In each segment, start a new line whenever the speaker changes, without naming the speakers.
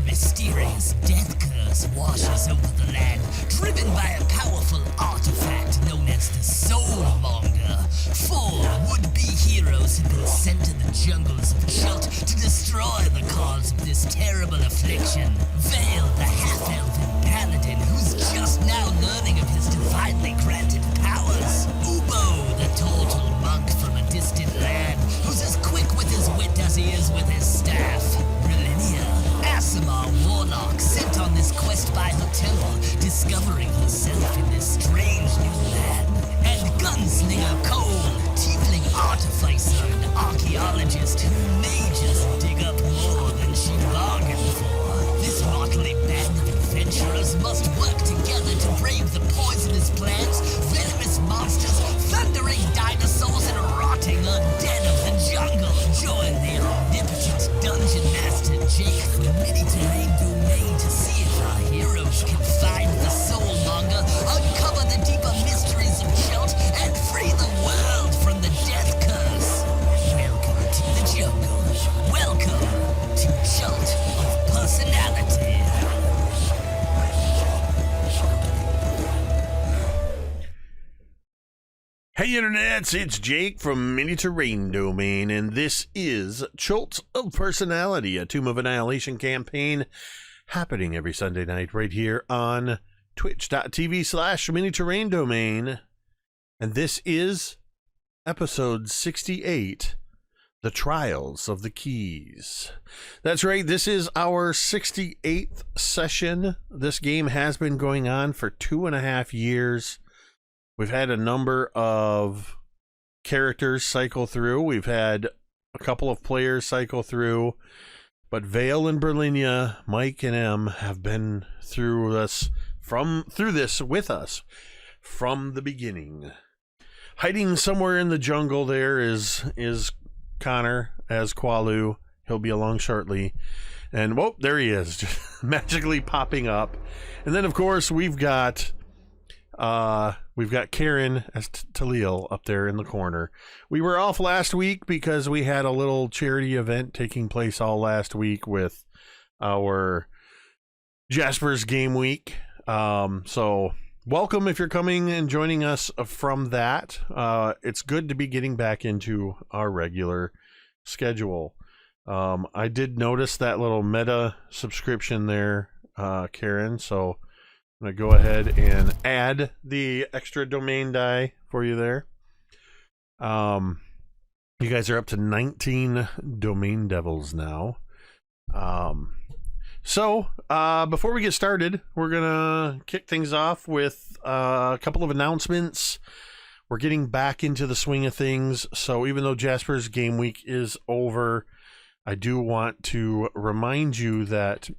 mysterious death curse washes over the land, driven by a powerful artifact known as the Soulmonger. 4 would-be heroes have been sent to the jungles of Chult to destroy the cause of this terrible affliction. Vale, the half-elven paladin, who's just now learning of his divinely granted powers. Ubo, the total monk from a distant land, who's as quick with his wit as he is with his staff. Brilinya, Aasimar warlock, sent on this quest by her temple, discovering herself in this strange new land. And gunslinger Cole, tiefling artificer and archaeologist who may just dig up more than she bargained for. This motley band of adventurers must work together to brave the poisonous plants, venomous monsters, thundering dinosaurs, and rotting undead of the jungle. Join the omnipotent dungeon master Jake for mini-terrain domain to see if our heroes can find the Soulmonger, uncover the deeper mysteries of Chult, and free the world from the death curse. Welcome to the jungle. Welcome to Chult of Personality.
Hey internets, it's Jake from Mini Terrain Domain, and this is Chult of Personality, a Tomb of Annihilation campaign happening every Sunday night right here on twitch.tv/Mini Terrain Domain. And this is episode 68, The Trials of the Keys. That's right, this is our 68th session. This game has been going on for 2.5 years. We've had a number of characters cycle through. We've had a couple of players cycle through. But Vale and Brilinya, Mike and Em have been through this with us from the beginning. Hiding somewhere in the jungle there is Connor as Qualu. He'll be along shortly. And whoa, there he is, just magically popping up. And then of course we've got Kaeryn as Taliel up there in the corner. We were off last week because we had a little charity event taking place all last week with our Jasper's Game Week. So welcome if you're coming and joining us from that. It's good to be getting back into our regular schedule. I did notice that little meta subscription there, Kaeryn, so I'm going to go ahead and add the extra domain die for you there. You guys are up to 19 domain devils now. So before we get started, we're going to kick things off with a couple of announcements. We're getting back into the swing of things. So even though Jasper's Game Week is over, I do want to remind you that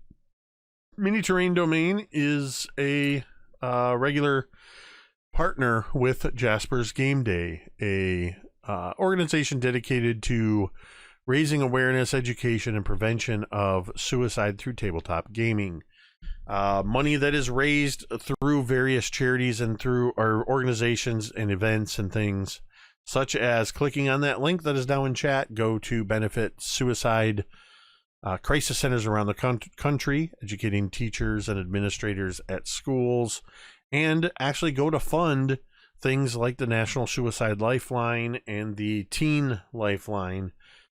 Mini Terrain Domain is a regular partner with Jasper's Game Day, a organization dedicated to raising awareness, education, and prevention of suicide through tabletop gaming. Money that is raised through various charities and through our organizations and events and things, such as clicking on that link that is now in chat, go to benefit suicide crisis centers around the country, educating teachers and administrators at schools, and actually go to fund things like the National Suicide Lifeline and the Teen Lifeline,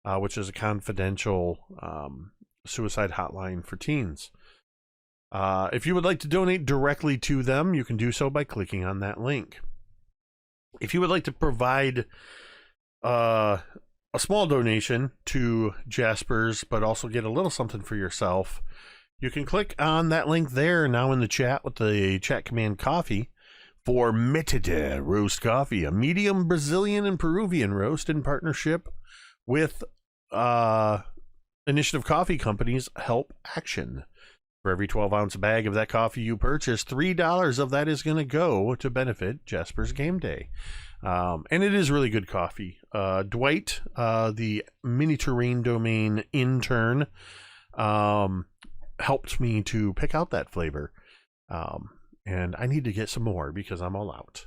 which is a confidential suicide hotline for teens. If you would like to donate directly to them, you can do so by clicking on that link. If you would like to provide a small donation to Jasper's, but also get a little something for yourself, you can click on that link there now in the chat with the chat command coffee for Metade Roast Coffee, a medium Brazilian and Peruvian roast in partnership with Initiative Coffee Company's Help Action. For every 12-ounce bag of that coffee you purchase, $3 of that is going to go to benefit Jasper's Game Day. And it is really good coffee. Dwight, the Mini Terrain Domain intern, helped me to pick out that flavor. And I need to get some more because I'm all out.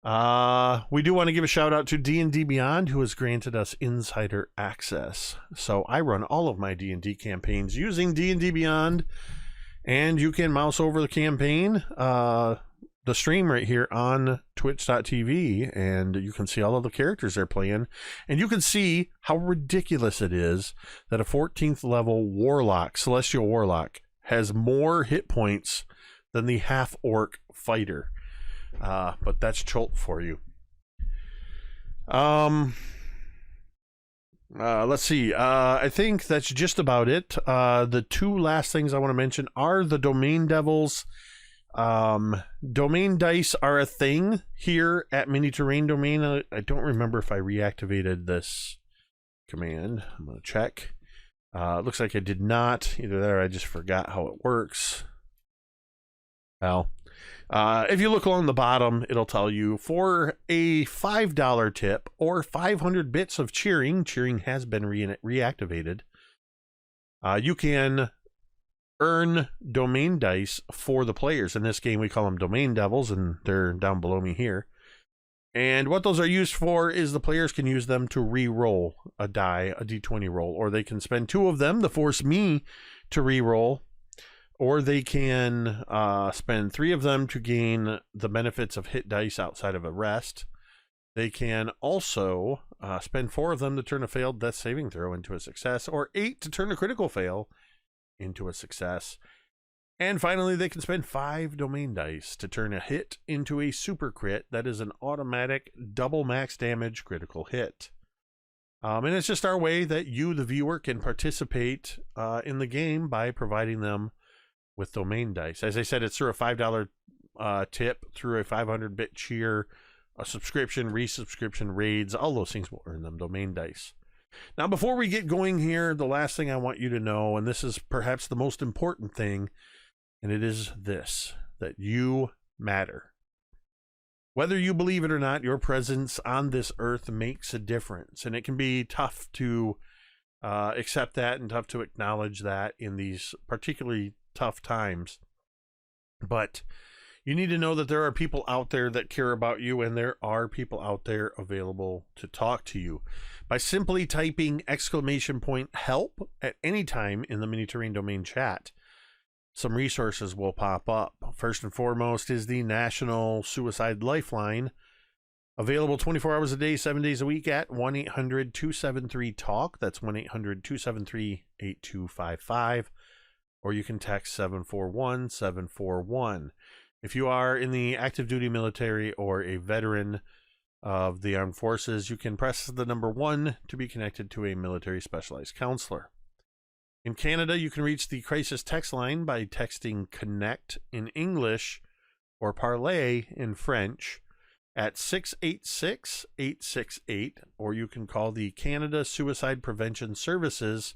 We do want to give a shout out to D&D Beyond, who has granted us insider access. So I run all of my D&D campaigns using D&D Beyond, and you can mouse over the campaign, the stream right here on twitch.tv, and you can see all of the characters they're playing, and you can see how ridiculous it is that a 14th level warlock, celestial warlock, has more hit points than the half-orc fighter. But that's Chult for you. Let's see. I think that's just about it. The two last things I want to mention are the domain devils. Domain dice are a thing here at Mini Terrain Domain. I don't remember if I reactivated this command. I'm going to check. It looks like I did not. Either that or I just forgot how it works. Well, if you look along the bottom, it'll tell you for a $5 tip or 500 bits of cheering has been reactivated, you can earn domain dice for the players. In this game, we call them domain devils, and they're down below me here. And what those are used for is the players can use them to re-roll a die, a d20 roll, or they can spend 2 of them to force me to re-roll, or they can spend 3 of them to gain the benefits of hit dice outside of a rest. They can also spend 4 of them to turn a failed death saving throw into a success, or 8 to turn a critical fail into a success. And finally, they can spend 5 domain dice to turn a hit into a super crit that is an automatic double max damage critical hit. And it's just our way that you, the viewer, can participate in the game by providing them with domain dice. As I said, it's through a $5 tip, through a 500-bit cheer, a subscription, resubscription, raids, all those things will earn them domain dice. Now, before we get going here, the last thing I want you to know, and this is perhaps the most important thing, and it is this, that you matter. Whether you believe it or not, your presence on this earth makes a difference, and it can be tough to accept that and tough to acknowledge that in these particularly tough times. But you need to know that there are people out there that care about you, and there are people out there available to talk to you. By simply typing !help at any time in the Mini Terrain Domain chat, some resources will pop up. First and foremost is the National Suicide Lifeline, available 24 hours a day, 7 days a week at 1-800-273-TALK. That's 1-800-273-8255. Or you can text 741-741. If you are in the active duty military or a veteran of the armed forces, you can press the number 1 to be connected to a military specialized counselor. In Canada, you can reach the crisis text line by texting CONNECT in English or Parlez in French at 686-868, or you can call the Canada Suicide Prevention Services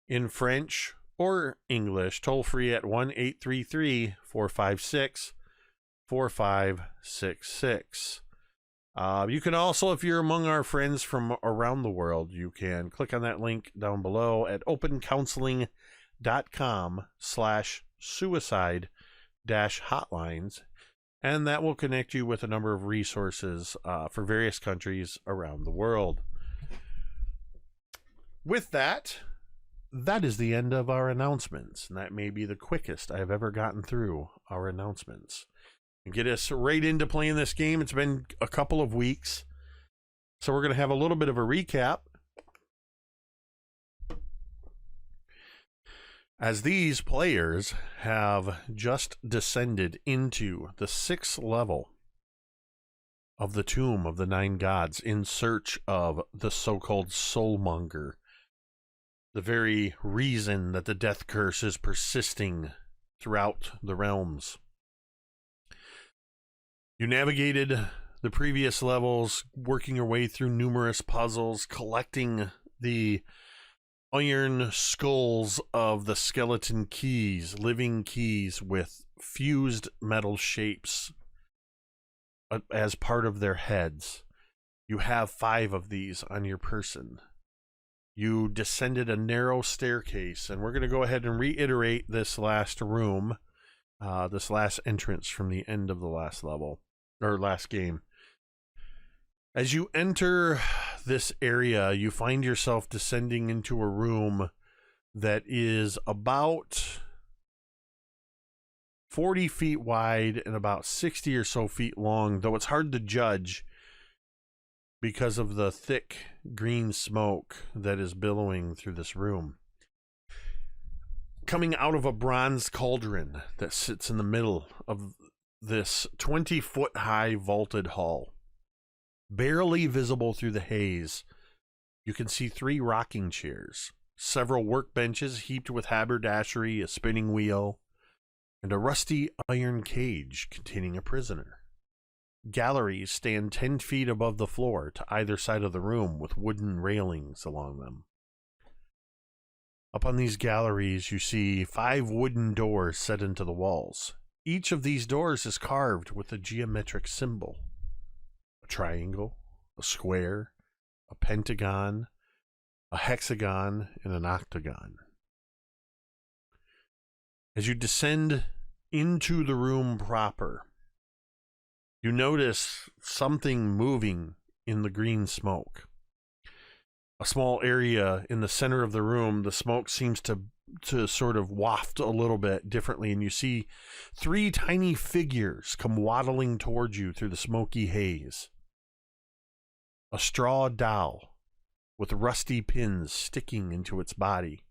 in French or English, toll free at 1-833-456-4566. You can also, if you're among our friends from around the world, you can click on that link down below at opencounseling.com/suicide-hotlines, and that will connect you with a number of resources for various countries around the world. With that, that is the end of our announcements, and that may be the quickest I have ever gotten through our announcements. And get us right into playing this game. It's been a couple of weeks, so we're going to have a little bit of a recap, as these players have just descended into the 6th level of the Tomb of the 9 Gods in search of the so-called Soulmonger, the very reason that the death curse is persisting throughout the realms. You navigated the previous levels, working your way through numerous puzzles, collecting the iron skulls of the skeleton keys, living keys with fused metal shapes as part of their heads. You have 5 of these on your person. You descended a narrow staircase, and we're going to go ahead and reiterate this last room, this last entrance from the end of the last level, or last game. As you enter this area, you find yourself descending into a room that is about 40 feet wide and about 60 or so feet long, though it's hard to judge because of the thick green smoke that is billowing through this room. Coming out of a bronze cauldron that sits in the middle of this 20-foot high vaulted hall. Barely visible through the haze, you can see 3 rocking chairs, several workbenches heaped with haberdashery, a spinning wheel, and a rusty iron cage containing a prisoner. Galleries stand 10 feet above the floor to either side of the room with wooden railings along them. Up on these galleries, you see 5 wooden doors set into the walls. Each of these doors is carved with a geometric symbol. A triangle, a square, a pentagon, a hexagon, and an octagon. As you descend into the room proper, you notice something moving in the green smoke. A small area in the center of the room, the smoke seems to sort of waft a little bit differently, and you see 3 tiny figures come waddling towards you through the smoky haze. A straw doll with rusty pins sticking into its body.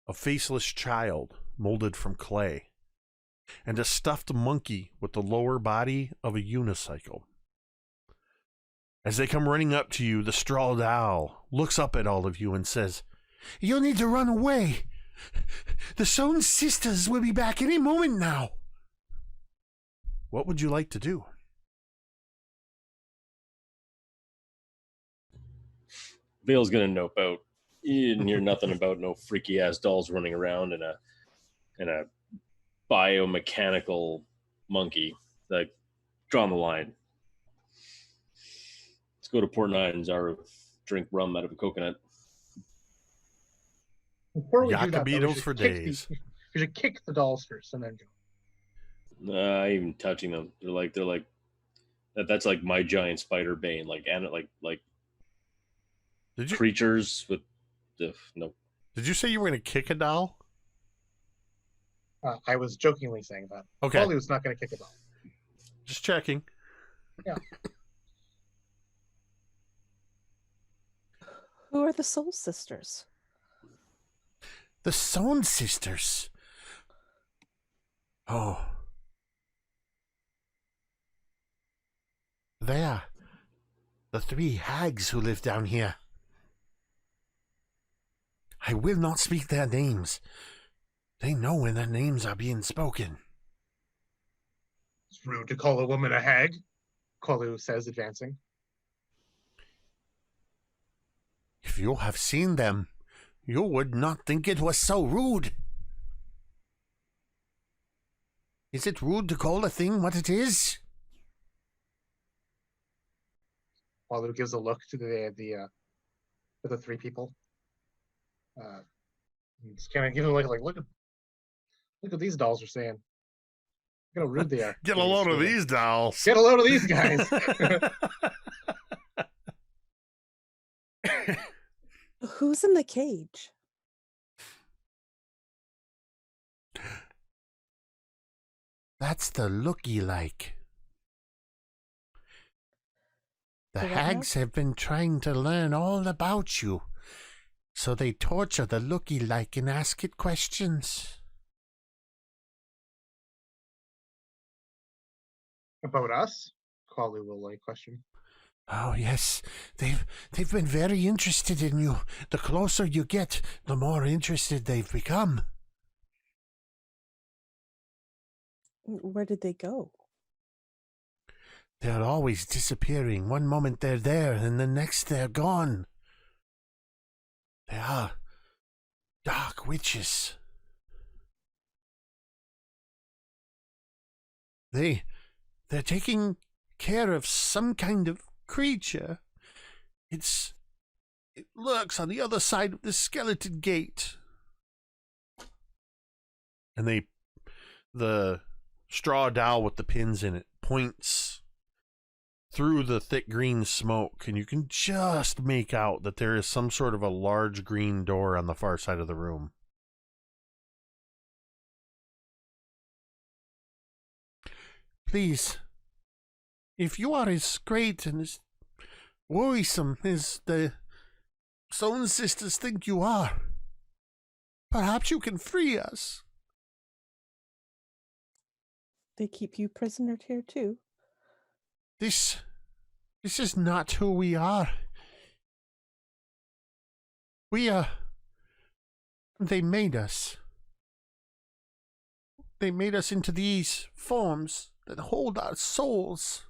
A faceless child molded from clay. And a stuffed monkey with the lower body of a unicycle. As they come running up to you, the straw doll looks up at all of you and says, "You need to run away. The Sohn sisters will be back any moment now." What would you like to do?
Vale's gonna nope out. You didn't hear nothing about no freaky ass dolls running around and a biomechanical monkey. Like, draw the line. Let's go to Port Nines or drink rum out of a coconut.
Before we do that, though,
Yakibitos for days.
We should kick the dolls first and then go.
Even touching them, they're like that's like my giant spider bane, like
Did you
creatures with the no.
Did you say you were going to kick a doll?
I was jokingly saying that.
Okay.
Wally was not going to kick a doll.
Just checking.
Yeah.
Who are the Soul Sisters?
The Sohn sisters. Oh. They are the 3 hags who live down here. I will not speak their names. They know when their names are being spoken.
It's rude to call a woman a hag, Kalu says, advancing.
If you have seen them, you would not think it was so rude. Is it rude to call a thing what it is?
Kalu gives a look to the 3 people. Just kind of give them like look at these dolls are saying. Look how rude they are.
Get a load of these dolls.
Get a load of these guys.
Who's in the cage?
That's the looky-like. The
The what
hags have been trying to learn all about you, so they torture the looky-like and ask it questions.
About us? Kalu will question.
Oh, yes. They've been very interested in you. The closer you get, the more interested they've become.
Where did they go?
They're always disappearing. One moment they're there, and the next they're gone. They are dark witches. They're taking care of some kind of creature. It lurks on the other side of the skeleton gate. And the straw doll with the pins in it points through the thick green smoke, and you can just make out that there is some sort of a large green door on the far side of the room. Please, if you are as great and as worrisome as the Stone Sisters think you are, perhaps you can free us.
They keep you prisoner here too.
This is not who we are. They made us. They made us into these forms that hold our souls.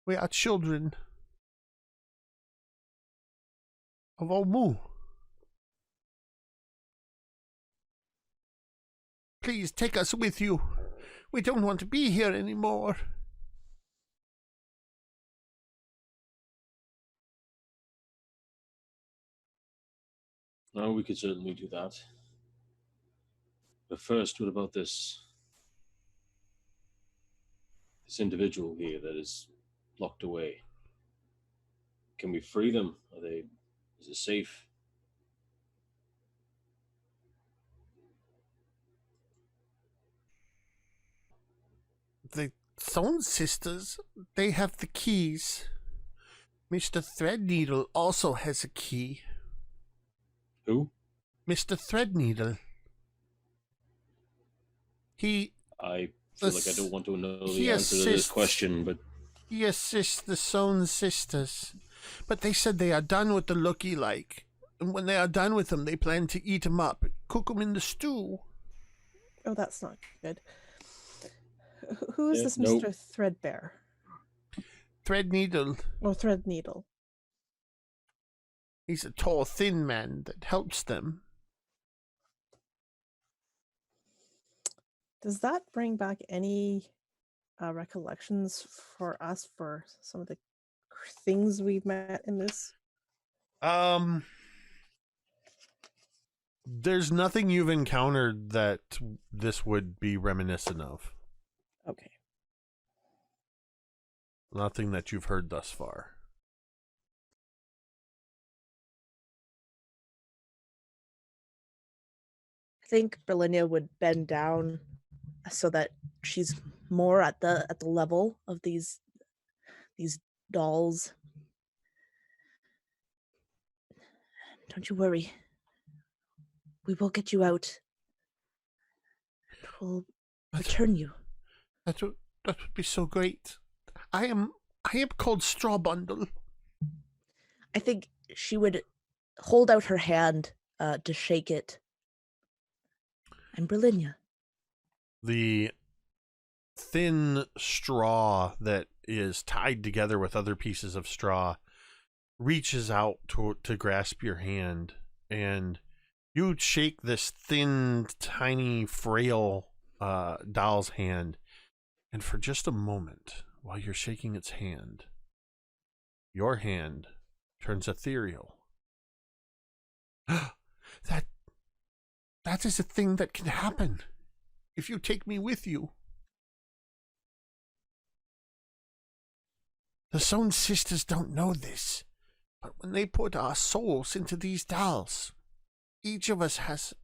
We are children of Omu. Please take us with you. We don't want to be here anymore.
No, we could certainly do that. But first, what about this individual here that is locked away? Can we free them? Is it safe?
The Stone Sisters, they have the keys. Mr. Threadneedle also has a key.
Who?
Mr. Threadneedle.
I feel like I don't want to know the
he
answer to this
assists-
question, but
He assists the Stone Sisters. But they said they are done with the looky-like. And when they are done with them, they plan to eat him up, cook him in the stew.
Oh, that's not good. Who is
Yeah,
this
nope.
Mr. Threadbare?
Threadneedle.
Or Threadneedle?
He's a tall, thin man that helps them.
Does that bring back any recollections for us for some of the things we've met in this?
There's nothing you've encountered that this would be reminiscent of.
Okay.
Nothing that you've heard thus far.
I think Brilinya would bend down so that she's more at the level of these dolls. Don't you worry. We will get you out. We'll return you.
That would be so great. I am called Straw Bundle.
I think she would hold out her hand to shake it. I'm Brilinya.
The thin straw that is tied together with other pieces of straw reaches out to grasp your hand, and you shake this thin, tiny, frail doll's hand, and for just a moment, while you're shaking its hand, your hand turns ethereal. That is a thing that can happen if you take me with you. The Stone Sisters don't know this, but when they put our souls into these dolls, each of us has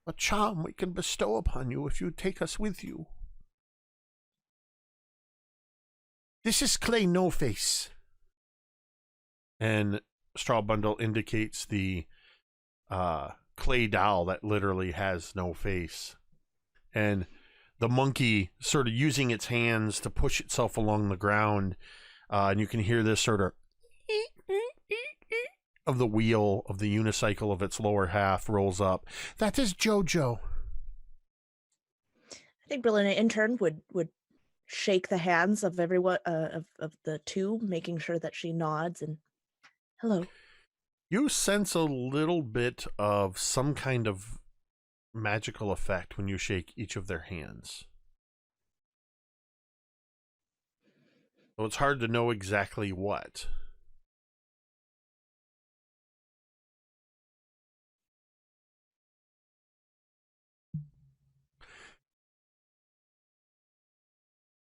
a charm we can bestow upon you if you take us with you. This is Clay No Face. And Straw Bundle indicates the clay doll that literally has no face. And the monkey sort of using its hands to push itself along the ground. And you can hear this sort of the wheel of the unicycle of its lower half rolls up. That is Jojo.
I think Brilinya in turn would shake the hands of everyone of the two, making sure that she nods and hello.
You sense a little bit of some kind of magical effect when you shake each of their hands. So it's hard to know exactly what.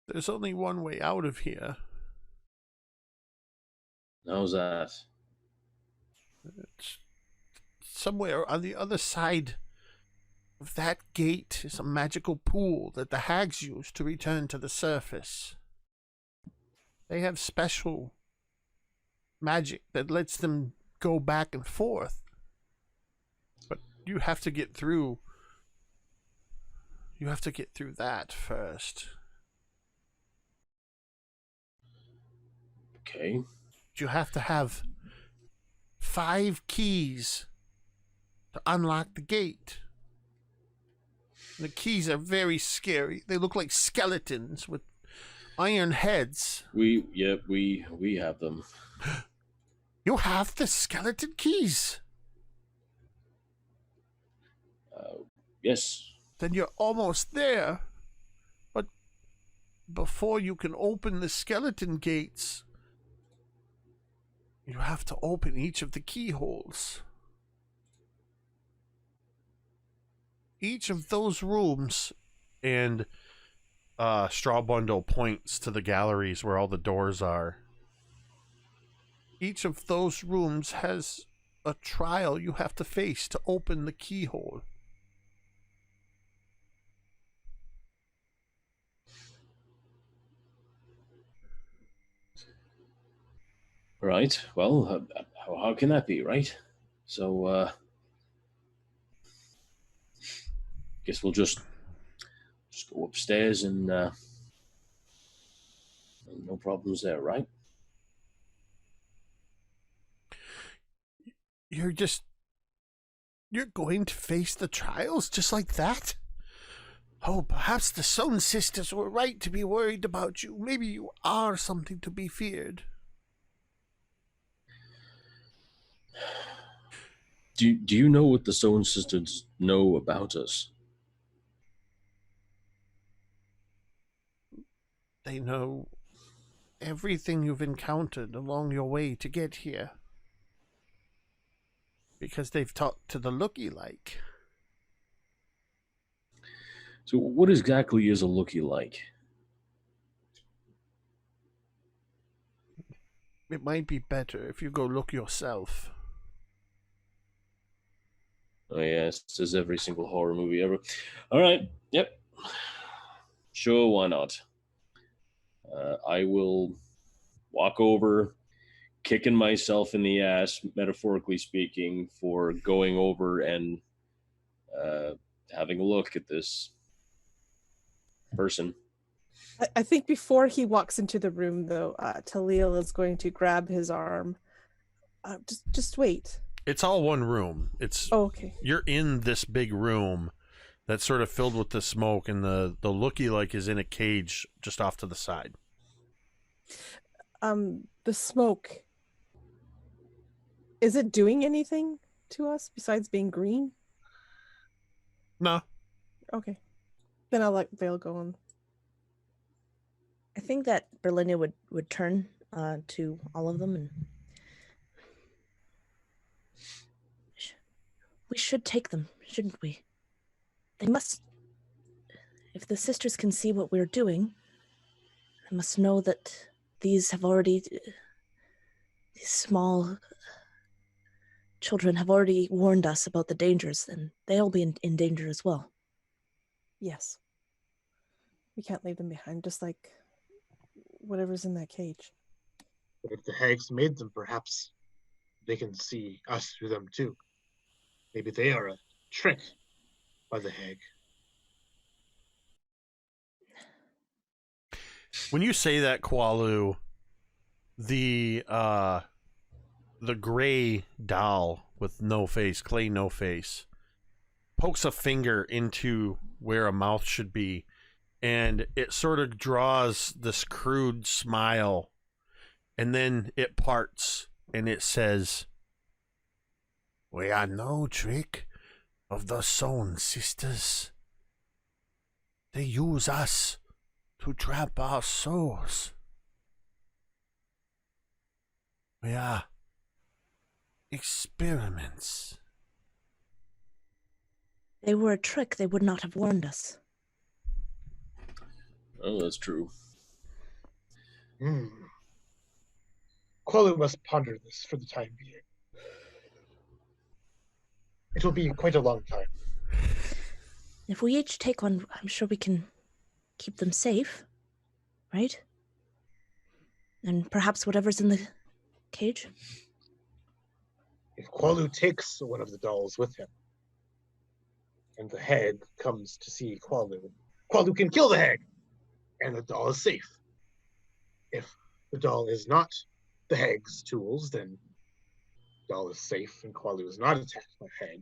There's only one way out of here.
How's that?
It's somewhere on the other side of that gate is a magical pool that the hags use to return to the surface. They have special magic that lets them go back and forth. But you have to get through. You have to get through that first.
Okay.
You have to have 5 keys to unlock the gate. The keys are very scary. They look like skeletons with iron heads.
We have them.
You have the skeleton keys.
Yes.
Then you're almost there. But before you can open the skeleton gates, you have to open each of the keyholes. Each of those rooms, and Straw Bundle points to the galleries where all the doors are. Each of those rooms has a trial you have to face to open the keyhole.
Right. Well, how can that be, right? So, guess we'll just go upstairs and no problems there, right?
You're going to face the trials just like that? Oh, perhaps the Stone Sisters were right to be worried about you. Maybe you are something to be feared.
Do you know what the Stone Sisters know about us?
They know everything you've encountered along your way to get here. Because they've talked to the looky-like.
So what exactly is a looky-like?
It might be better if you go look yourself.
Oh yes, this is every single horror movie ever. All right, yep. Sure, why not? I will walk over, kicking myself in the ass, metaphorically speaking, for going over and having a look at this person.
I think before he walks into the room, though, Taliel is going to grab his arm. Just wait.
It's all one room. It's
okay.
You're in this big room that's sort of filled with the smoke, and the looky-like is in a cage just off to the side.
The smoke, is it doing anything to us besides being green?
No.
Okay. Then I'll let Vale go on.
I think that Brilinya would turn to all of them and we should take them, shouldn't we? They must, if the sisters can see what we're doing, they must know that these small children have already warned us about the dangers, and they'll be in danger as well.
Yes. We can't leave them behind, just like whatever's in that cage.
But if the hags made them, perhaps they can see us through them too. Maybe they are a trick by the hag.
When you say that, Qualu, the gray doll with no face, clay no face, pokes a finger into where a mouth should be, and it sort of draws this crude smile, and then it parts, and it says, "We are no trick of the Stone Sisters. They use us to trap our souls. We are experiments."
If they were a trick, they would not have warned us.
Oh, that's true.
Hmm. Qualu must ponder this for the time being. It will be quite a long time.
If we each take one, I'm sure we can keep them safe, right? And perhaps whatever's in the cage.
If Qualu takes one of the dolls with him, and the hag comes to see Qualu, Qualu can kill the hag, and the doll is safe. If the doll is not the hag's tools, then the doll is safe, and Qualu is not attacked by hag.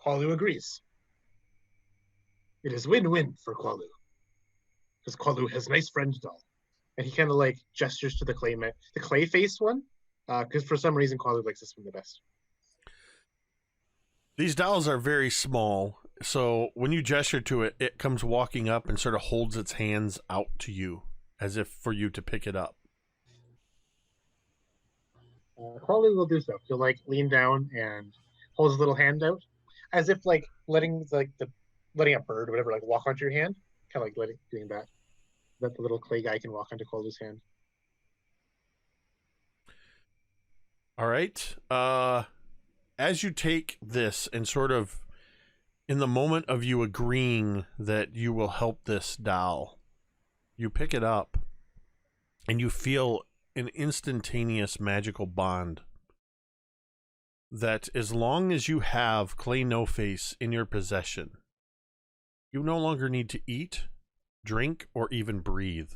Qualu agrees. It is win-win for Qualu, because Qualu has nice friend doll, and he kind of like gestures to the clay face one, because for some reason Qualu likes this one the best.
These dolls are very small, so when you gesture to it, it comes walking up and sort of holds its hands out to you, as if for you to pick it up.
Qualu will do so. He'll like lean down and hold his little hand out, as if like letting a bird or whatever like walk onto your hand, kind of like doing that. That the little clay guy can walk onto Qualu's hand.
All right. As you take this and sort of in the moment of you agreeing that you will help this doll, you pick it up and you feel an instantaneous magical bond that as long as you have Clay No Face in your possession, you no longer need to eat, drink, or even breathe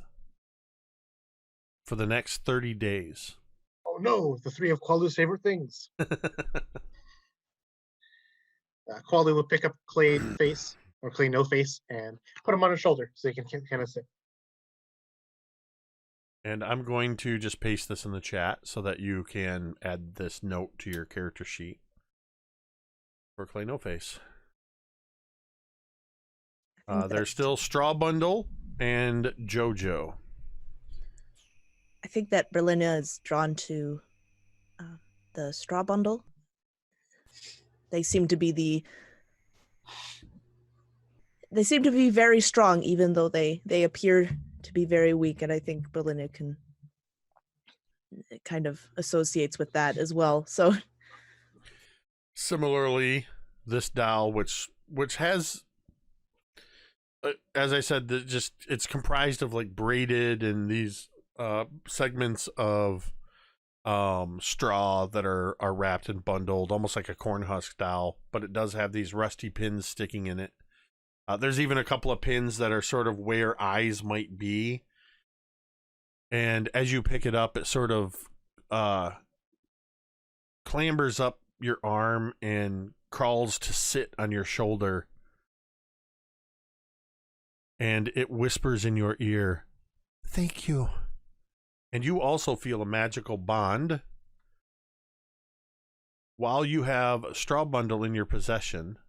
for the next 30 days.
Oh no, the three of Qualu's favorite things. Qualu will pick up Clay Face or Clay No Face and put him on his shoulder so he can kind of sit.
And I'm going to just paste this in the chat so that you can add this note to your character sheet for Clay No Face. There's still Straw Bundle and JoJo.
I think that Brilinya is drawn to the straw bundle. They seem to be very strong, even though they appear to be very weak, and I think Brilinya can kind of associates with that as well. So
similarly, this doll, which has, as I said, it's comprised of like braided and these segments of straw that are wrapped and bundled, almost like a corn husk doll, but it does have these rusty pins sticking in it. There's even a couple of pins that are sort of where eyes might be. And as you pick it up, it sort of clambers up your arm and crawls to sit on your shoulder. And it whispers in your ear, "Thank you." And you also feel a magical bond. While you have a straw bundle in your possession,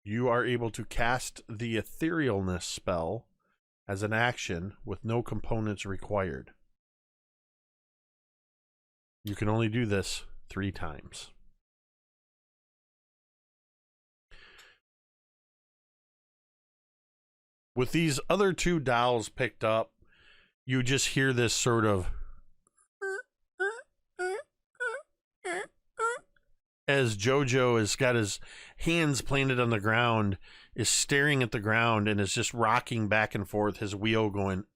you are able to cast the etherealness spell as an action with no components required. You can only do this 3 times. With these other 2 dolls picked up, you just hear this sort of as JoJo has got his hands planted on the ground, is staring at the ground and is just rocking back and forth, his wheel going.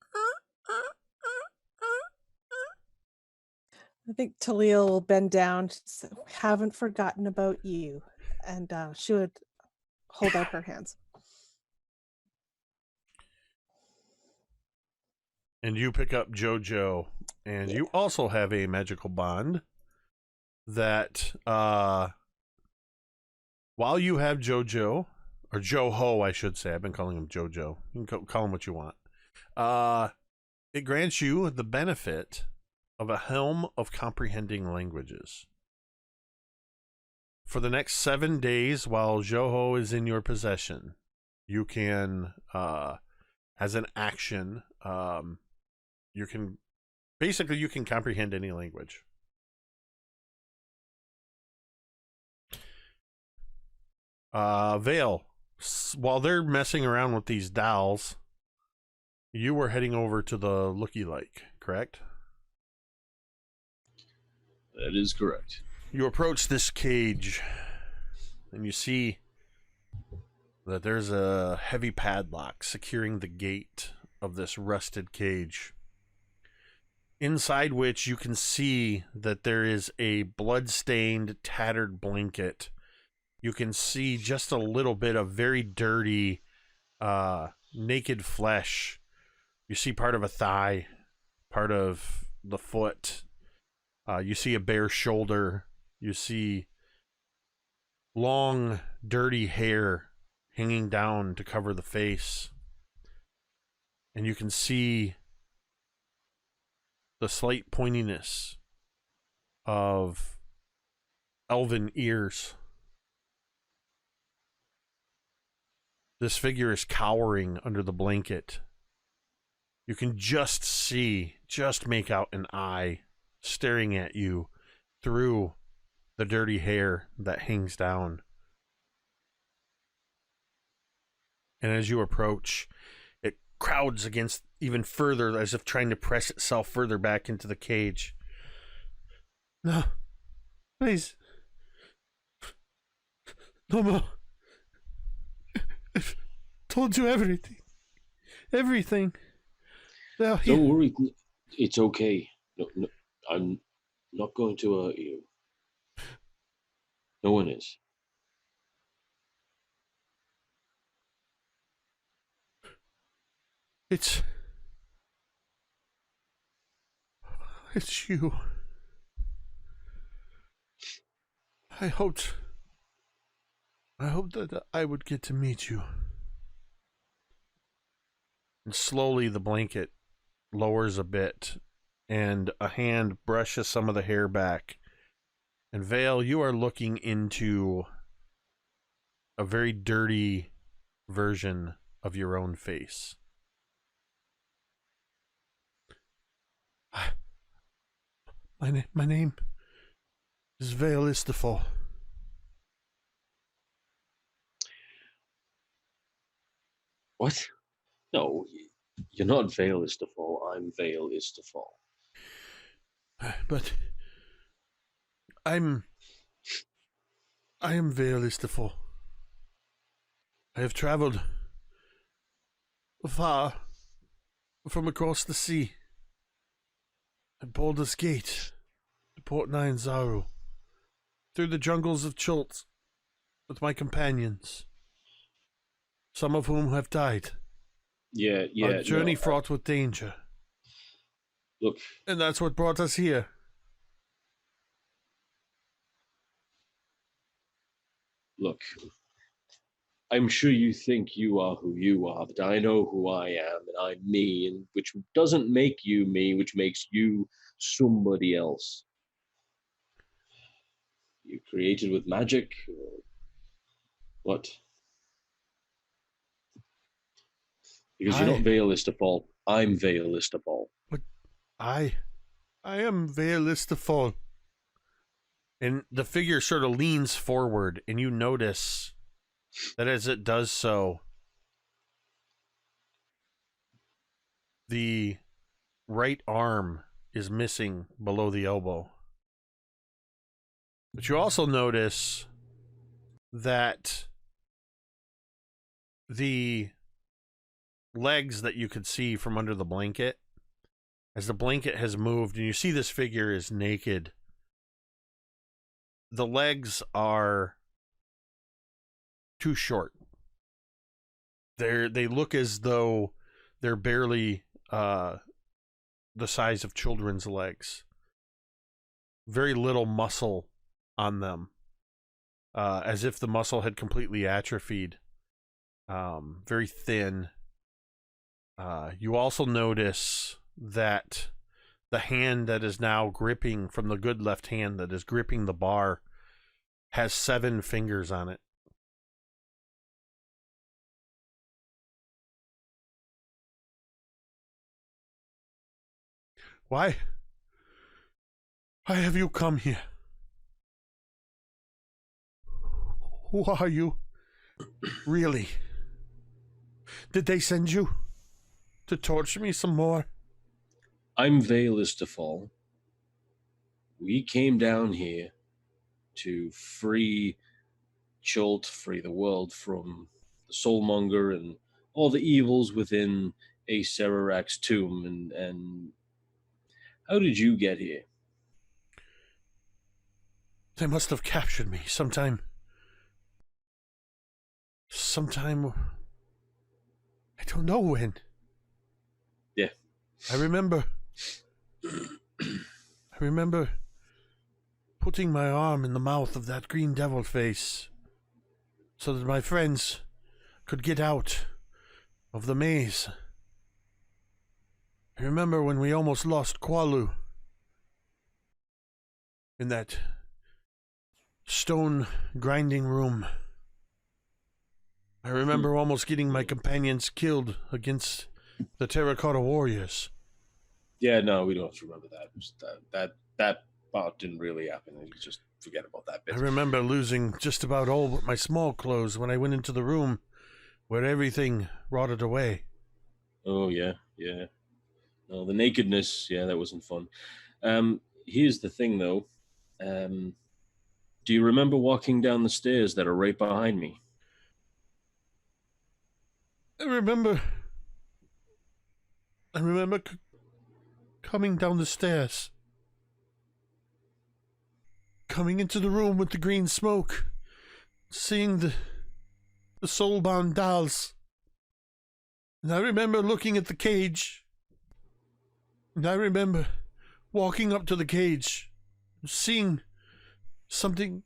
I think Taliel will bend down. Haven't forgotten about you, and she would hold out her hands.
And you pick up JoJo, and you also have a magical bond that while you have JoJo, or Joho, I should say, I've been calling him JoJo. You can call him what you want. It grants you the benefit of a helm of comprehending languages. For the next 7 days, while Joho is in your possession, you can, as an action, you can comprehend any language. Vale, while they're messing around with these dolls, You were heading over to the looky-like, correct?
That is correct.
You approach this cage, and you see that there's a heavy padlock securing the gate of this rusted cage, inside which you can see that there is a blood-stained, tattered blanket. You can see just a little bit of very dirty, naked flesh. You see part of a thigh, part of the foot. You see a bare shoulder. You see long, dirty hair hanging down to cover the face. And you can see the slight pointiness of elven ears. This figure is cowering under the blanket. You can just make out an eye staring at you through the dirty hair that hangs down. And as you approach, it crowds against even further, as if trying to press itself further back into the cage. No, please. No more. I've told you everything. Everything. Now,
Don't worry. It's okay. No, I'm not going to hurt you. No one is.
It's you. I hoped that I would get to meet you. And slowly the blanket lowers a bit, and a hand brushes some of the hair back. And Vale, you are looking into a very dirty version of your own face. My name is Vale Istafall.
What? No, you're not Vale Istafall. I'm Vale Istafall.
But I am Vale Istafall. I have traveled far from across the sea. At Baldur's Gate, to Port Nine Zaru, through the jungles of Chult, with my companions, some of whom have died.
Yeah.
A journey
no,
fraught with danger.
Look,
And that's what brought us here.
look. I'm sure you think you are who you are, but I know who I am, and I'm me, and which doesn't make you me, which makes you somebody else. You created with magic? What? Because you're not Vale Istafall. I'm Vale Istafall.
But I am Vale Istafall. And the figure sort of leans forward, and you notice that as it does so, the right arm is missing below the elbow. But you also notice that the legs that you could see from under the blanket, as the blanket has moved and you see this figure is naked, the legs are too short. They look as though they're barely the size of children's legs. Very little muscle on them, as if the muscle had completely atrophied. Very thin. You also notice that the hand that is now gripping, from the good left hand that is gripping the bar, has 7 fingers on it. Why have you come here? Who are you? Really? Did they send you? To torture me some more?
I'm Vale Istafall. We came down here to free Chult, free the world from the Soulmonger and all the evils within a Serarak's tomb. And how did you get here?
They must have captured me sometime. I don't know when.
Yeah.
I remember putting my arm in the mouth of that green devil face so that my friends could get out of the maze. I remember when we almost lost Qualu in that stone grinding room. I remember almost getting my companions killed against the Terracotta Warriors.
Yeah, no, we don't have to remember that. That part didn't really happen. You just forget about that bit.
I remember losing just about all but my small clothes when I went into the room where everything rotted away.
Oh, yeah. No, the nakedness, yeah, that wasn't fun. Here's the thing, though. Do you remember walking down the stairs that are right behind me?
I remember coming down the stairs, coming into the room with the green smoke, seeing the soulbound dolls. And I remember looking at the cage, and I remember walking up to the cage, seeing something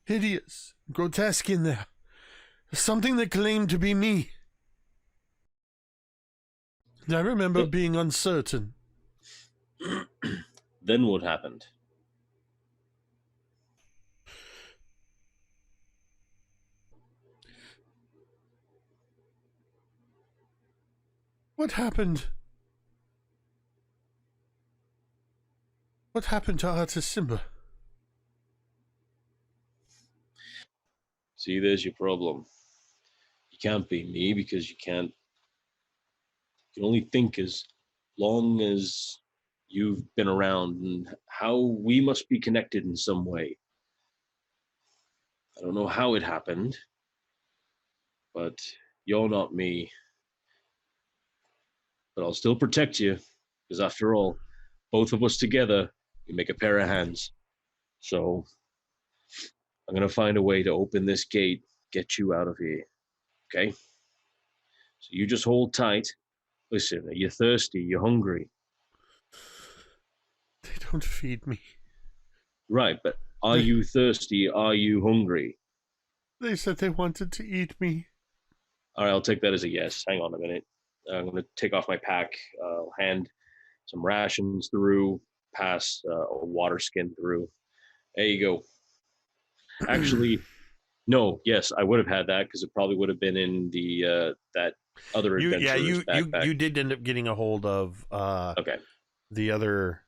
hideous, grotesque in there. Something that claimed to be me. And I remember being uncertain.
Then what happened?
What happened? What happened to Artis Simba?
See, there's your problem. You can't be me because you can only think as long as you've been around and how we must be connected in some way. I don't know how it happened, but you're not me. But I'll still protect you because after all, both of us together, we make a pair of hands. So I'm going to find a way to open this gate, get you out of here. Okay? So you just hold tight. Listen, are you thirsty? You hungry?
They don't feed me.
Right, but are you thirsty? Are you hungry?
They said they wanted to eat me.
All right, I'll take that as a yes. Hang on a minute. I'm going to take off my pack, hand some rations through, pass a water skin through. There you go. Actually, no, yes, I would have had that because it probably would have been in the that other adventurer's backpack.
You did end up getting a hold of
okay.
The other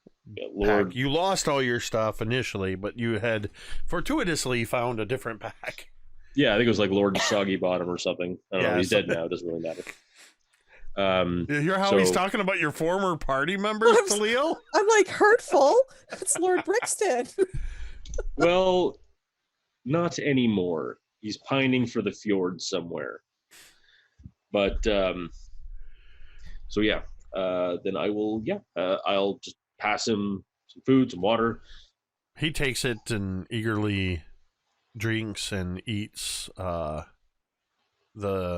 Lord.
pack. You lost all your stuff initially, but you had fortuitously found a different pack.
Yeah, I think it was like Lord Soggy Bottom or something. I don't know. He's dead now. It doesn't really matter.
You hear how he's talking about your former party members, Taliel?
I'm like, hurtful. It's Lord Brixton.
Well, not anymore. He's pining for the fjord somewhere. But, so yeah, then I will, I'll just pass him some food, some water.
He takes it and eagerly drinks and eats the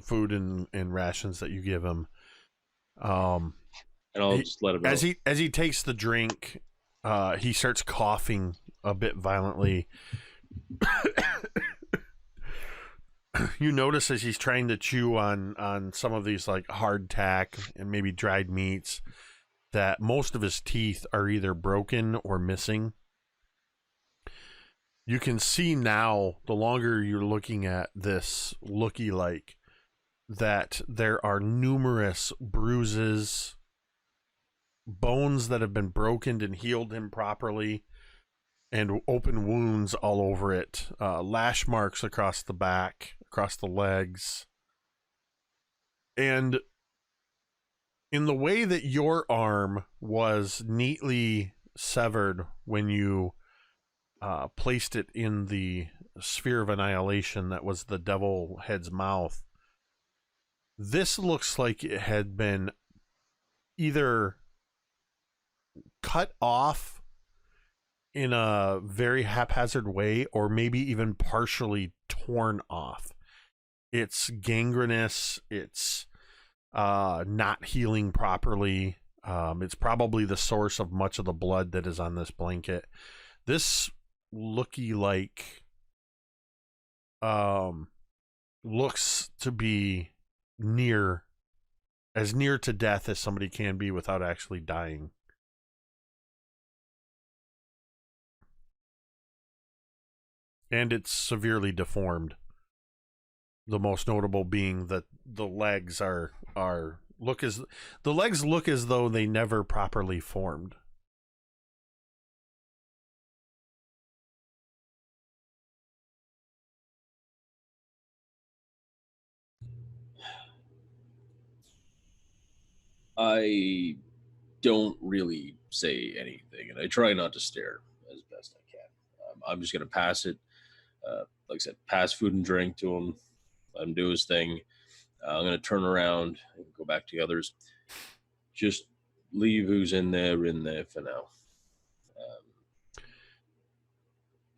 food and rations that you give him.
And I'll just let him know.
As he takes the drink, he starts coughing a bit violently. You notice as he's trying to chew on some of these like hardtack and maybe dried meats that most of his teeth are either broken or missing. You can see now, the longer you're looking at this looky-like, that there are numerous bruises, bones that have been broken and healed improperly, and open wounds all over it, lash marks across the back, across the legs. And in the way that your arm was neatly severed when you placed it in the sphere of annihilation that was the devil head's mouth, this looks like it had been either cut off in a very haphazard way or maybe even partially torn off. It's gangrenous. It's not healing properly. It's probably the source of much of the blood that is on this blanket. This looky like looks to be as near to death as somebody can be without actually dying. And it's severely deformed. The most notable being that the legs look as though they never properly formed.
I don't really say anything, and I try not to stare as best I can. I'm just going to pass it. Like I said, pass food and drink to him. Let him do his thing. I'm going to turn around and go back to the others. Just leave who's in there for now.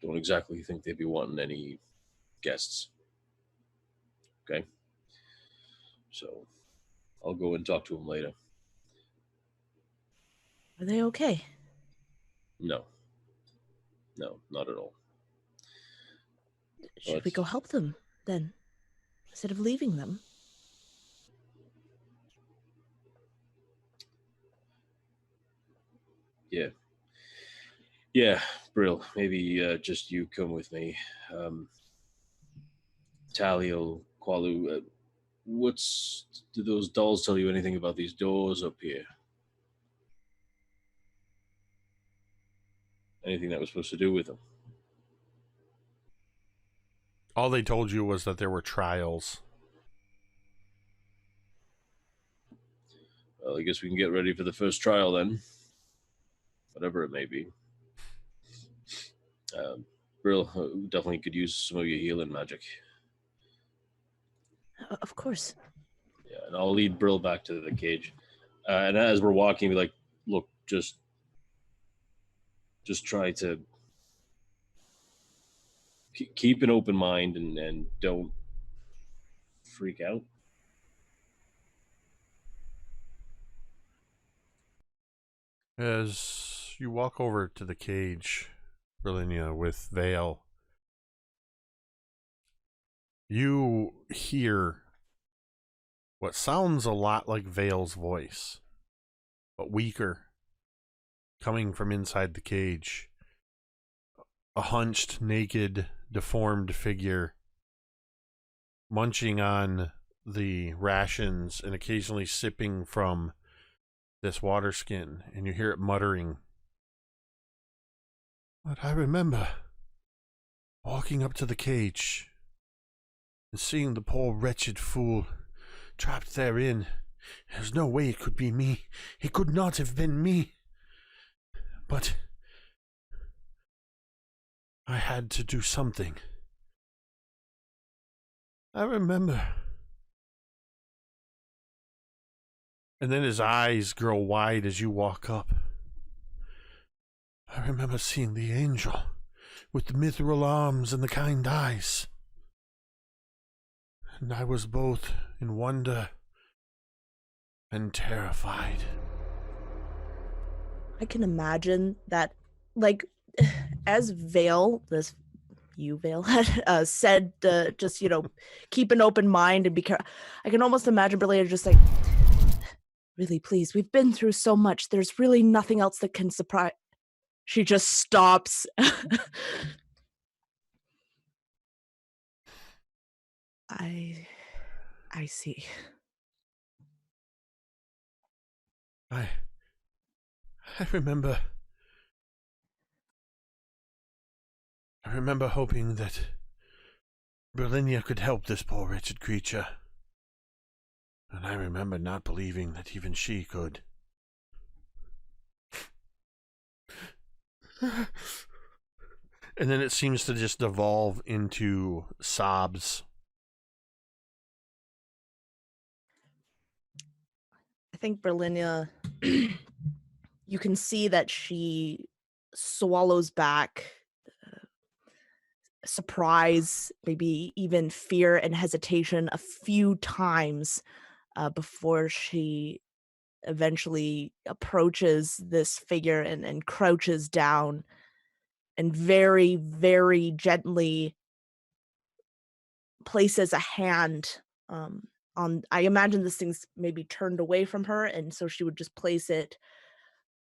Don't exactly think they'd be wanting any guests. Okay? So I'll go and talk to him later.
Are they okay?
No, not at all.
Should we go help them then, instead of leaving them?
Yeah, Brill, maybe just you come with me. Taliel, Qualu, do those dolls tell you anything about these doors up here? Anything that was supposed to do with them?
All they told you was that there were trials.
Well, I guess we can get ready for the first trial then. Whatever it may be. Brill, definitely could use some of your healing magic.
Of course.
Yeah, and I'll lead Brill back to the cage. And as we're walking, be like, look, just try to keep an open mind and don't freak out.
As you walk over to the cage, Brilinya, with Vale, you hear what sounds a lot like Vale's voice, but weaker, coming from inside the cage. A hunched, naked, deformed figure munching on the rations and occasionally sipping from this water skin, and you hear it muttering. But I remember walking up to the cage and seeing the poor wretched fool trapped therein. There's no way it could be me. It could not have been me. But I had to do something. I remember. And then his eyes grow wide as you walk up. I remember seeing the angel with the mithril arms and the kind eyes. And I was both in wonder and terrified.
I can imagine that, like, as Vale, Vale had said, just, keep an open mind and be careful. I can almost imagine Brilinya just like, really, please, we've been through so much. There's really nothing else that can surprise. She just stops. I see.
I remember hoping that Brilinya could help this poor wretched creature. And I remember not believing that even she could. And then it seems to just devolve into sobs.
I think Brilinya, you can see that she swallows back surprise, maybe even fear and hesitation a few times before she eventually approaches this figure and crouches down and very, very gently places a hand on, I imagine this thing's maybe turned away from her, and so she would just place it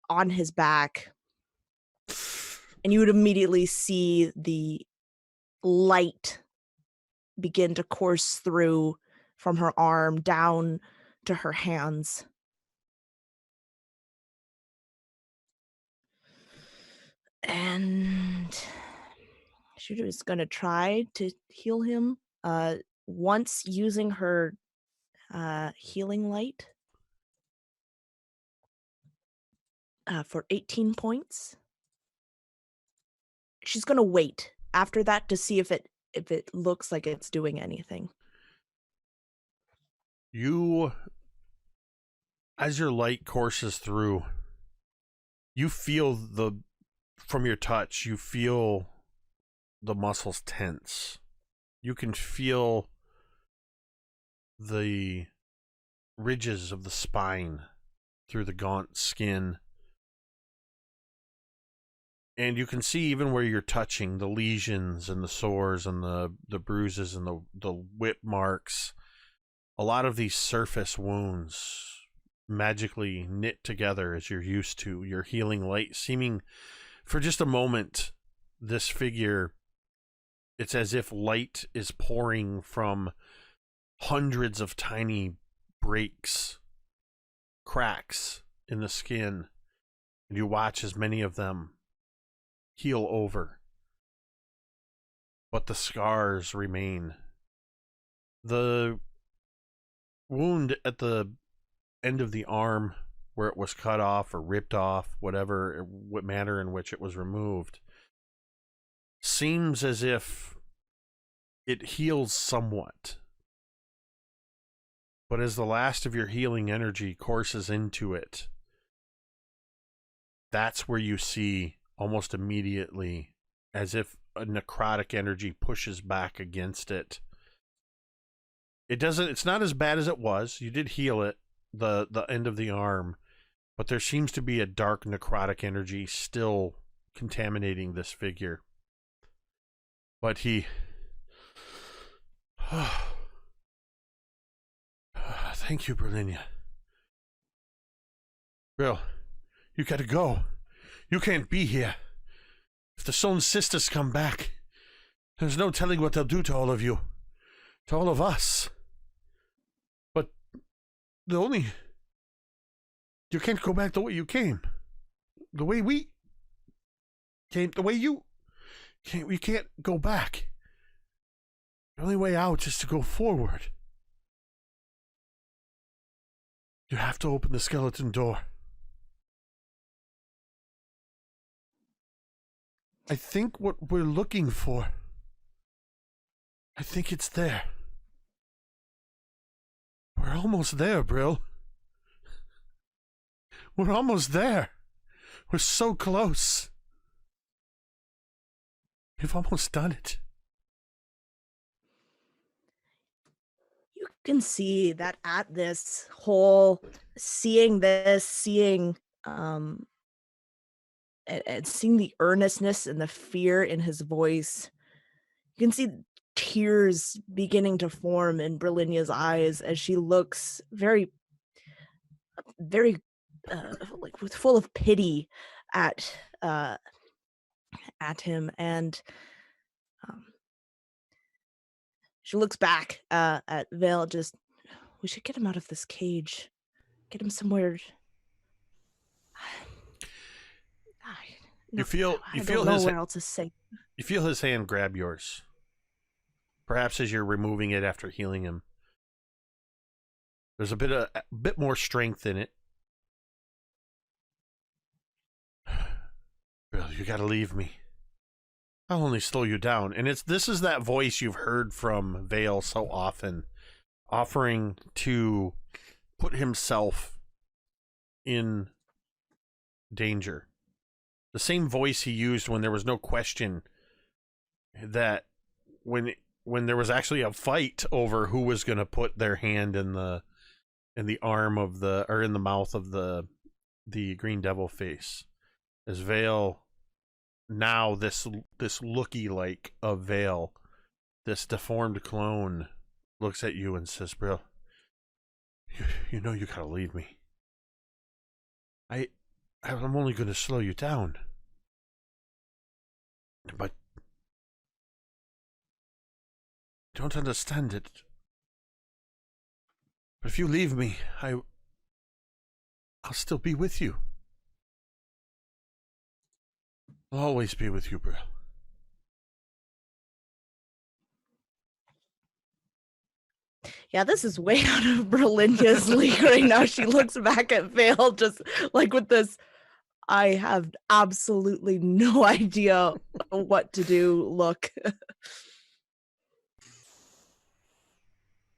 on his back. And you would immediately see the light begin to course through from her arm down to her hands. And she was going to try to heal him once using her healing light for 18 points. She's going to wait after that to see if it looks like it's doing anything.
You, as your light courses through, you feel from your touch, you feel the muscles tense. You can feel the ridges of the spine through the gaunt skin. And you can see even where you're touching, the lesions and the sores and the bruises and the whip marks. A lot of these surface wounds magically knit together as you're used to. Your healing light seeming, for just a moment, this figure, it's as if light is pouring from hundreds of tiny breaks, cracks in the skin. And you watch as many of them heal over, but the scars remain. The wound at the end of the arm, where it was cut off or ripped off, whatever manner in which it was removed, seems as if it heals somewhat. But as the last of your healing energy courses into it, that's where you see almost immediately, as if a necrotic energy pushes back against it. It's not as bad as it was. You did heal it, the end of the arm, but there seems to be a dark necrotic energy still contaminating this figure. But he... Thank you, Brilinya. Brill, you gotta go. You can't be here. If the Stone Sisters come back, there's no telling what they'll do to all of you. To all of us. But you can't go back the way you came. The way we came, the way you came. We can't go back. The only way out is to go forward. You have to open the skeleton door. I think what we're looking for, I think it's there. We're almost there, Brill. We're almost there. We're so close. We've almost done it.
You can see that at this whole seeing and seeing the earnestness and the fear in his voice, you can see tears beginning to form in Brilinya's eyes as she looks very, very like full of pity at him, and she looks back at Vale. Just, we should get him out of this cage, get him somewhere.
You feel
I
feel
don't know
his
where else to say.
You feel his hand grab yours. Perhaps as you're removing it after healing him. There's a bit more strength in it. Bill, you gotta leave me. I'll only slow you down. And this is that voice you've heard from Vale so often, offering to put himself in danger. The same voice he used when there was no question that when there was actually a fight over who was going to put their hand in the arm of in the mouth of the Green Devil face. As Vale, now this looky like of Vale, this deformed clone, looks at you and says, Brill, you know you gotta leave me. I'm only going to slow you down. But I don't understand it. But if you leave me, I'll still be with you. I'll always be with you, Brill.
Yeah, this is way out of Brilinya's league right now. She looks back at Vale just like with this, I have absolutely no idea what to do look.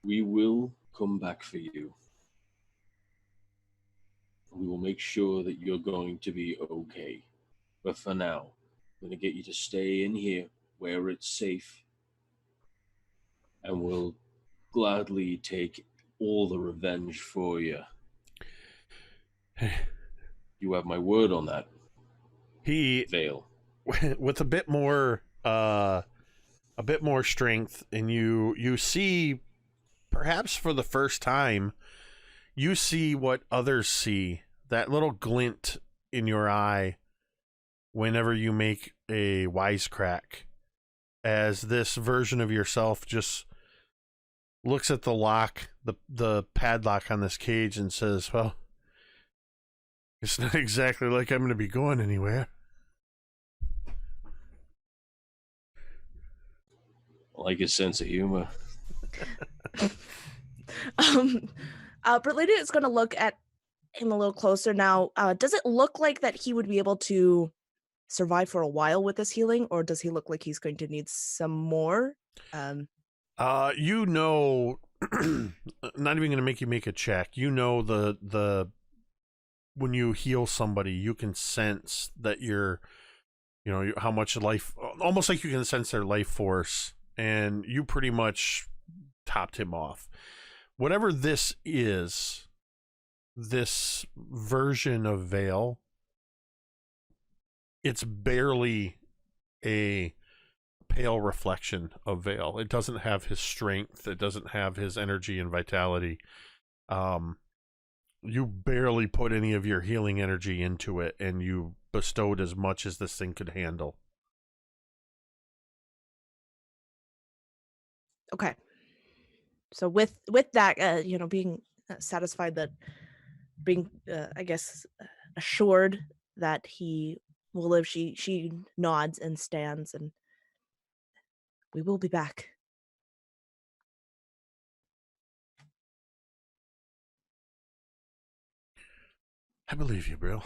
We will come back for you. We will make sure that you're going to be okay. But for now, I'm going to get you to stay in here where it's safe. And we'll gladly take all the revenge for you. You have my word on that. Vale.
With a bit more strength, and you see, perhaps for the first time, you see what others see. That little glint in your eye whenever you make a wisecrack, as this version of yourself just looks at the lock, the padlock on this cage, and says, well, it's not exactly like I'm going to be going anywhere.
I like his sense of humor.
Brilinya is going to look at him a little closer now. Does it look like that he would be able to survive for a while with this healing, or does he look like he's going to need some more?
You know, not even going to make you make a check. You know, the when you heal somebody, you can sense that how much life, almost like you can sense their life force, and you pretty much topped him off. Whatever this is, this version of Vale, it's barely a pale reflection of Vale. It doesn't have his strength. It doesn't have his energy and vitality. You barely put any of your healing energy into it, and you bestowed as much as this thing could handle.
Okay. So with that, being satisfied that, being, I guess, assured that he will live, she nods and stands, and we will be back.
I believe you, Brill.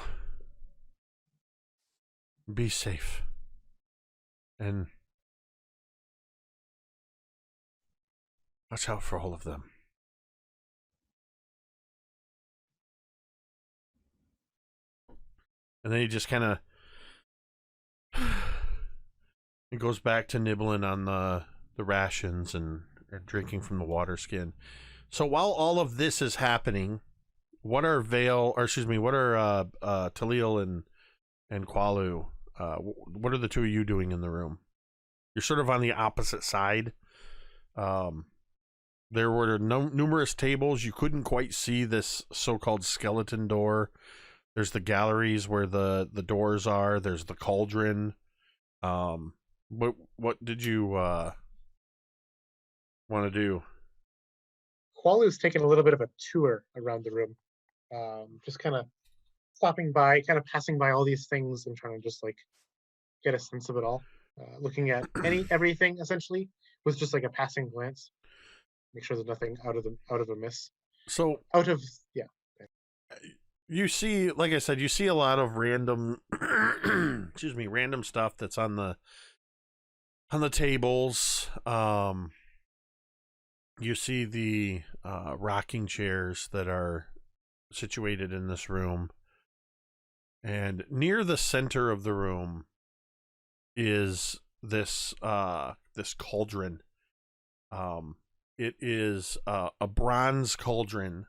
Be safe. And watch out for all of them. And then he just kind of he goes back to nibbling on the rations and drinking from the water skin. So while all of this is happening, what are Taliel and Qualu? What are the two of you doing in the room? You're sort of on the opposite side. There were numerous tables. You couldn't quite see this so-called skeleton door. There's the galleries where the doors are. There's the cauldron. What did you want to do?
Qualu's taking a little bit of a tour around the room. Just kind of stopping by, kind of passing by all these things and trying to just like get a sense of it all. Looking at everything essentially, with just like a passing glance, make sure there's nothing out of a miss.
So
Yeah.
you see, like I said, you see a lot of random, excuse me, random stuff that's on the tables. You see the rocking chairs that are situated in this room, and near the center of the room is this cauldron. It is a bronze cauldron,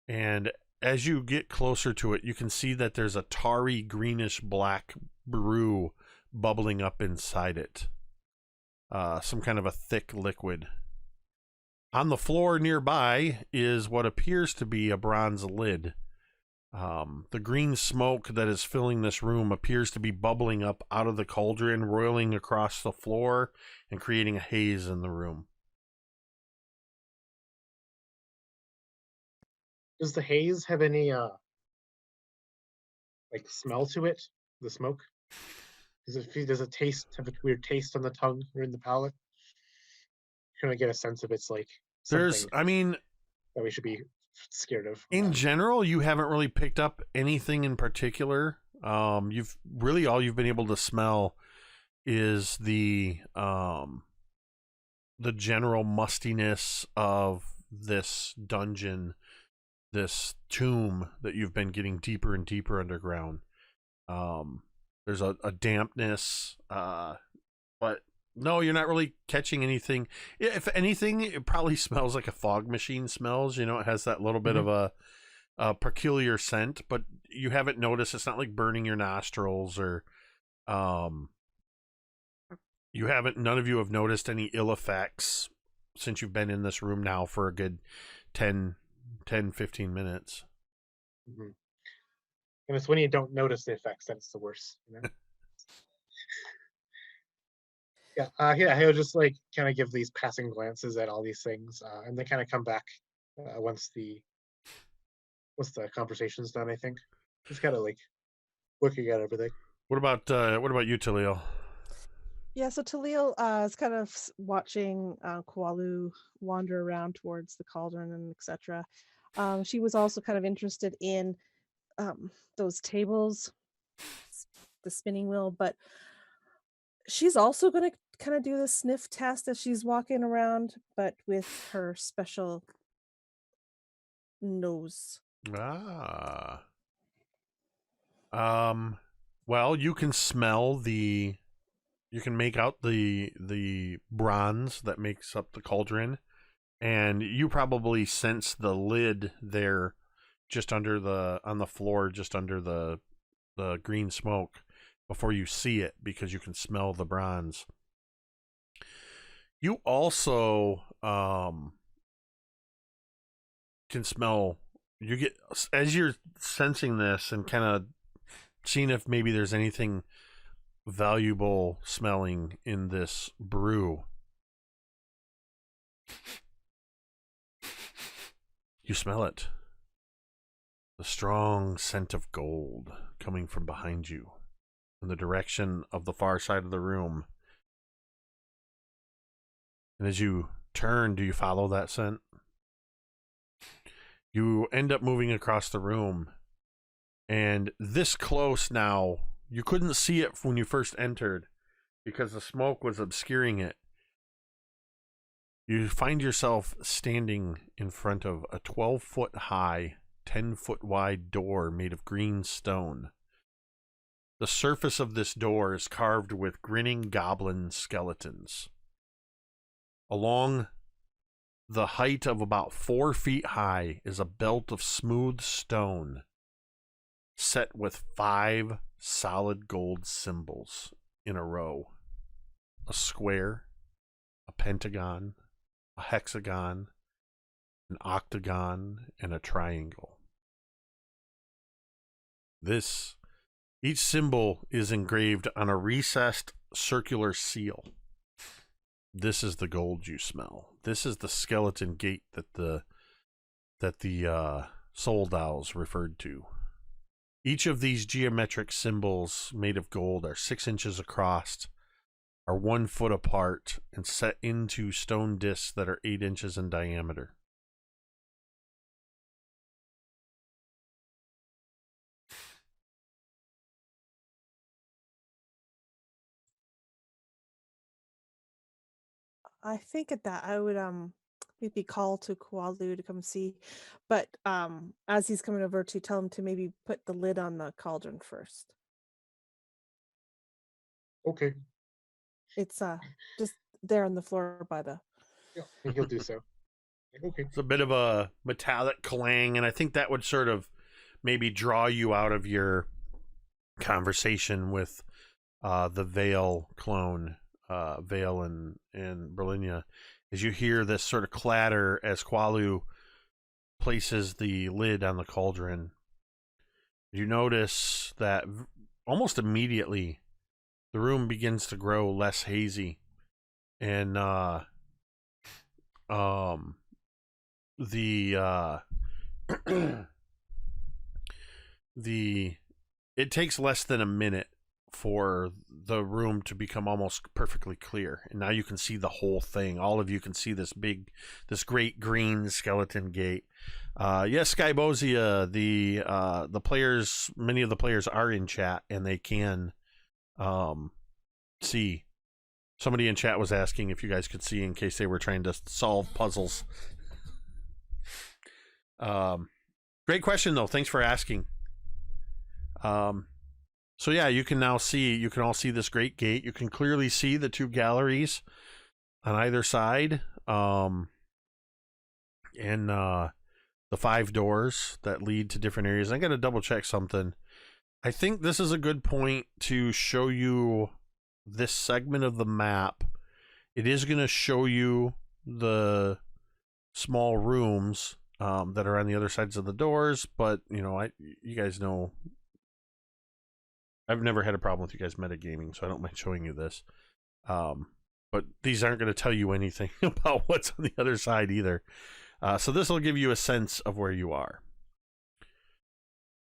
and as you get closer to it, you can see that there's a tarry greenish black brew bubbling up inside it. Some kind of a thick liquid. On the floor nearby is what appears to be a bronze lid. The green smoke that is filling this room appears to be bubbling up out of the cauldron, roiling across the floor and creating a haze in the room.
Does the haze have any like smell to it? The smoke? Does it have a weird taste on the tongue or in the palate? Trying to get a sense of it's like something that we should be scared of.
In general, you haven't really picked up anything in particular. You've really all you've been able to smell is the general mustiness of this dungeon, this tomb that you've been getting deeper and deeper underground. There's a dampness, but no, you're not really catching anything. If anything, it probably smells like a fog machine smells. It has that little bit of a peculiar scent, but you haven't noticed. It's not like burning your nostrils or, none of you have noticed any ill effects since you've been in this room now for a good 10, 15 minutes.
Mm-hmm. And it's when you don't notice the effects that's the worst. He'll just like kind of give these passing glances at all these things, and they kind of come back once the conversation's done. I think just kind of like looking at everything.
What about you, Taliel?
Yeah, so Taliel is kind of watching Kualu wander around towards the cauldron and etc. She was also kind of interested in those tables, the spinning wheel, but she's also going to kind of do the sniff test as she's walking around, but with her special nose.
Well, you can smell you can make out the bronze that makes up the cauldron, and you probably sense the lid there just on the floor, just under the green smoke before you see it, because you can smell the bronze. You also can smell, as you're sensing this and kind of seeing if maybe there's anything valuable smelling in this brew. You smell it. The strong scent of gold coming from behind you in the direction of the far side of the room. And as you turn, do you follow that scent? You end up moving across the room, and this close now, you couldn't see it when you first entered because the smoke was obscuring it. You find yourself standing in front of a 12-foot high, 10-foot wide door made of green stone. The surface of this door is carved with grinning goblin skeletons. Along the height of about 4 feet high is a belt of smooth stone set with 5 solid gold symbols in a row. A square, a pentagon, a hexagon, an octagon, and a triangle. Each symbol is engraved on a recessed circular seal. This is the gold you smell. This is the skeleton gate that the soul dowels referred to. Each of these geometric symbols made of gold are 6 inches across are 1 foot apart and set into stone discs that are 8 inches in diameter.
I think at that I would maybe call to Kualu to come see, but as he's coming over, to tell him to maybe put the lid on the cauldron first.
Okay.
It's just there on the floor by the.
Yeah, and he'll do so. Okay.
It's a bit of a metallic clang, and I think that would sort of maybe draw you out of your conversation with the Vale clone, Vale and Brilinya, as you hear this sort of clatter as Kualu places the lid on the cauldron. You notice that almost immediately the room begins to grow less hazy, and it takes less than a minute for the room to become almost perfectly clear, and now you can see the whole thing. All of you can see this great green skeleton gate. Yes, Skybozia, the players, many of the players are in chat, and they can see. Somebody in chat was asking if you guys could see in case they were trying to solve puzzles. Great question though. Thanks for asking. So yeah, you can all see this great gate. You can clearly see the 2 galleries on either side. And the 5 doors that lead to different areas. I got to double check something. I think this is a good point to show you this segment of the map. It is going to show you the small rooms that are on the other sides of the doors, but you guys know I've never had a problem with you guys metagaming, so I don't mind showing you this. But these aren't going to tell you anything about what's on the other side either. So this will give you a sense of where you are.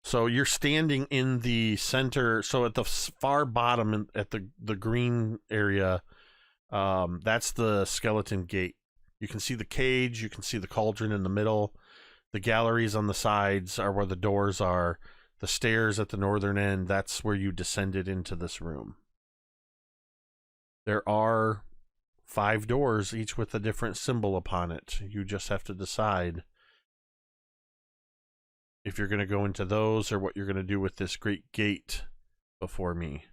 So you're standing in the center. So at the far bottom, at the green area, that's the skeleton gate. You can see the cage. You can see the cauldron in the middle. The galleries on the sides are where the doors are. The stairs at the northern end, that's where you descended into this room. There are 5 doors, each with a different symbol upon it. You just have to decide if you're going to go into those or what you're going to do with this great gate before me.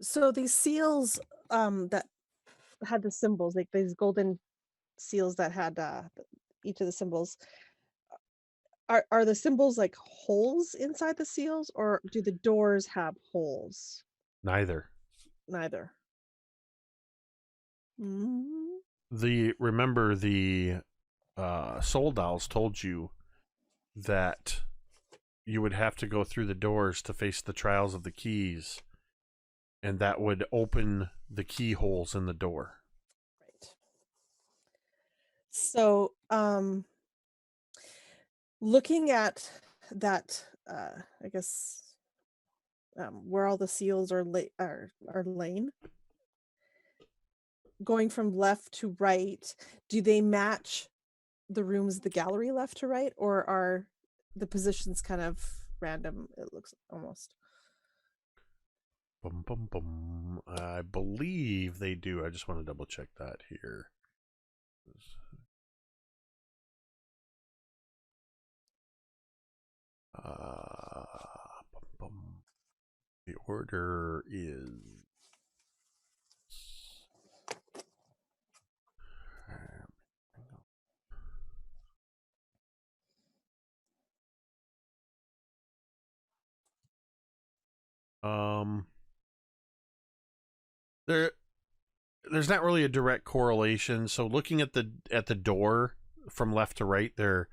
So these seals that had the symbols, like these golden seals that had each of the symbols, are the symbols like holes inside the seals, or do the doors have holes?
Neither. Remember the soul dolls told you that you would have to go through the doors to face the trials of the keys, and that would open the keyholes in the door.
Right. So looking at that, I guess where all the seals are laying, going from left to right, do they match the rooms, the gallery left to right, or are the positions kind of random? It looks almost.
Bum, bum, bum. I believe they do. I just want to double check that here. The order is there's not really a direct correlation. So looking at the door from left to right, they're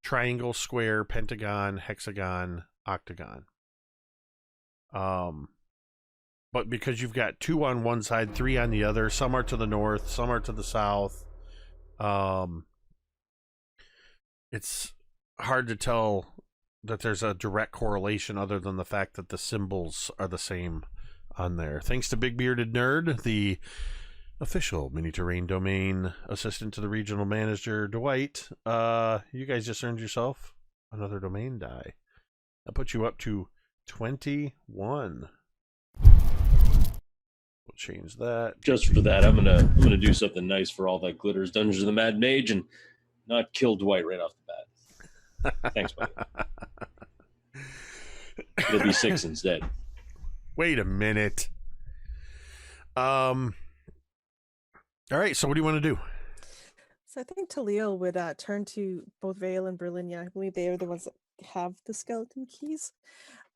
triangle, square, pentagon, hexagon, octagon. But because you've got 2 on one side, 3 on the other, some are to the north, some are to the south, it's hard to tell that there's a direct correlation other than the fact that the symbols are the same on there. Thanks to Big Bearded Nerd, the official mini terrain domain assistant to the regional manager, Dwight. You guys just earned yourself another domain die. That puts you up to 21. We'll change that.
Just for that, I'm gonna do something nice for all that glitters Dungeons of the Mad Mage and not kill Dwight right off the bat. Thanks, buddy. It'll be 6 instead.
Wait a minute. All right, so what do you want to do?
So I think Taliel would turn to both Vale and Brilinya. I believe they are the ones that have the skeleton keys.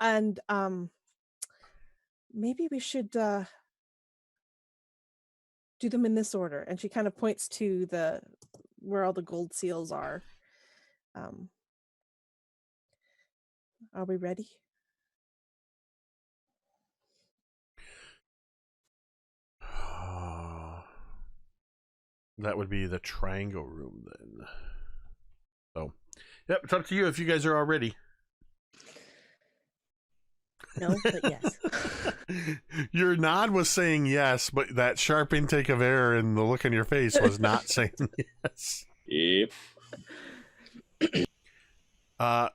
And maybe we should do them in this order. And she kind of points to where all the gold seals are. Are we ready?
That would be the triangle room then. So, yep, it's up to you if you guys are all ready.
No, but yes.
Your nod was saying yes, but that sharp intake of air and the look on your face was not saying yes.
Yep.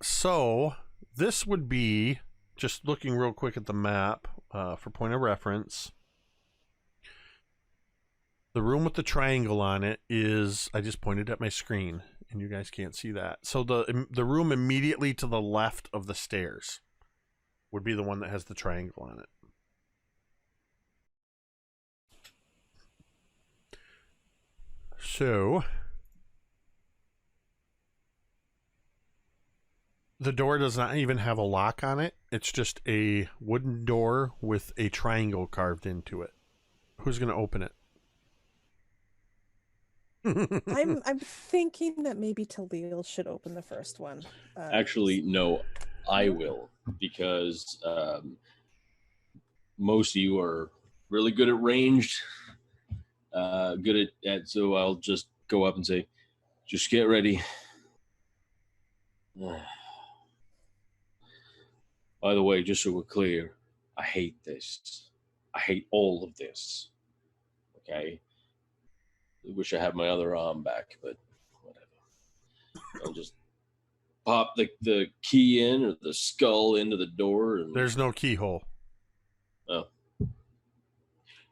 So this would be, just looking real quick at the map for point of reference. The room with the triangle on it is, I just pointed at my screen and you guys can't see that. So the room immediately to the left of the stairs would be the one that has the triangle on it. So the door does not even have a lock on it. It's just a wooden door with a triangle carved into it. Who's going to open it?
I'm thinking that maybe Taliel should open the first one.
Actually, no, I will, because most of you are really good at ranged, good at so I'll just go up and say, just get ready. By the way, just so we're clear, I hate this. I hate all of this. Okay? I wish I had my other arm back, but whatever. I'll just pop the key in or the skull into the door. And
There's no keyhole.
oh.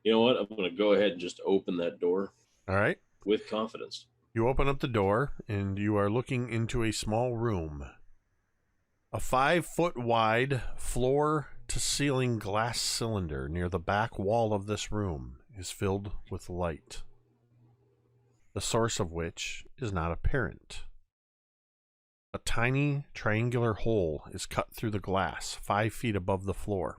You know what? I'm going to go ahead and just open that door.
All right.
With confidence.
You open up the door, and you are looking into a small room. A 5-foot wide floor-to-ceiling glass cylinder near the back wall of this room is filled with light, the source of which is not apparent. A tiny triangular hole is cut through the glass 5 feet above the floor.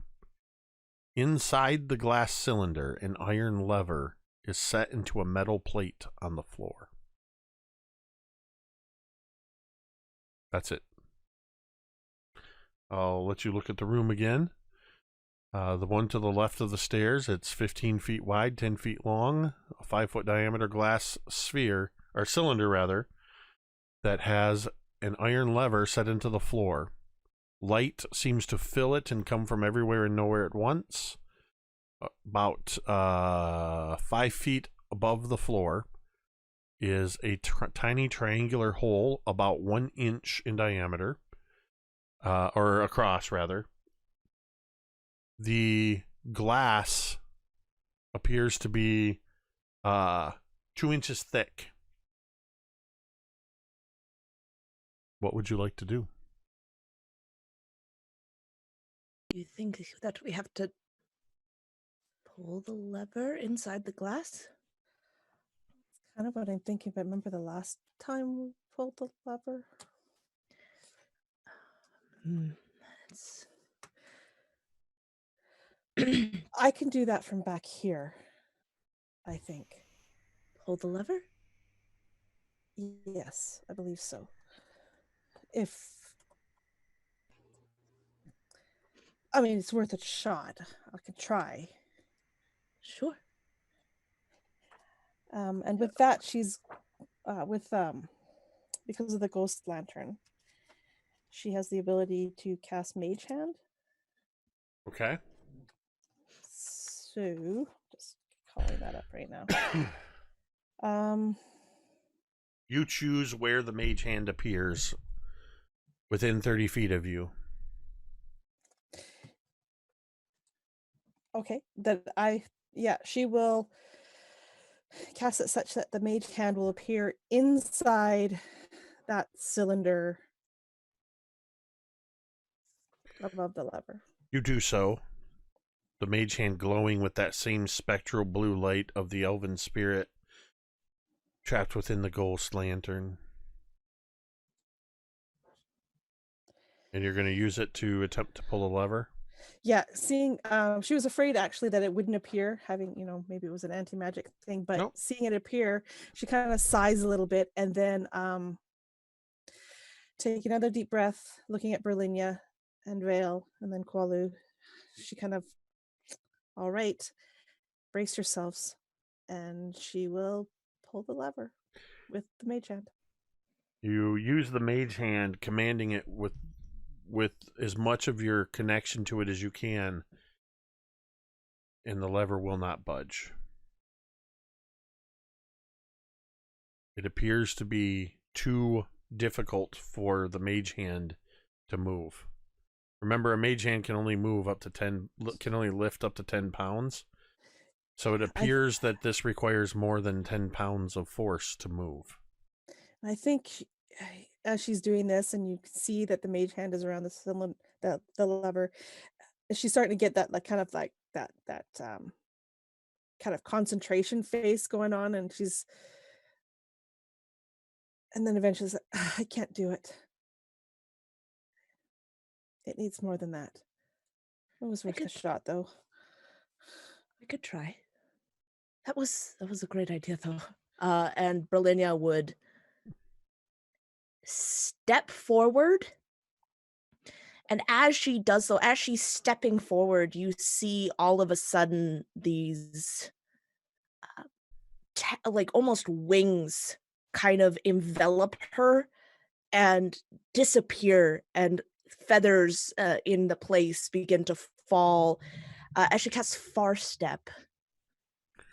Inside the glass cylinder, an iron lever is set into a metal plate on the floor. That's it. I'll let you look at the room again. The one to the left of the stairs, it's 15 feet wide, 10 feet long, a 5-foot diameter glass sphere, or cylinder rather, that has an iron lever set into the floor. Light seems to fill it and come from everywhere and nowhere at once. About 5 feet above the floor is a tiny triangular hole about 1 inch in diameter, or across rather. The glass appears to be 2 inches thick. What would you like to do?
Do you think that we have to pull the lever inside the glass?
That's kind of what I'm thinking, but remember the last time we pulled the lever?
It's...
I can do that from back here, I think.
Pull the lever?
Yes, I believe so. I mean, it's worth a shot. I can try.
Sure.
And with that, she's because of the ghost lantern, she has the ability to cast Mage Hand.
Okay.
So, just calling that up right now.
You choose where the mage hand appears within 30 feet of you.
Okay, she will cast it such that the mage hand will appear inside that cylinder above the lever.
You do so. The mage hand glowing with that same spectral blue light of the elven spirit trapped within the ghost lantern. And you're going to use it to attempt to pull a lever?
Yeah, seeing she was afraid actually that it wouldn't appear, having, maybe it was an anti-magic thing, but
Nope.
seeing it appear, she kind of sighs a little bit and then take another deep breath, looking at Brilinya and Vale and then Qualu. She kind of, all right, brace yourselves, and she will pull the lever with the mage hand.
You use the mage hand, commanding it with as much of your connection to it as you can, and the lever will not budge. It appears to be too difficult for the mage hand to move. Remember, a mage hand can only lift up to 10 pounds. So it appears that this requires more than 10 pounds of force to move.
I think as she's doing this, and you can see that the mage hand is around the lever, she's starting to get that kind of concentration face going on, and then eventually she's like, I can't do it. It needs more than that. It was worth a shot, though.
I could try. That was a great idea, though. And Brilinya would step forward, and as she does so, as she's stepping forward, you see all of a sudden these almost wings kind of envelop her and disappear, and feathers in the place begin to fall as she casts Far Step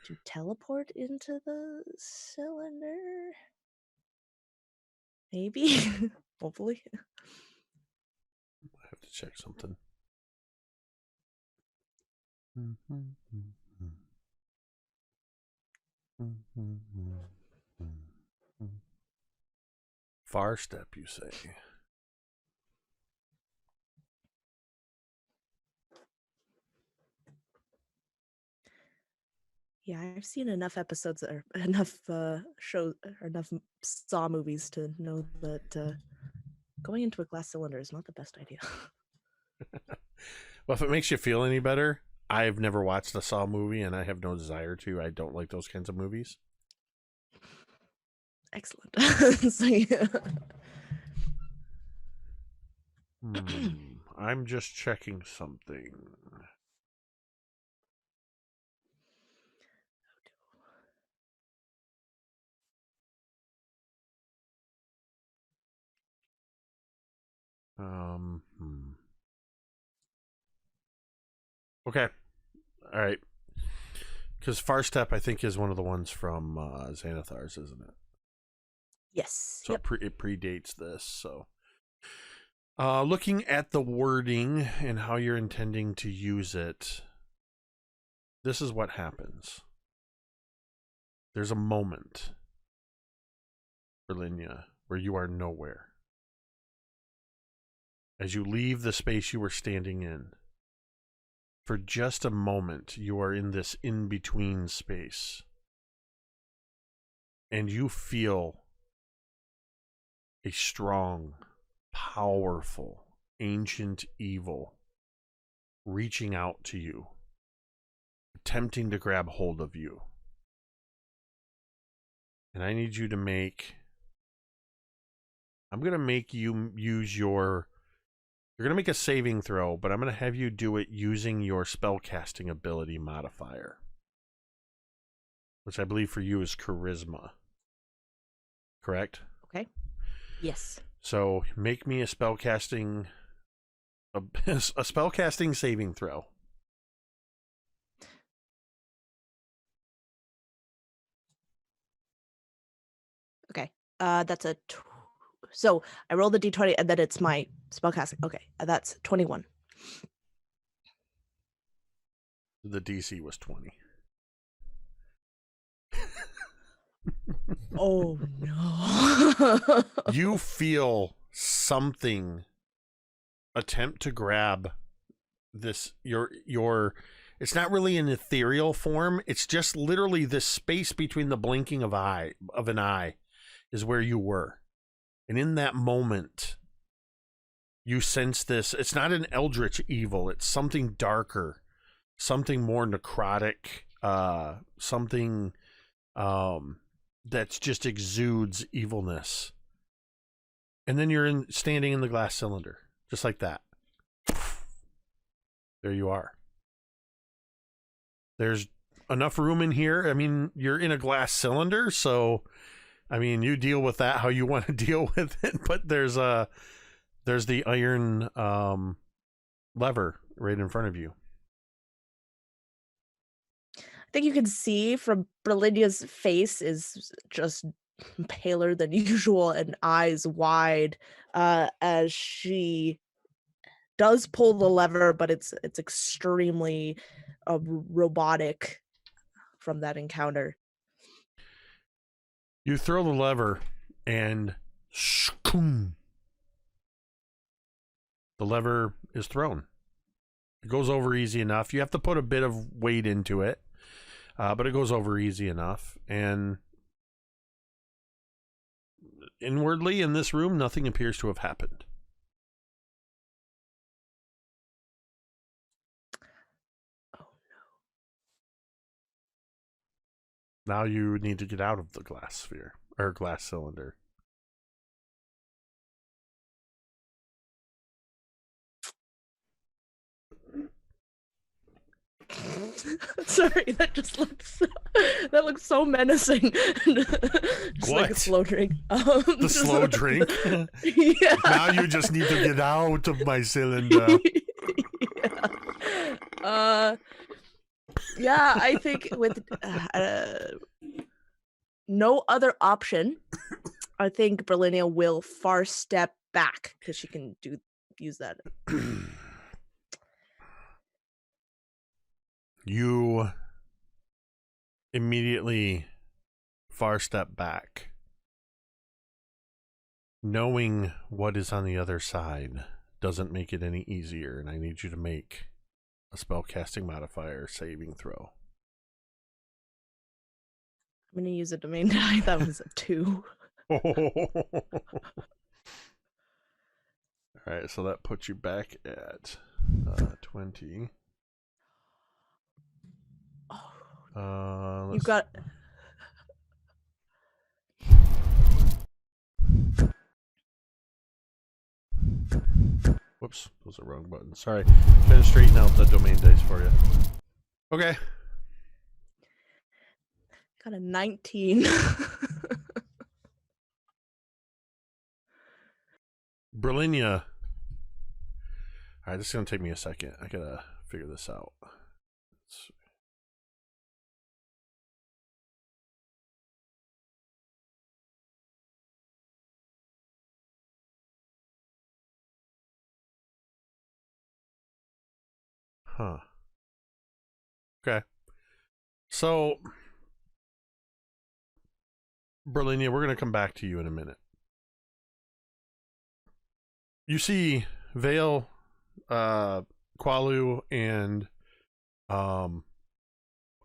to teleport into the cylinder. Maybe. Hopefully.
I have to check something. Far Step, you say?
Yeah, I've seen enough episodes or enough shows or enough Saw movies to know that going into a glass cylinder is not the best idea.
Well, if it makes you feel any better, I've never watched a Saw movie, and I have no desire to. I don't like those kinds of movies.
Excellent. So, yeah.
I'm just checking something. Okay. All right. Because Far Step, I think, is one of the ones from Xanathar's, isn't it?
Yes.
So it predates this. So, looking at the wording and how you're intending to use it, this is what happens. There's a moment, Brilinya, where you are nowhere. As you leave the space you were standing in, for just a moment, you are in this in-between space. And you feel a strong, powerful, ancient evil reaching out to you, attempting to grab hold of you. And I need you to I'm going to make you use you're going to make a saving throw, but I'm going to have you do it using your spellcasting ability modifier, which I believe for you is charisma. Correct?
Okay. Yes.
So make me a spellcasting saving throw.
That's a. So I roll the d20 and then it's my spellcasting. Okay, that's 21.
The DC was 20.
Oh no.
You feel something attempt to grab this your it's not really an ethereal form, it's just literally this space between the blinking of an eye is where you were. And in that moment you sense this, it's not an eldritch evil, it's something darker, something more necrotic, something that's just exudes evilness. And then you're standing in the glass cylinder, just like that. There you are. There's enough room in here. I mean, you're in a glass cylinder, so I mean, you deal with that how you want to deal with it. But there's the iron lever right in front of you.
I think you can see from Brilinya's face is just paler than usual and eyes wide as she does pull the lever, but it's extremely robotic from that encounter.
You throw the lever and shkoom, the lever is thrown. It goes over easy enough. You have to put a bit of weight into it, but it goes over easy enough. And inwardly in this room, nothing appears to have happened. Now you need to get out of the glass sphere, or glass cylinder.
Sorry, that looks so menacing. Just like a
What?
slow drink.
The slow drink?
Yeah.
Now you just need to get out of my cylinder.
Yeah, I think with no other option, I think Brilinya will far step back because she can use that.
You immediately far step back, knowing what is on the other side doesn't make it any easier, and I need you to make a spellcasting modifier saving throw.
I'm gonna use a domain die. That was a 2.
Alright, so that puts you back at 20.
You got.
Whoops, those are wrong buttons. Sorry. Trying to straighten out the domain dice for you. Okay.
Got a 19.
Brilinya. Alright, this is going to take me a second. I gotta figure this out. Huh. Okay. So, Brilinya, we're going to come back to you in a minute. You see Vale, Qualu, and oh,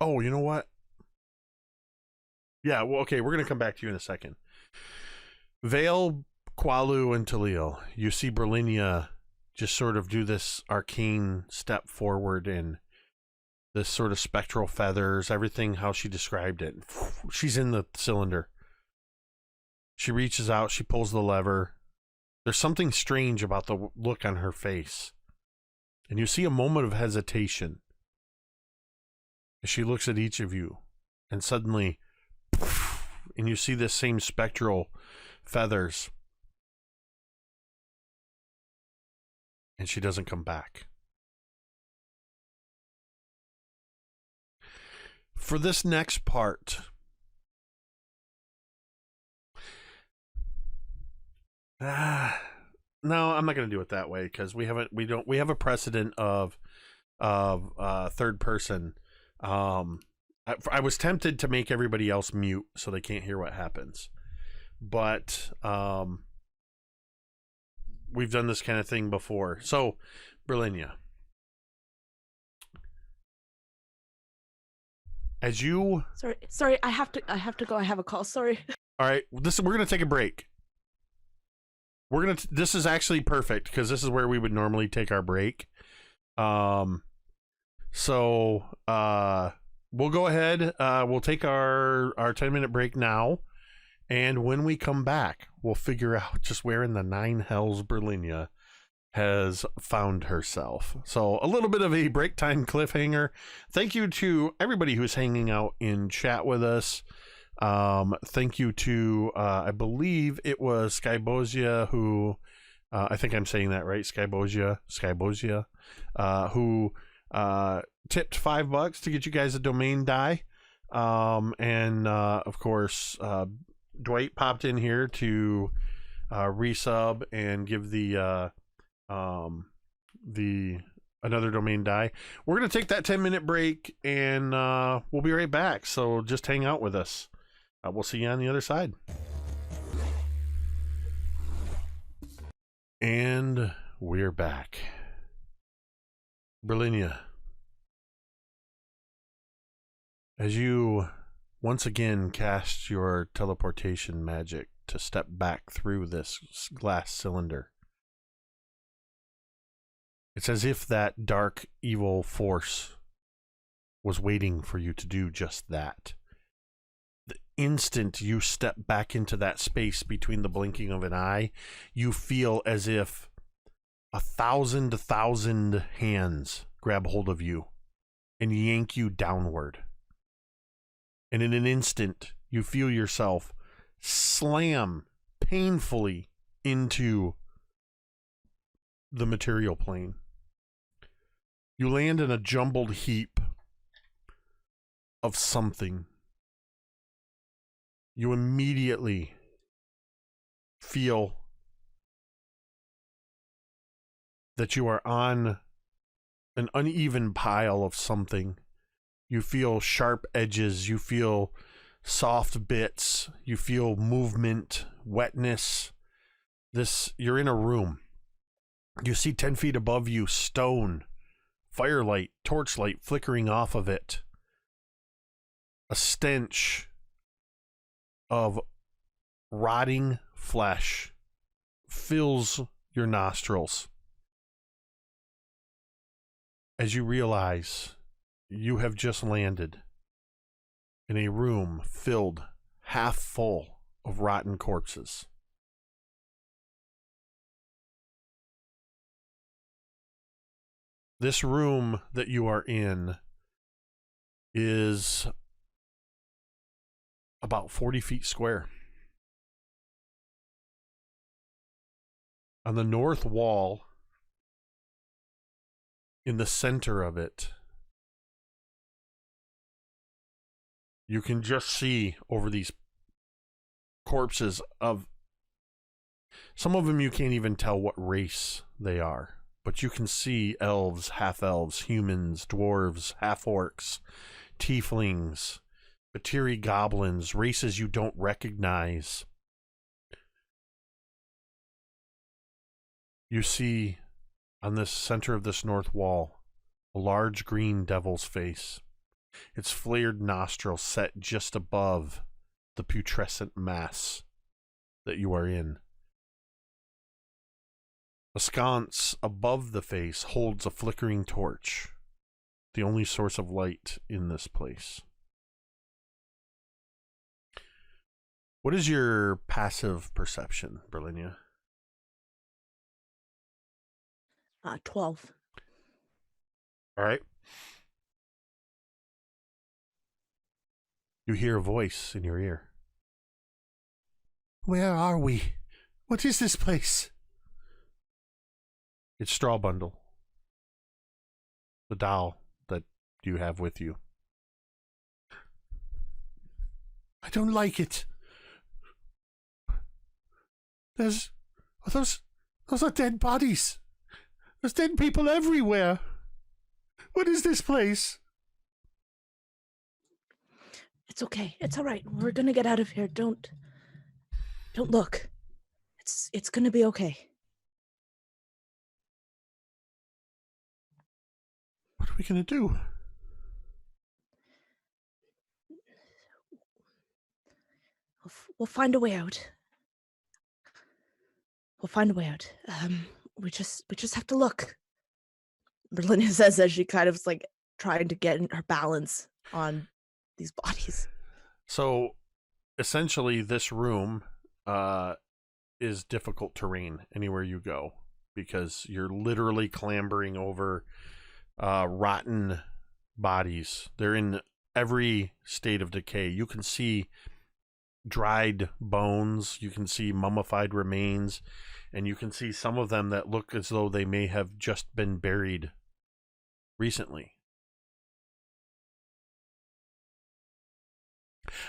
you know what? Yeah, well, okay, we're going to come back to you in a second. Vale, Qualu, and Taliel, you see Brilinya just sort of do this arcane step forward and this sort of spectral feathers, everything how she described it. She's in the cylinder. She reaches out, she pulls the lever. There's something strange about the look on her face. And you see a moment of hesitation as she looks at each of you. And suddenly, and you see this same spectral feathers. And she doesn't come back. For this next part, No, I'm not going to do it that way because we have a precedent of third person. I was tempted to make everybody else mute so they can't hear what happens, but we've done this kind of thing before. So, Brilinya, as you
Sorry, I have to go. I have a call. Sorry.
all right, we're gonna take a break. This is actually perfect because this is where we would normally take our break. So we'll go ahead. We'll take our 10-minute break now, and when we come back, we'll figure out just where in the nine hells Brilinya has found herself. So a little bit of a break time cliffhanger. Thank you to everybody who's hanging out in chat with us. Thank you to I believe it was Skybosia who I think I'm saying that right, Skybosia who tipped $5 to get you guys a domain die. And of course Dwight popped in here to resub and give the another domain die. We're gonna take that 10-minute break and we'll be right back, so just hang out with us. We'll see you on the other side. And we're back. Brilinya, as you once again cast your teleportation magic to step back through this glass cylinder, it's as if that dark, evil force was waiting for you to do just that. The instant you step back into that space between the blinking of an eye, you feel as if 1,000 hands grab hold of you and yank you downward. And in an instant, you feel yourself slam painfully into the material plane. You land in a jumbled heap of something. You immediately feel that you are on an uneven pile of something. You feel sharp edges, you feel soft bits, you feel movement, wetness. You're in a room. You see 10 feet above you stone, firelight, torchlight flickering off of it. A stench of rotting flesh fills your nostrils as you realize you have just landed in a room filled half full of rotten corpses. This room that you are in is about 40 feet square. On the north wall, in the center of it, you can just see over these corpses of some of them you can't even tell what race they are, but you can see elves, half-elves, humans, dwarves, half-orcs, tieflings, Batiri goblins, races you don't recognize. You see on this center of this north wall a large green devil's face, its flared nostrils set just above the putrescent mass that you are in. A sconce above the face holds a flickering torch, the only source of light in this place. What is your passive perception, Brilinya?
12.
All right. You hear a voice in your ear. Where are we? What is this place? It's Straw Bundle, the doll that you have with you. I don't like it. There's Those are dead bodies. There's dead people everywhere. What is this place?
It's okay. It's all right. We're gonna get out of here. Don't look. It's gonna be okay.
What are we gonna do?
We'll find a way out. We'll find a way out. We just have to look. Brilinya says as she kind of is like trying to get her balance on these bodies.
So, essentially, this room is difficult terrain anywhere you go because you're literally clambering over rotten bodies. They're in every state of decay. You can see dried bones, you can see mummified remains, and you can see some of them that look as though they may have just been buried recently.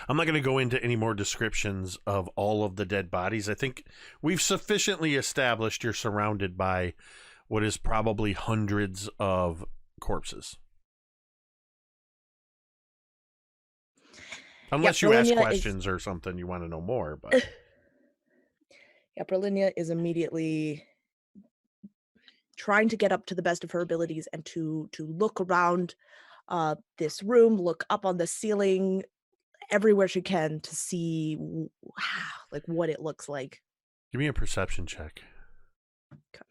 I'm not going to go into any more descriptions of all of the dead bodies. I think we've sufficiently established you're surrounded by what is probably hundreds of corpses. Unless you ask questions or something, you want to know more. But
yeah, Brilinya is immediately trying to get up to the best of her abilities and to look around this room, look up on the ceiling, everywhere she can to see like what it looks like.
Give me a perception check.
Okay.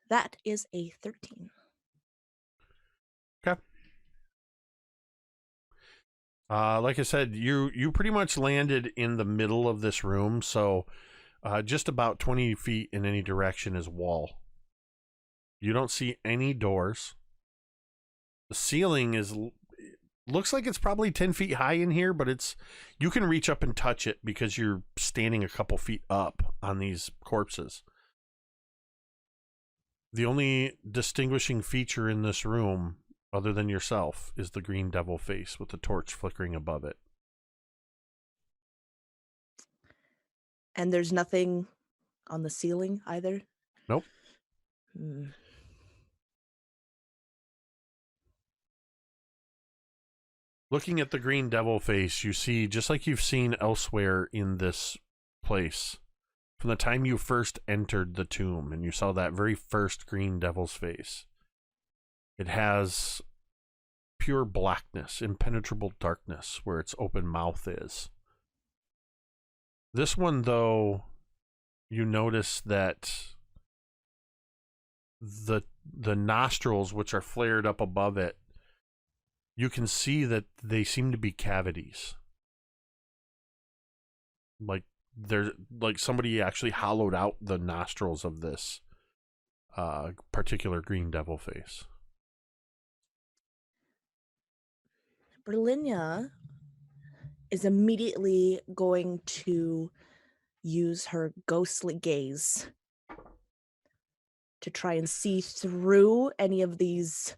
That is a 13.
Okay. Like I said, you pretty much landed in the middle of this room, so just about 20 feet in any direction is wall. You don't see any doors. The ceiling looks like it's probably 10 feet high in here, but you can reach up and touch it because you're standing a couple feet up on these corpses. The only distinguishing feature in this room, other than yourself, is the green devil face with the torch flickering above it.
And there's nothing on the ceiling either?
Nope. Looking at the green devil face, you see, just like you've seen elsewhere in this place, from the time you first entered the tomb and you saw that very first green devil's face, it has pure blackness, impenetrable darkness where its open mouth is. This one, though, you notice that the nostrils, which are flared up above it, you can see that they seem to be cavities. Like somebody actually hollowed out the nostrils of this particular green devil face.
Brilinya is immediately going to use her ghostly gaze to try and see through any of these,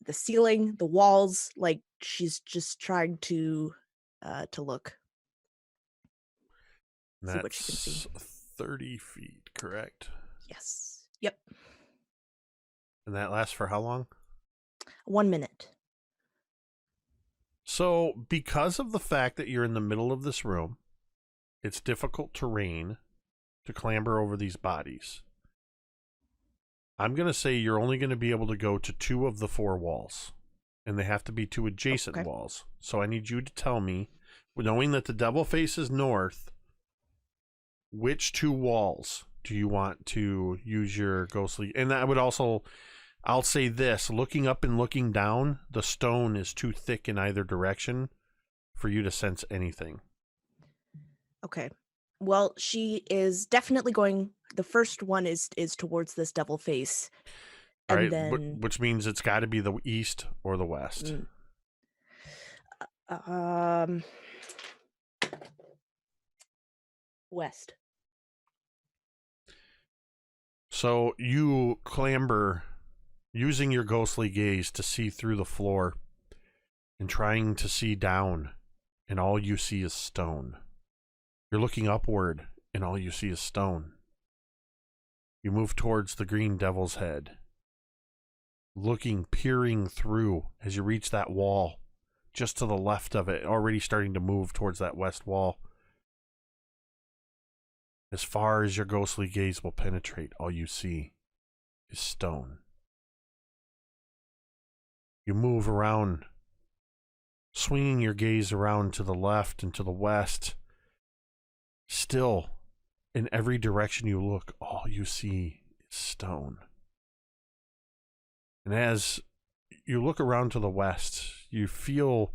the ceiling, the walls, like she's just trying to look.
That's
see what she can see.
30 feet, correct?
Yes. Yep.
And that lasts for how long?
1 minute.
So, because of the fact that you're in the middle of this room, it's difficult terrain to clamber over these bodies. I'm going to say you're only going to be able to go to 2 of the 4 walls, and they have to be 2 adjacent walls. So I need you to tell me, knowing that the devil faces north, which 2 walls do you want to use your ghostly? And I would also, I'll say this, looking up and looking down, the stone is too thick in either direction for you to sense anything.
Okay. Well, she is definitely going, the first one is towards this devil face. And
right,
then
which means it's got to be the east or the west.
West.
So you clamber using your ghostly gaze to see through the floor. and trying to see down, and all you see is stone. You're looking upward, and all you see is stone. You move towards the green devil's head, looking, peering through as you reach that wall just to the left of it, already starting to move towards that west wall. As far as your ghostly gaze will penetrate, all you see is stone. You move around, swinging your gaze around to the left and to the west. Still, in every direction you look, all you see is stone. And as you look around to the west, you feel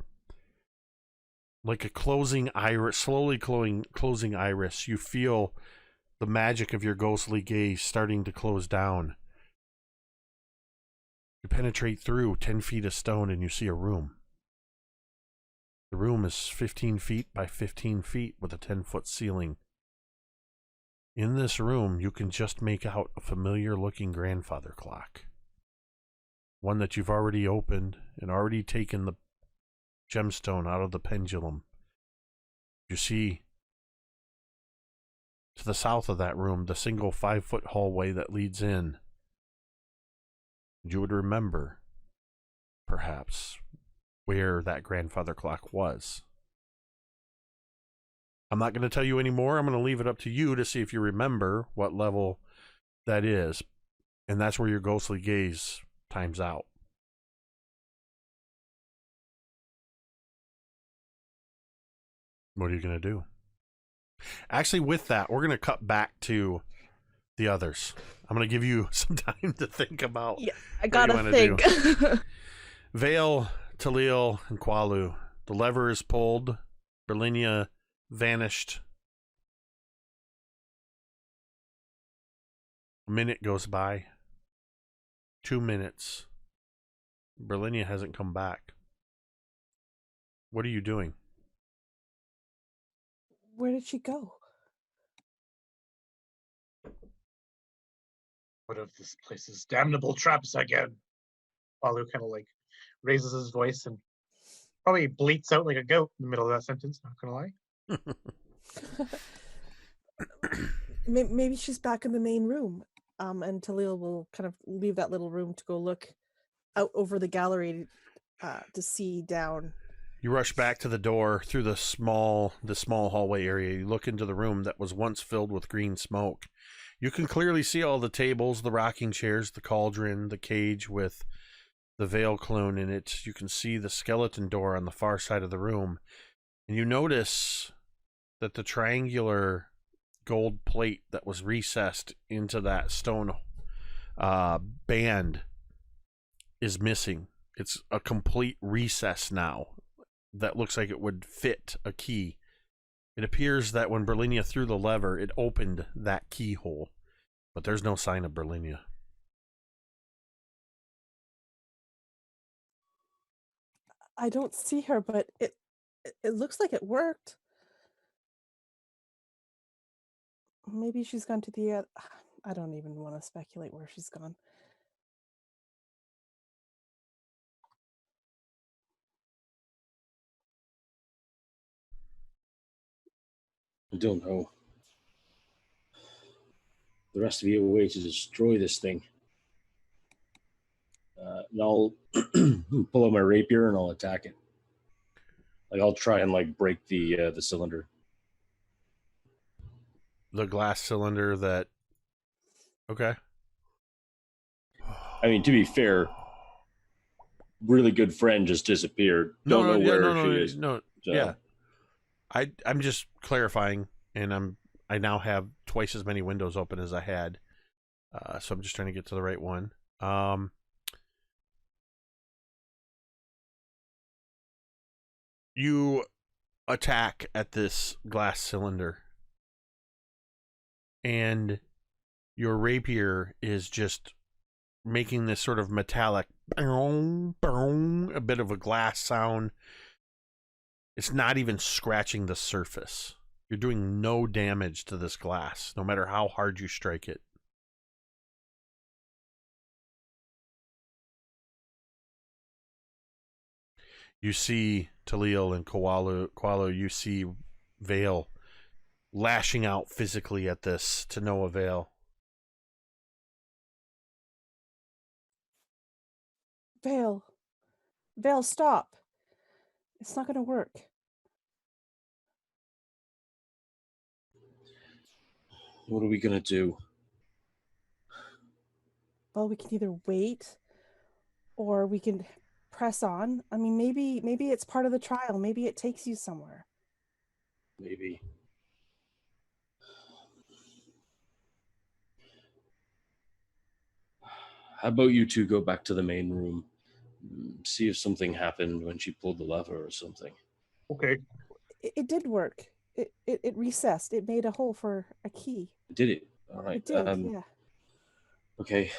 like a closing iris, slowly closing iris. You feel the magic of your ghostly gaze starting to close down. You penetrate through 10 feet of stone and you see a room. The room is 15 feet by 15 feet with a 10-foot ceiling. In this room, you can just make out a familiar-looking grandfather clock. One that you've already opened and already taken the gemstone out of the pendulum. You see, to the south of that room, the single 5-foot hallway that leads in. You would remember, perhaps, where that grandfather clock was. I'm not going to tell you anymore. I'm going to leave it up to you to see if you remember what level that is. And that's where your ghostly gaze times out. What are you going to do? Actually, with that, we're going to cut back to the others. I'm going to give you some time to think about.
Yeah, I gotta think.
Vale, Taliel, and Qualu. The lever is pulled. Brilinya vanished. A minute goes by. 2 minutes. Brilinya hasn't come back. What are you doing?
Where did she go?
What of this place's damnable traps again? Palu kind of like raises his voice and probably bleats out like a goat in the middle of that sentence, not gonna lie.
Maybe she's back in the main room. And Taliel will kind of leave that little room to go look out over the gallery to see down.
You rush back to the door through the small hallway area. You look into the room that was once filled with green smoke. You can clearly see all the tables, the rocking chairs, the cauldron, the cage with the Vale clone in it. You can see the skeleton door on the far side of the room. And you notice that the triangular gold plate that was recessed into that stone band is missing. It's a complete recess now that looks like it would fit a key. It appears that when Brilinya threw the lever, it opened that keyhole, but there's no sign of Brilinya.
I don't see her, but it looks like it worked. Maybe she's gone to the I don't even want to speculate where she's gone.
I don't know. There has to be a way to destroy this thing. And I'll pull out my rapier and I'll attack it. Like I'll try and like break the cylinder.
The glass cylinder that... Okay.
I mean, to be fair, really good friend just disappeared. Don't know where she is.
No,
So,
yeah. I'm just clarifying, and I now have twice as many windows open as I had. So I'm just trying to get to the right one. You attack at this glass cylinder, and your rapier is just making this sort of metallic boom, boom, a bit of a glass sound. It's not even scratching the surface. You're doing no damage to this glass, no matter how hard you strike it. You see Taliel and Qualu, you see Vale lashing out physically at this to no avail.
Vale, stop. It's not going to work.
What are we gonna do?
Well, we can either wait or we can press on. I mean, maybe it's part of the trial. Maybe it takes you somewhere.
Maybe. How about you two go back to the main room? See if something happened when she pulled the lever or something.
Okay.
It did work. It recessed. It made a hole for a key.
Did it? All right.
It did, yeah.
Okay.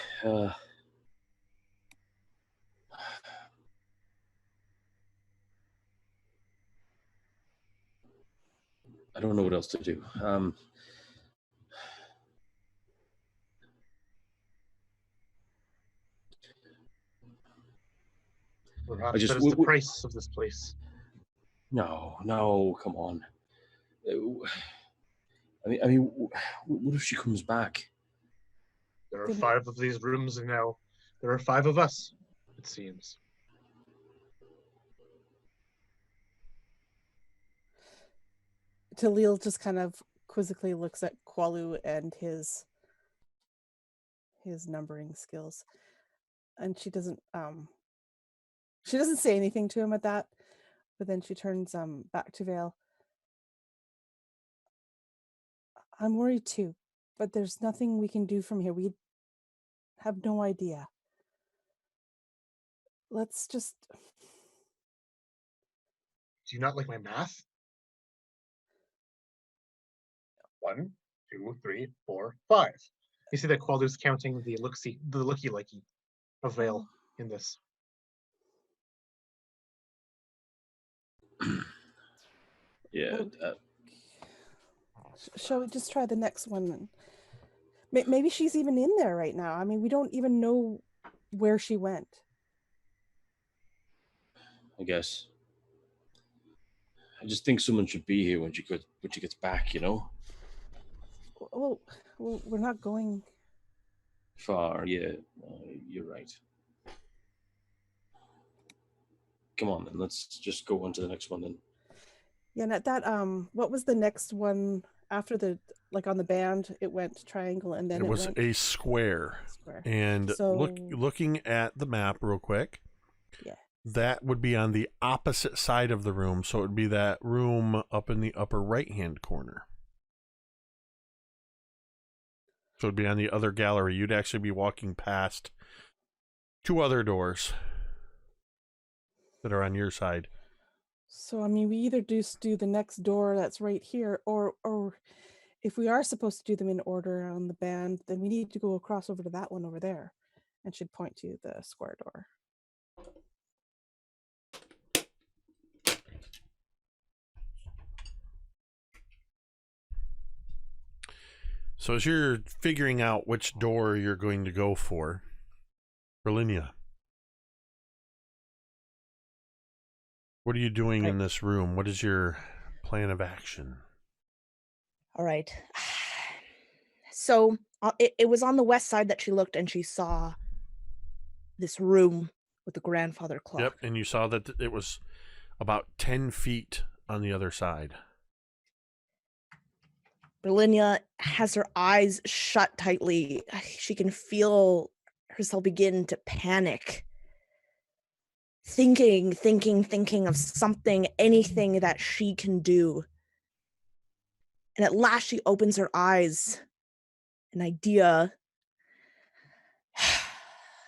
I don't know what else to do.
Perhaps
just-
that is the price of this place.
No, come on. I mean, what if she comes back?
There are 5 of these rooms, and now there are 5 of us, it seems.
Taliel just kind of quizzically looks at Qualu and his numbering skills, and she doesn't say anything to him at that, but then she turns back to Vale. I'm worried too, but there's nothing we can do from here. We have no idea. Let's just...
Do you not like my math? 1, 2, 3, 4, 5. You see that Qualu's counting the looky-likey of Vale in this.
Yeah.
Shall we just try the next one then? Maybe she's even in there right now. I mean, we don't even know where she went.
I guess. I just think someone should be here when she gets back. You know.
Well, we're not going
Far. Yeah. You're right. Come on, then. Let's just go on to the next one then.
Yeah, and at that, what was the next one after the, like on the band, it went triangle and then
it was
went
a square. And
so,
looking at the map real quick,
yeah,
that would be on the opposite side of the room. So it would be that room up in the upper right-hand corner. So it'd be on the other gallery. You'd actually be walking past 2 other doors that are on your side.
So, I mean, we either do the next door that's right here, or if we are supposed to do them in order on the band, then we need to go across over to that one over there, and should point to the square door.
So as you're figuring out which door you're going to go for, Brilinya, what are you doing in this room? What is your plan of action?
All right. So it was on the west side that she looked, and she saw this room with the grandfather clock.
Yep, and you saw that it was about 10 feet on the other side.
Brilinya has her eyes shut tightly. She can feel herself begin to panic. Thinking of something, anything that she can do. And at last she opens her eyes. An idea.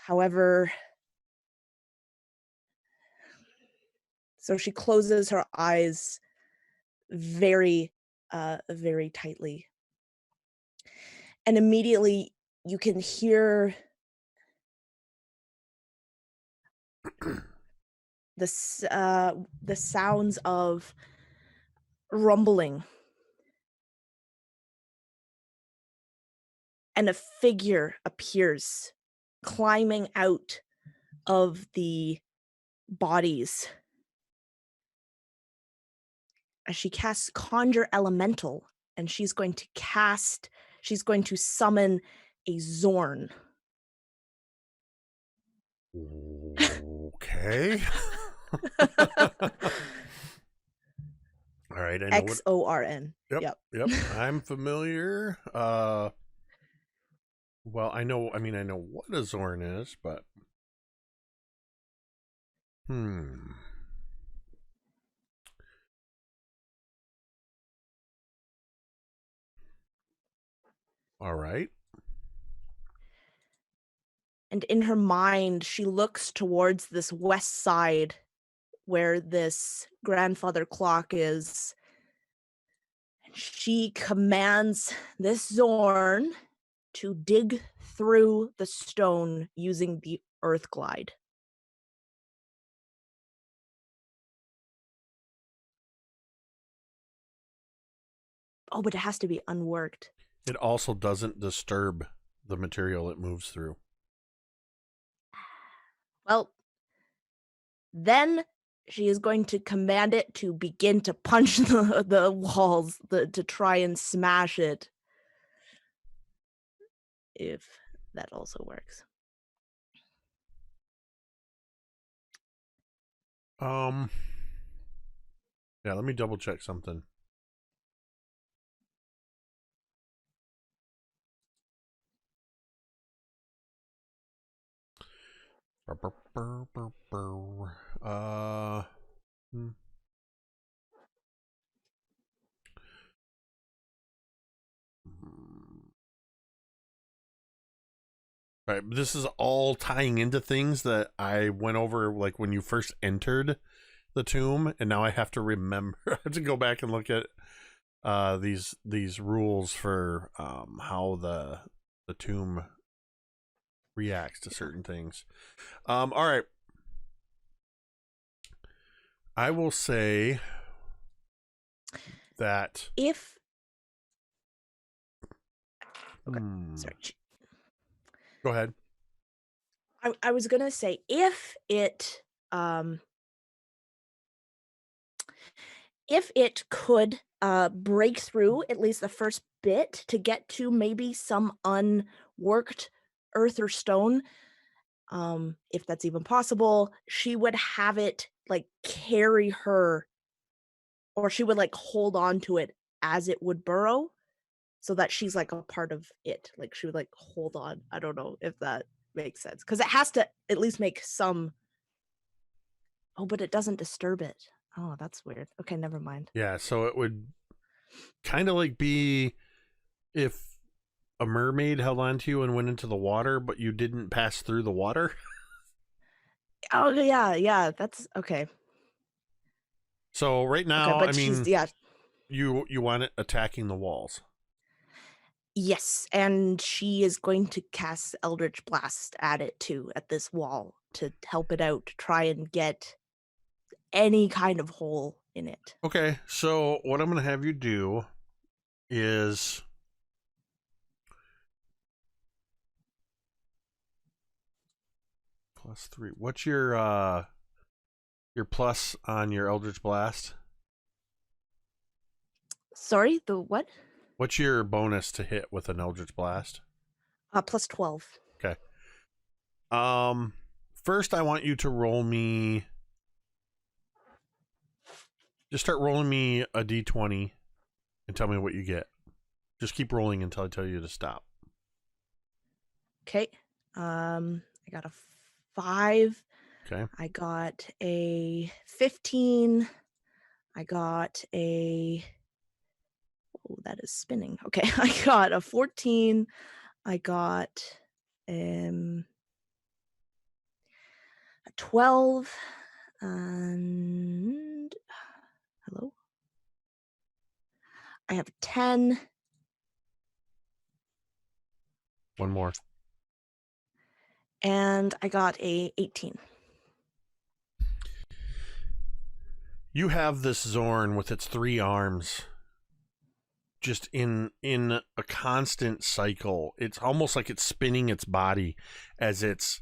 However, so she closes her eyes very, very tightly. And immediately you can hear the sounds of rumbling. And a figure appears climbing out of the bodies she casts Conjure Elemental, and she's going to summon a Zorn.
Okay. All right, I know
Xorn.
Yep. I'm familiar. Well, I know what a Zorn is, but All right.
And in her mind, she looks towards this west side where this grandfather clock is. And she commands this Zorn to dig through the stone using the Earth Glide. Oh, but it has to be unworked.
It also doesn't disturb the material it moves through.
Well, then she is going to command it to begin to punch the walls to try and smash it. If that also works.
Yeah, let me double check something. Right, this is all tying into things that I went over, like when you first entered the tomb, and now I have to remember. I have to go back and look at these rules for how the tomb reacts to certain things. All right, I will say that
if okay, sorry.
Go ahead.
I was gonna say if it could break through at least the first bit to get to maybe some unworked earth or stone, if that's even possible, she would have it like carry her, or she would like hold on to it as it would burrow, so that she's like a part of it. Like she would like hold on. I don't know if that makes sense, because it has to at least make some. Oh, but it doesn't disturb it. Oh, that's weird. Okay, never mind.
Yeah, so it would kind of like be if a mermaid held on to you and went into the water, but you didn't pass through the water.
Oh yeah, that's okay.
So right now,
okay, but
I mean,
yeah.
You want it attacking the walls.
Yes, and she is going to cast Eldritch Blast at it too, at this wall, to help it out, to try and get any kind of hole in it.
Okay, so what I'm going to have you do is +3. What's your plus on your Eldritch Blast?
Sorry, the what?
What's your bonus to hit with an Eldritch Blast?
+12.
Okay. First I want you to roll me. Just start rolling me a d20 and tell me what you get. Just keep rolling until I tell you to stop.
Okay. I got a 5.
Okay.
I got a 15. I got a... Oh, that is spinning. Okay. I got a 14. I got a 12. And... Hello? I have 10.
One more.
And I got a 18.
You have this Zorn with its 3 arms just in a constant cycle. It's almost like it's spinning its body as it's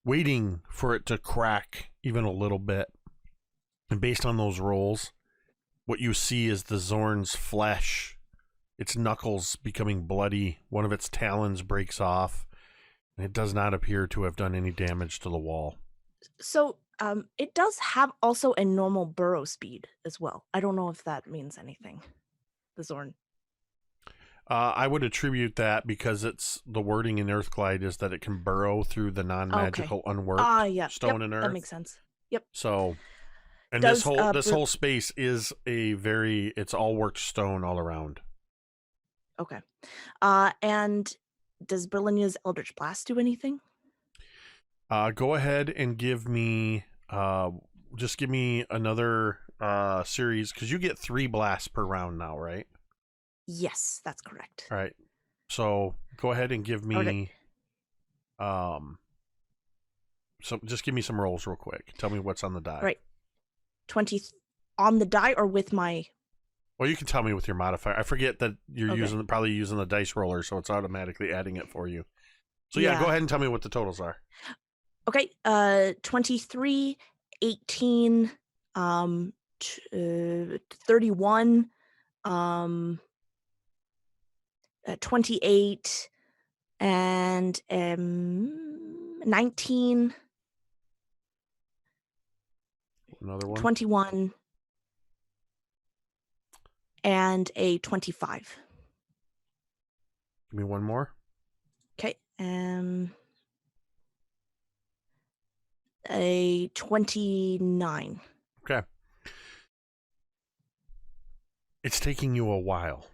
waiting for it to crack even a little bit. And based on those rolls, what you see is the Zorn's flesh, its knuckles becoming bloody. One of its talons breaks off, and it does not appear to have done any damage to the wall.
So it does have also a normal burrow speed as well. I don't know if that means anything. The Zorn.
I would attribute that because it's the wording in Earthglide is that it can burrow through the non-magical unworked stone and earth.
That makes sense. Yep.
So, and
Does,
this whole space is it's all worked stone all around.
Okay. And does Brilinya's Eldritch Blast do anything?
Go ahead and give me just give me another series, because you get 3 blasts per round now, right?
Yes, that's correct.
All right. So go ahead and give me so just give me some rolls real quick. Tell me what's on the die.
Right. 20 on the die or with my...
Well, you can tell me with your modifier. I forget that you're
Okay.
probably using the dice roller, so it's automatically adding it for you. So yeah, go ahead and tell me what the totals are.
Okay. 23, 18, 31, 28, and 19,
Another one.
21, and a 25.
Give me one more.
Okay. A 29.
Okay. It's taking you a while.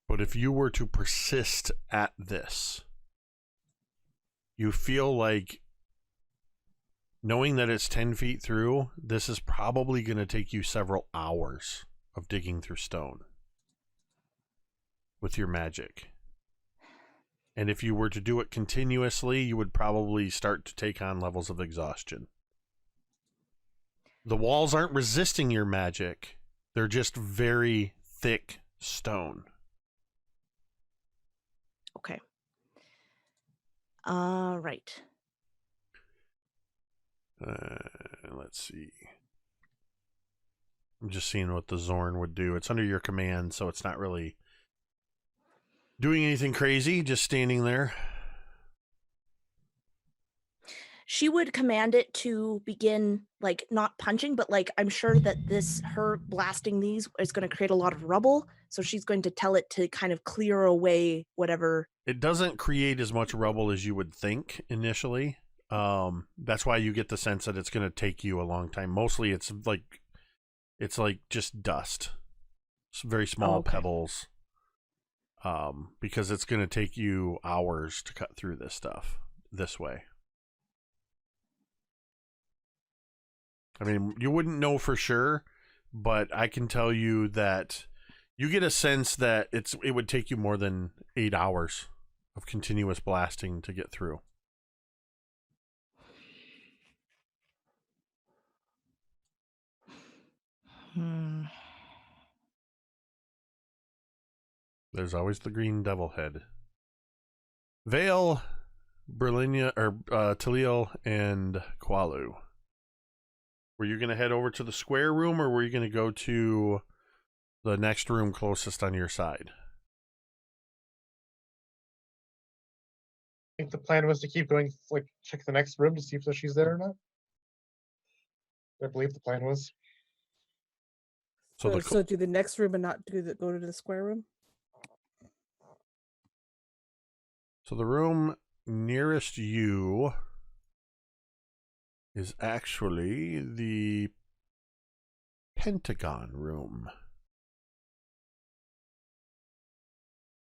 But if you were to persist at this, you feel like, knowing that it's 10 feet through, this is probably going to take you several hours of digging through stone with your magic. And if you were to do it continuously, you would probably start to take on levels of exhaustion. The walls aren't resisting your magic. They're just very thick stone.
Okay. Right.
Let's see. I'm just seeing what the Zorn would do. It's under your command, so it's not really doing anything crazy, just standing there.
She would command it to begin, like, not punching, but, like, I'm sure that her blasting these is going to create a lot of rubble. So she's going to tell it to kind of clear away whatever.
It doesn't create as much rubble as you would think initially. That's why you get the sense that it's going to take you a long time. Mostly it's like just dust. It's very small pebbles. Because it's going to take you hours to cut through this stuff this way. I mean, you wouldn't know for sure, but I can tell you that you get a sense that it would take you more than 8 hours of continuous blasting to get through. There's always the green devil head. Vale, Brilinya, or Taliel, and Qualu. Were you going to head over to the square room, or were you going to go to the next room closest on your side?
I think the plan was to keep going, like, check the next room to see if she's there or not. I believe the plan was.
So do the next room and not go to the square room?
So the room nearest you is actually the Pentagon room.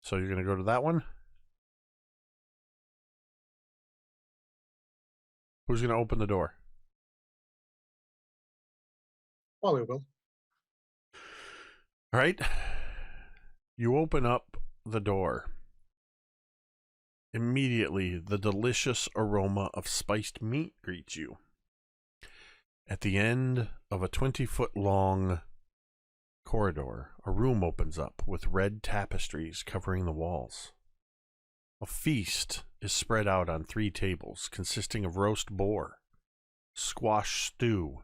So you're going to go to that one? Who's going to open the door?
Wally will.
All right. You open up the door. Immediately, the delicious aroma of spiced meat greets you. At the end of a 20-foot-long corridor, a room opens up with red tapestries covering the walls. A feast is spread out on 3 tables consisting of roast boar, squash stew,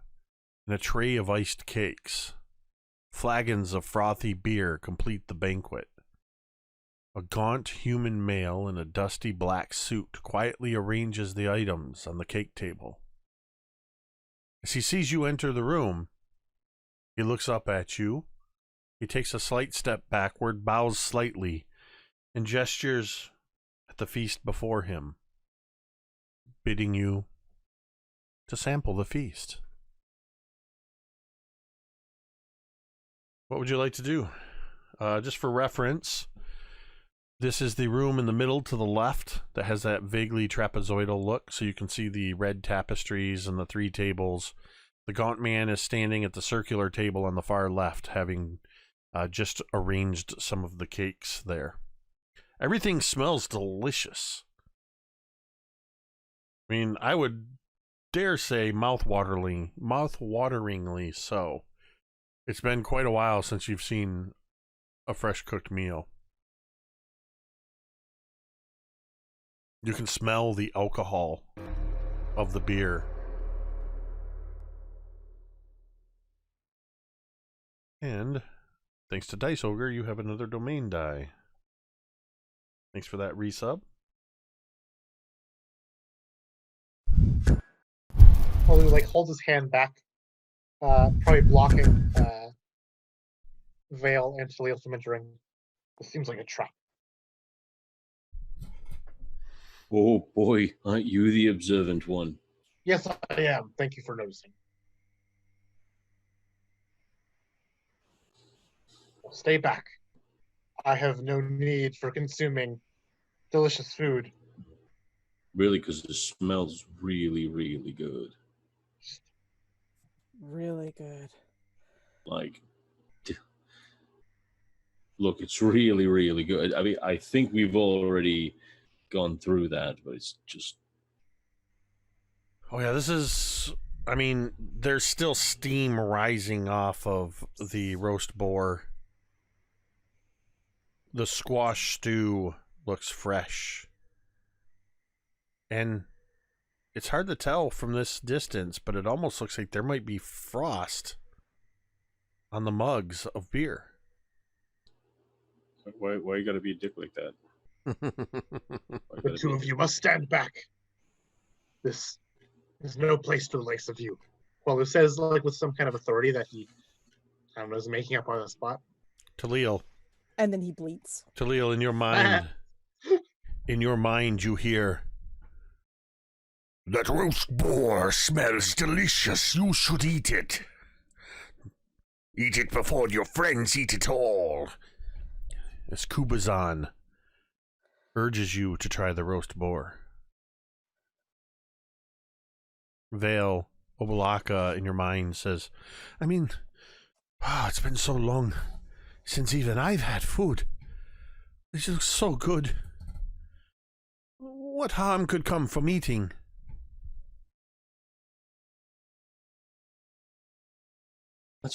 and a tray of iced cakes. Flagons of frothy beer complete the banquet. A gaunt human male in a dusty black suit quietly arranges the items on the cake table. As he sees you enter the room, he looks up at you. He takes a slight step backward, bows slightly, and gestures at the feast before him, bidding you to sample the feast. What would you like to do? Just for reference, this is the room in the middle to the left that has that vaguely trapezoidal look, so you can see the red tapestries and the 3 tables. The gaunt man is standing at the circular table on the far left, having just arranged some of the cakes there. Everything smells delicious. I mean, I would dare say mouth-wateringly so. It's been quite a while since you've seen a fresh cooked meal. You can smell the alcohol of the beer. And thanks to Dice Ogre, you have another domain die. Thanks for that resub.
Well, he like holds his hand back, probably blocking Vale and Taliel from entering. This seems like a trap.
Oh boy, aren't you the observant one?
Yes, I am. Thank you for noticing. Stay back. I have no need for consuming delicious food.
Really, because it smells really, really good.
Really good.
Like, look, it's really, really good. I mean, I think we've already gone through that, but it's just...
Oh yeah, this is... I mean, there's still steam rising off of the roast boar. The squash stew looks fresh. And it's hard to tell from this distance, but it almost looks like there might be frost on the mugs of beer.
Why you gotta be a dick like that?
The 2 of you must stand back. This is no place to lace of you. Well, it says like with some kind of authority that he, I don't know, is making up on the spot.
Taliel.
And then he bleats.
Taliel, in your mind, you hear, "That roast boar smells delicious. You should eat it. Eat it before your friends eat it all." As Kubazan urges you to try the roast boar. Vale, Obalaka, in your mind, says, I mean, it's been so long since even I've had food. This looks so good. What harm could come from eating?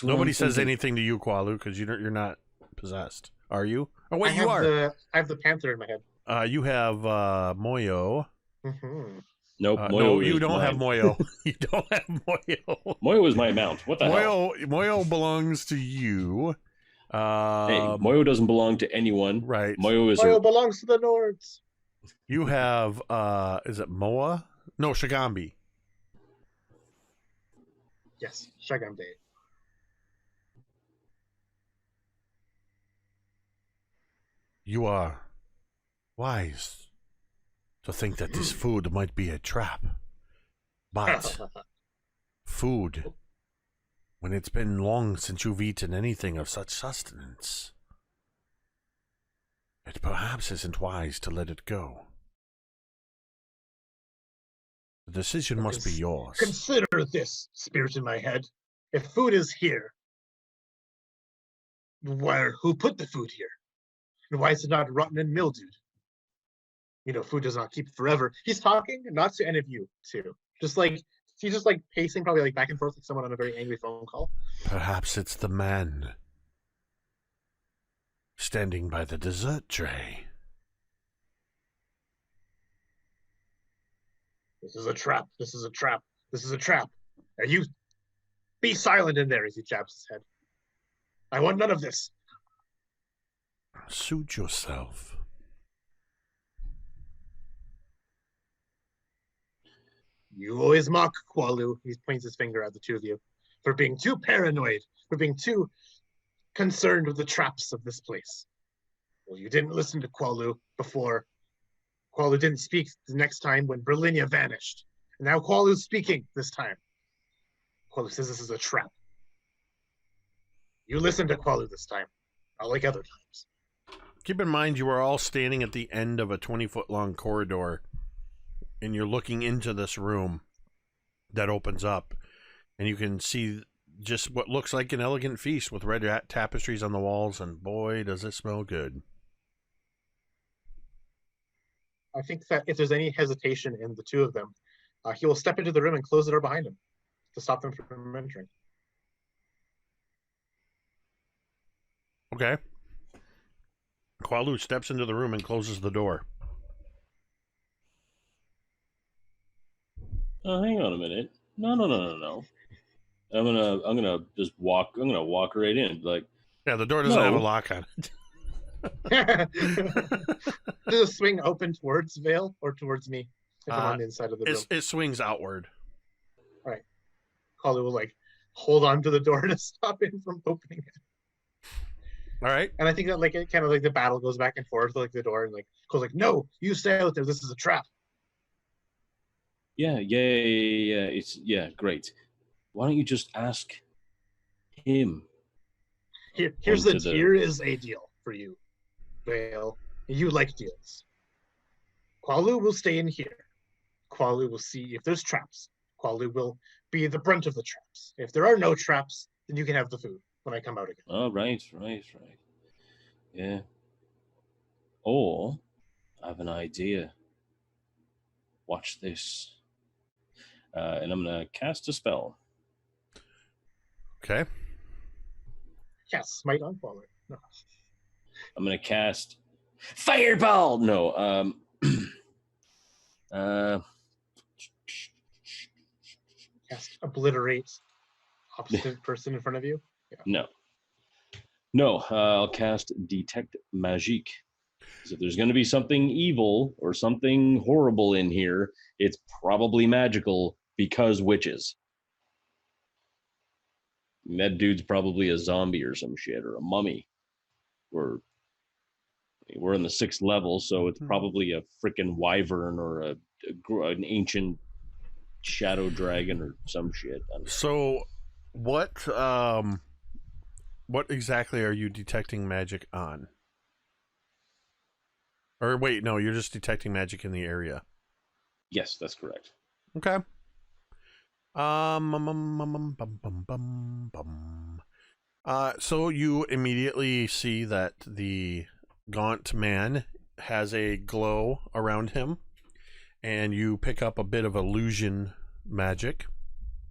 Nobody says anything to you, Qualu, because you're not possessed. Are you? Oh, wait, you are.
I have the panther in my head.
You have Moyo.
Mm-hmm.
Nope.
No, you don't have Moyo. You don't have Moyo.
Moyo is my mount. What the hell?
Moyo belongs to you.
Hey, Moyo doesn't belong to anyone.
Right.
Moyo belongs to the Nords.
You have, is it Moa? No, Shagambi.
Yes, Shagambi.
You are wise to think that this food might be a trap. But food, when it's been long since you've eaten anything of such sustenance, it perhaps isn't wise to let it go. The decision must be yours.
Consider this, spirit in my head. If food is here, who put the food here? And why is it not rotten and mildewed? You know, food does not keep forever. He's talking not to any of you, too. He's just pacing, probably like back and forth like someone on a very angry phone call.
Perhaps it's the man standing by the dessert tray.
This is a trap. This is a trap. This is a trap. And you be silent in there as he jabs his head. I want none of this.
Suit yourself.
You always mock Qualu. He points his finger at the two of you for being too paranoid, for being too concerned with the traps of this place. Well, you didn't listen to Qualu before. Qualu didn't speak the next time when Brilinya vanished. And now Qualu's speaking this time. Qualu says this is a trap. You listen to Qualu this time, not like other times.
Keep in mind you are all standing at the end of a 20-foot long corridor, and you're looking into this room that opens up, and you can see just what looks like an elegant feast with red tapestries on the walls, and boy, does it smell good.
I think that if there's any hesitation in the two of them, he will step into the room and close the door behind him to stop them from entering.
Okay. Qualu steps into the room and closes the door.
Oh, hang on a minute. No. I'm gonna just walk. I'm gonna walk right in. Like,
Yeah, the door doesn't have a lock on it.
Does it swing open towards Vale or towards me if I'm on the inside of the room?
It swings outward.
All right. Qualu will like hold on to the door to stop him from opening it.
All right.
And I think that like it kind of like the battle goes back and forth like the door and like goes like, no, you stay out there. This is a trap.
yeah. It's great. Why don't you just ask him?
Here is a deal for you, Vale. You like deals. Qualu will stay in here. Qualu will see if there's traps. Qualu will be the brunt of the traps. If there are no traps, then you can have the food when I come out again.
Oh, right. Yeah. Or I have an idea. Watch this. And I'm gonna cast a spell.
Okay.
Yes, smite on Qualu. No.
I'm gonna cast Fireball. No.
Cast obliterate opposite person in front of you. Yeah.
No. I'll cast Detect Magique. So if there's going to be something evil or something horrible in here, it's probably magical because witches. And that dude's probably a zombie or some shit or a mummy. We're in the 6th level, so it's probably a freaking wyvern or an ancient shadow dragon or some shit.
So, what exactly are you detecting magic on? Or wait, no, you're just detecting magic in the area.
Yes, that's correct.
Okay. So you immediately see that the gaunt man has a glow around him, and you pick up a bit of illusion magic,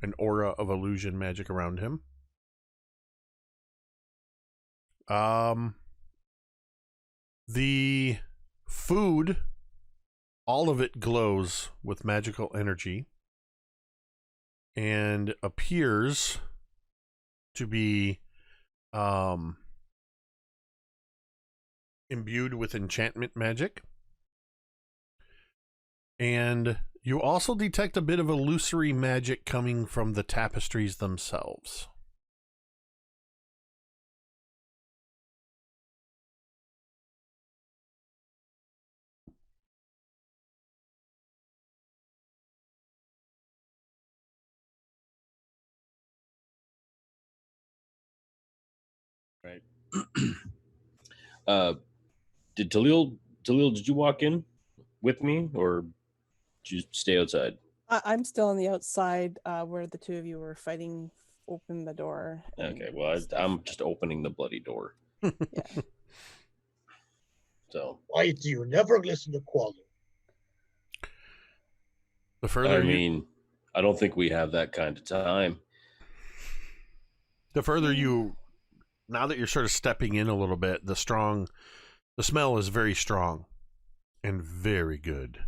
an aura of illusion magic around him. The food, all of it glows with magical energy and appears to be imbued with enchantment magic. And you also detect a bit of illusory magic coming from the tapestries themselves.
Right. Did Taliel, did you walk in with me or did you stay outside?
I'm still on the outside where the two of you were fighting. Open the door.
Okay, well, I'm just opening the bloody door.
Yeah.
So.
Why do you never listen to Qualu?
The further
I don't think we have that kind of time.
The further you, now that you're sort of stepping in a little bit, the smell is very strong and very good.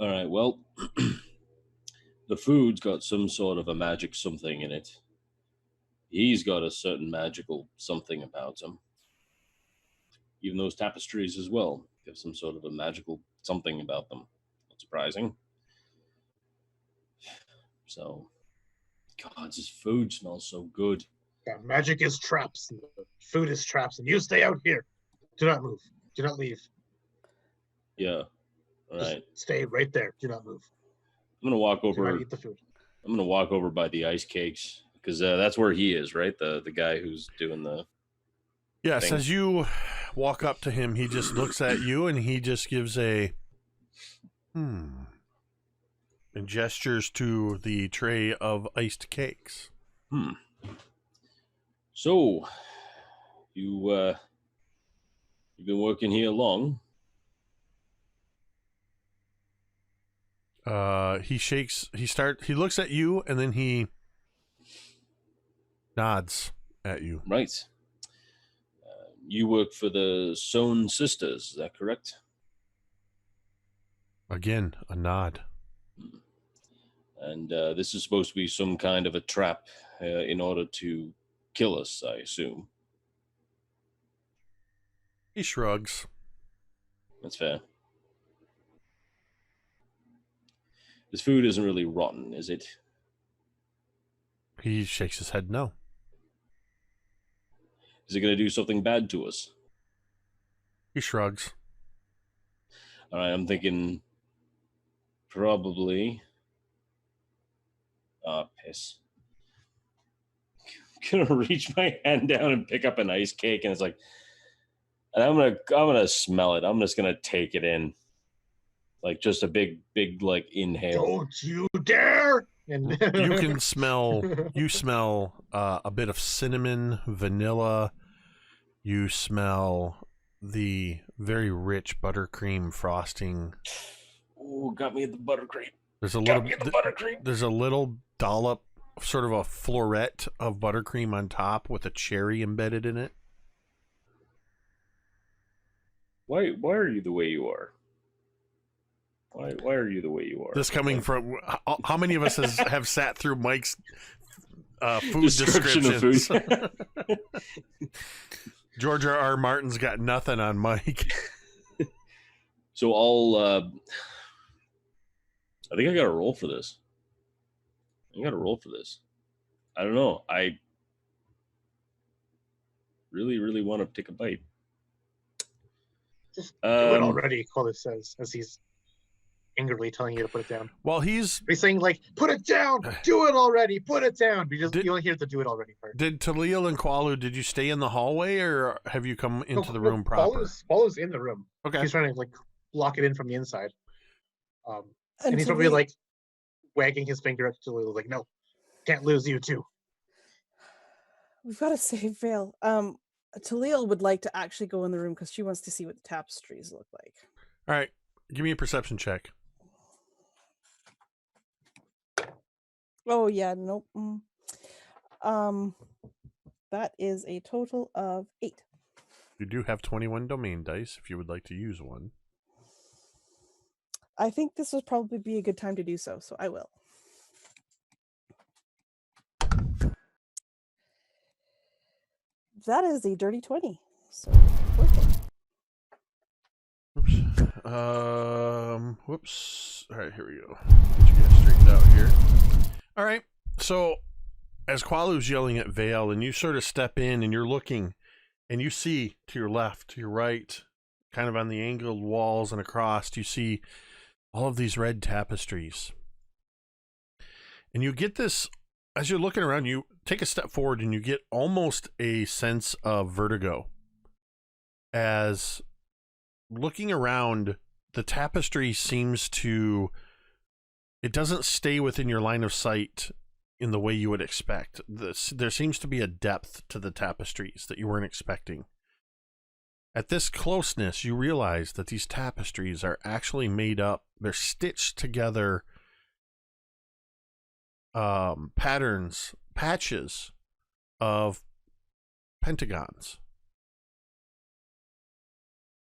All right, well, the food's got some sort of a magic something in it. He's got a certain magical something about him. Even those tapestries as well have some sort of a magical something about them. Not surprising. So, God, this food smells so good.
Yeah, magic is traps. And the food is traps, and you stay out here. Do not move. Do not leave.
Yeah. All
Just
right.
stay right there. Do not move.
I'm gonna walk
Do
over.
not eat the food.
I'm gonna walk over by the ice cakes because that's where he is, right? The guy who's doing the.
Yes,
thing.
as you walk up to him, he just looks at you and he just gives a and gestures to the tray of iced cakes.
So, you've been working here long?
He looks at you and then he nods at you.
Right. You work for the Sohn sisters, is that correct?
Again, a nod.
And this is supposed to be some kind of a trap in order to kill us, I assume.
He shrugs.
That's fair. This food isn't really rotten, is it?
He shakes his head no.
Is it going to do something bad to us?
He shrugs.
All right, I'm thinking probably... piss. I'm gonna reach my hand down and pick up an ice cake, and it's like, and I'm gonna smell it. I'm just gonna take it in, like just a big like inhale.
Don't you dare! And
You can smell. You smell a bit of cinnamon, vanilla. You smell the very rich buttercream frosting.
Ooh, got me at the buttercream.
There's a
Got
little.
me at the buttercream.
There's a little dollop, sort of a floret of buttercream on top with a cherry embedded in it.
Why are you the way you are? Why are you the way you are?
This coming from how many of us have sat through Mike's food
Description of
descriptions?
food.
George R. Martin's got nothing on Mike.
So I think I got to roll for this. I don't know. I really want to take a bite.
Just do it already, Qualu says, as he's angrily telling you to put it down.
Well, he's
saying, like, put it down! Do it already! Put it down! You only hear the do it already part.
Did Taliel and Qualu, did you stay in the hallway or have you come into the room proper?
Qualu's in the room.
Okay.
He's trying to, like, lock it in from the inside. And he's probably, like, wagging his finger at Taliel, like, no, can't lose you too.
We've got to save Vale. Taliel would like to actually go in the room because she wants to see what the tapestries look like.
All right. Give me a perception check.
Oh yeah, nope. That is a total of 8.
You do have 21 domain dice if you would like to use one.
I think this would probably be a good time to do so, so I will. That is a dirty 20. So worth it.
Whoops. All right, here we go. Get you guys straightened out here. All right. So, as Qualu's yelling at Vale, and you sort of step in and you're looking, and you see to your left, to your right, kind of on the angled walls and across, you see all of these red tapestries. And you get this, as you're looking around, you take a step forward and you get almost a sense of vertigo. As looking around, the tapestry seems to, it doesn't stay within your line of sight in the way you would expect. There seems to be a depth to the tapestries that you weren't expecting. At this closeness, you realize that these tapestries are actually made up, they're stitched together patches of pentagons.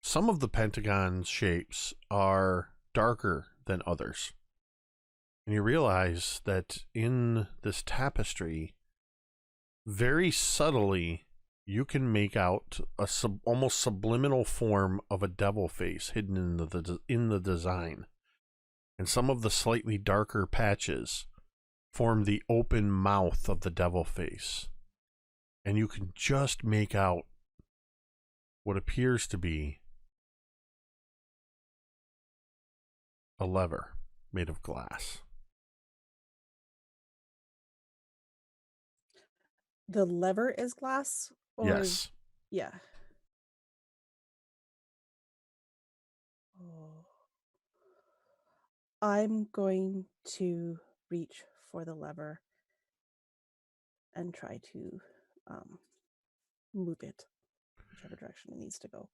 Some of the pentagon shapes are darker than others. And you realize that in this tapestry, very subtly, you can make out a almost subliminal form of a devil face hidden in the design. And some of the slightly darker patches form the open mouth of the devil face. And you can just make out what appears to be a lever made of glass.
The lever is glass? Or
Yes.
yeah. Oh. I'm going to reach for the lever and try to move it whichever direction it needs to go.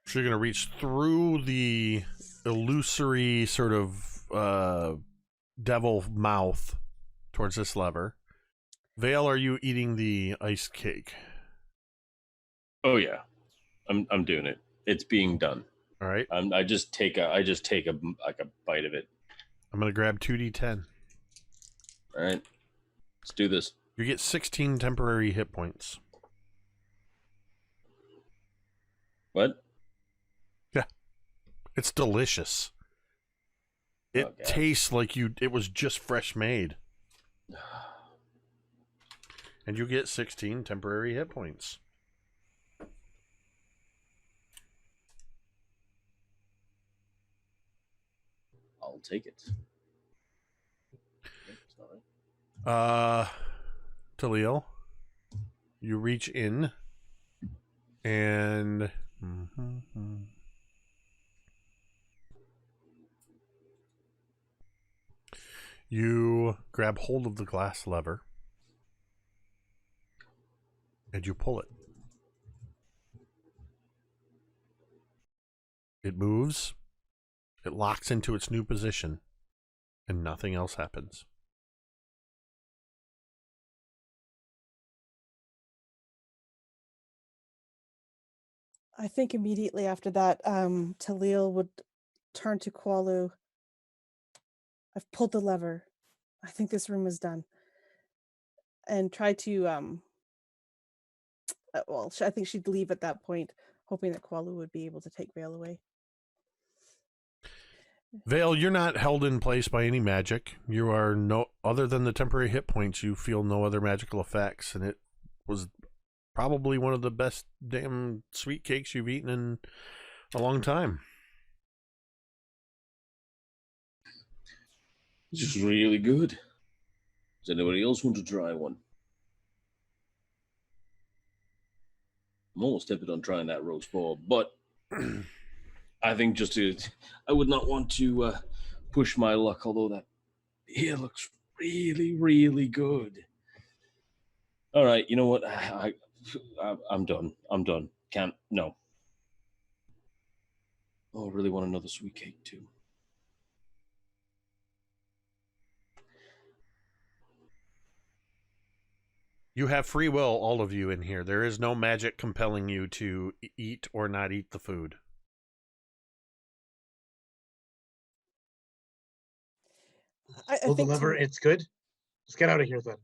So you're going to reach through the illusory sort of devil mouth towards this lever. Vale, are you eating the iced cake?
Oh yeah, I'm doing it. It's being done.
All right.
I just take a bite of it.
I'm going to grab 2d10.
All right, let's do this.
You get 16 temporary hit points.
What?
Yeah. It's delicious. It tastes like it was just fresh made. And you get 16 temporary hit points.
I'll take it.
Taliel, you reach in and you grab hold of the glass lever and you pull it. It moves, it locks into its new position, and nothing else happens.
I think immediately after that, Taliel would turn to Qualu. I've pulled the lever. I think this room is done. And try to, I think she'd leave at that point, hoping that Qualu would be able to take Vale away.
Vale, you're not held in place by any magic. You are other than the temporary hit points, you feel no other magical effects, and it was probably one of the best damn sweet cakes you've eaten in a long time.
This is really good. Does anybody else want to try one? I'm almost tempted on trying that roast ball, but I think I would not want to push my luck, although that here looks really, really good. All right, you know what? I'm done. No. Oh, I really want another sweet cake, too.
You have free will, all of you in here. There is no magic compelling you to eat or not eat the food.
I
Pull the
think
lever, it's good. Let's get out of here then.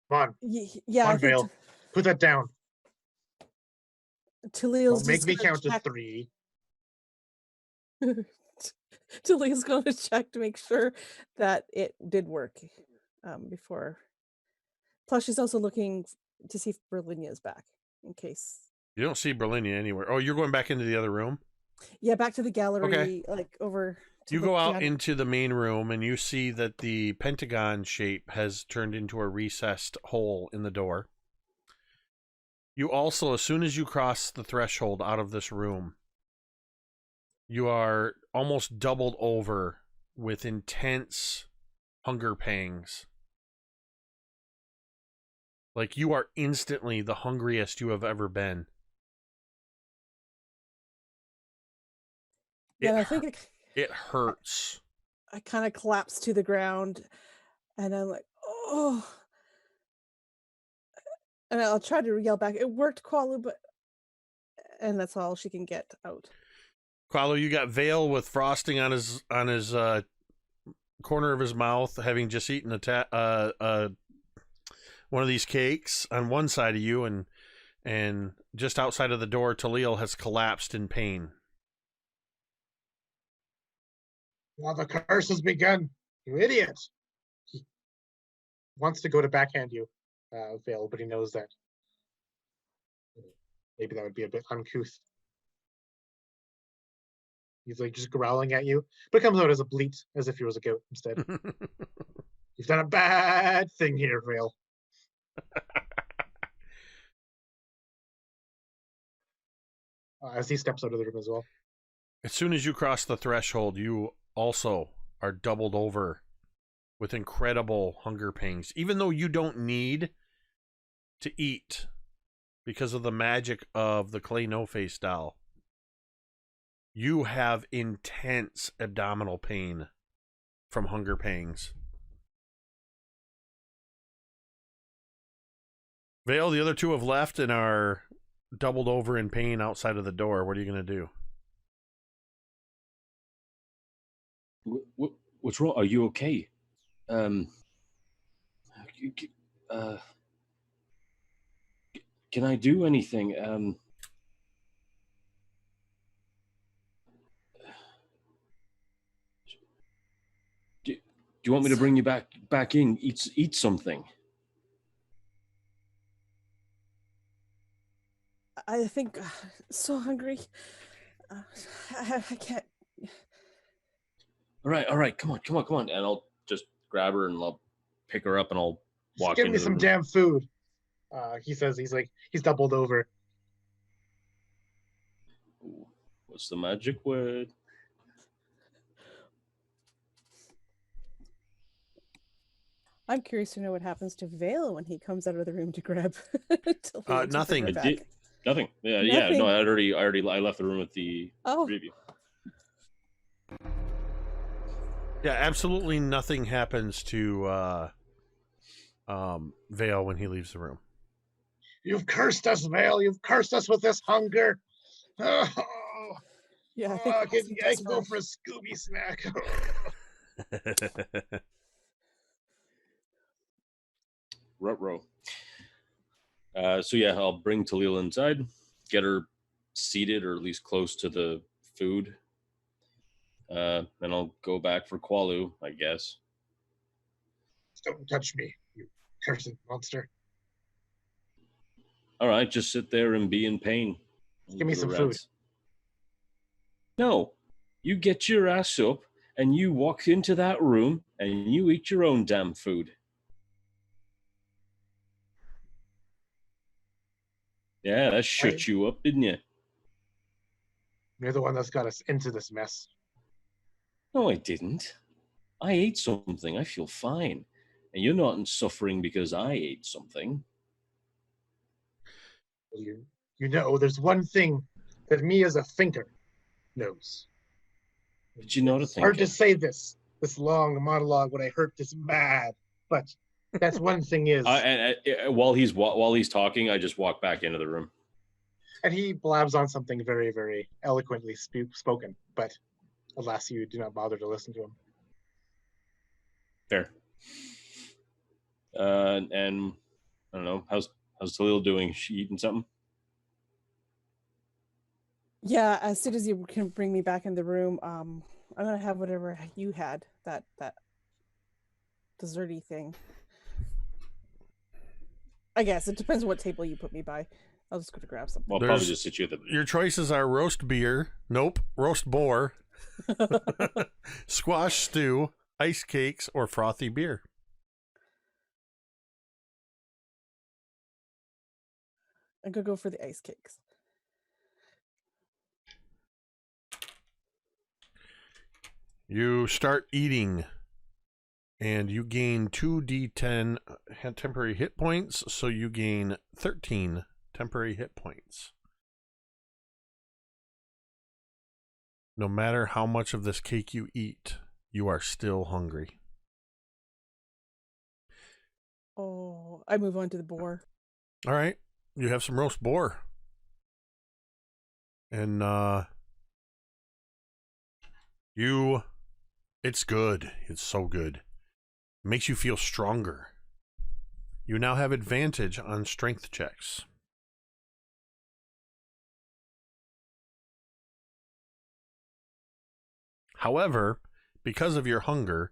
Come on.
Yeah,
Come
I
on,
think
Vale. Put that down.
Taliel's
Don't make
just
me
gonna
count to
check.
3.
Taliel's going to check to make sure that it did work before. Plus, she's also looking to see if Brilinya is back, in case.
You don't see Brilinya anywhere. Oh, you're going back into the other room?
Yeah, back to the gallery,
Okay.
like over.
You go out into the main room and you see that the pentagon shape has turned into a recessed hole in the door. You also, as soon as you cross the threshold out of this room, you are almost doubled over with intense hunger pangs. Like you are instantly the hungriest you have ever been.
Yeah, I think
it hurts.
I kind of collapse to the ground, and I'm like, oh. And I'll try to yell back, it worked, Qualu, and that's all she can get out.
Qualo, you got Vale with frosting on his corner of his mouth, having just eaten one of these cakes on one side of you, and just outside of the door, Taliel has collapsed in pain.
Now the curse has begun, you idiot. He wants to go to backhand you, Vale, but he knows that maybe that would be a bit uncouth. He's like just growling at you, but it comes out as a bleat, as if he was a goat instead. You've done a bad thing here, Vale. As he steps out of the room as well.
As soon as you cross the threshold, you also are doubled over with incredible hunger pangs, even though you don't need to eat because of the magic of the clay no-face doll. You have intense abdominal pain from hunger pangs. Vale, the other two have left and are doubled over in pain outside of the door. What are you going to do?
What's wrong? Are you okay? Can I do anything? Do you want me to bring you back in? Eat something.
I think so hungry. I can't.
All right. Come on. And I'll just grab her and I'll pick her up and I'll walk
Give
into
me
the
some
room.
damn food. He says he's doubled over.
Ooh, what's the magic word?
I'm curious to know what happens to Vale when he comes out of the room to grab.
Nothing.
Nothing. Yeah.
Nothing.
No, I left the room with the review.
Yeah, absolutely nothing happens to Vale when he leaves the room.
You've cursed us, Vale. You've cursed us with this hunger. Oh,
Yeah, I think
I can go for a Scooby snack.
Ruh-roh. So yeah, I'll bring Taliel inside, get her seated or at least close to the food. Then I'll go back for Qualu, I guess.
Don't touch me, you cursed monster.
All right, just sit there and be in pain.
Give me some food.
No, you get your ass up and you walk into that room and you eat your own damn food. Yeah, that shut you up, didn't you?
You're the one that's got us into this mess.
No, I didn't. I ate something. I feel fine. And you're not suffering because I ate something.
You know, there's one thing that me as a thinker knows.
But you're not a
It's hard
thinker.
to say this long monologue when I hurt this bad, but that's one thing is.
While he's talking, I just walk back into the room.
And he blabs on something very, very eloquently spoken, but alas, you do not bother to listen to him.
Fair. And I don't know, how's Taliel doing? Is she eating something?
Yeah, as soon as you can bring me back in the room, I'm gonna have whatever you had, that desserty thing. I guess it depends on what table you put me by. I'll just go to grab something.
Well, I'll probably just sit you at the...
Your choices are roast beer, roast boar, squash stew, ice cakes, or frothy beer.
I'm gonna go for the ice cakes.
You start eating, and you gain 2d10 temporary hit points, so you gain 13 temporary hit points. No matter how much of this cake you eat, you are still hungry.
Oh, I move on to the boar.
All right, you have some roast boar. And It's good. It's so good. It makes you feel stronger. You now have advantage on strength checks. However, because of your hunger,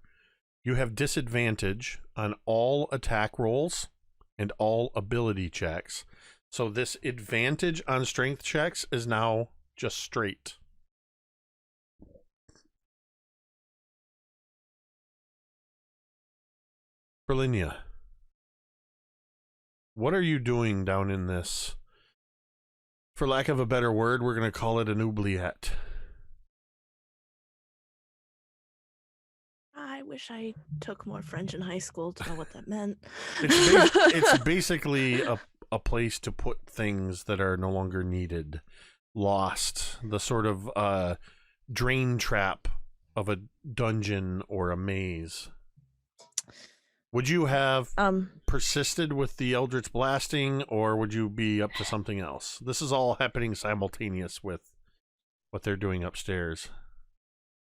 you have disadvantage on all attack rolls and all ability checks. So this advantage on strength checks is now just straight. Brilinya, what are you doing down in this? For lack of a better word, we're going to call it an oubliette.
I wish I took more French in high school to know what that meant.
It's basically a place to put things that are no longer needed. Lost. The sort of drain trap of a dungeon or a maze. Would you have persisted with the Eldritch Blasting, or would you be up to something else? This is all happening simultaneous with what they're doing upstairs.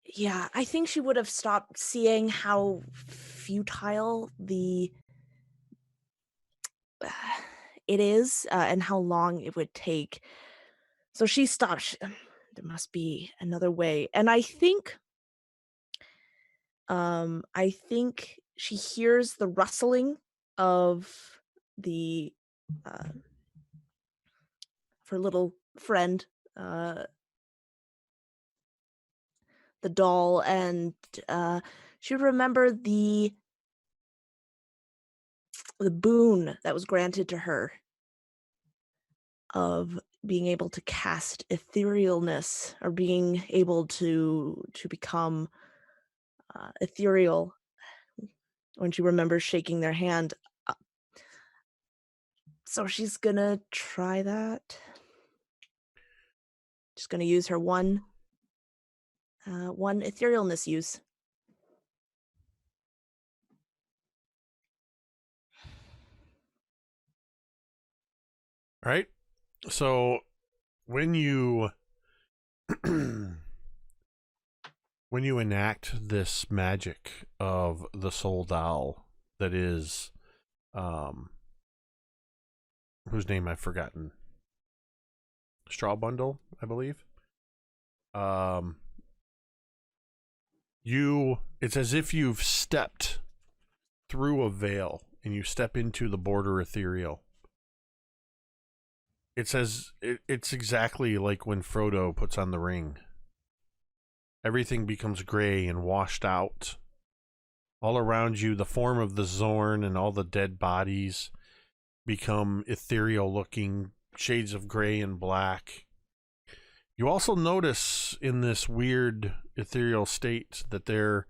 Yeah, I think she would have stopped seeing how futile it is and how long it would take. So she stopped. There must be another way. And I think she hears the rustling of her little friend, the doll, and she would remember the boon that was granted to her of being able to cast etherealness, or being able to become ethereal, when she remembers shaking their hand. So she's gonna try that. Just gonna use her one etherealness use.
All right. So when you enact this magic of the soul doll that is whose name I've forgotten. Straw Bundle, I believe. It's as if you've stepped through a veil and you step into the border ethereal. It's exactly like when Frodo puts on the ring. Everything becomes gray and washed out. All around you, the form of the Zorn and all the dead bodies become ethereal looking, shades of gray and black. You also notice in this weird ethereal state that there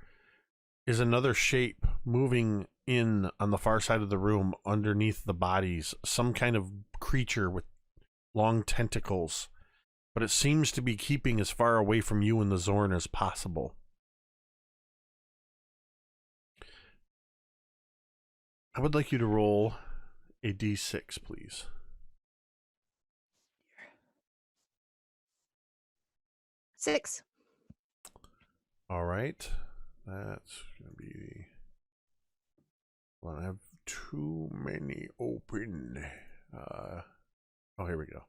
is another shape moving in on the far side of the room underneath the bodies, some kind of creature with long tentacles, but it seems to be keeping as far away from you and the Zorn as possible. I would like you to roll a d6, please.
Six.
All right. That's going to be... Well, I have too many open. Oh, here we go.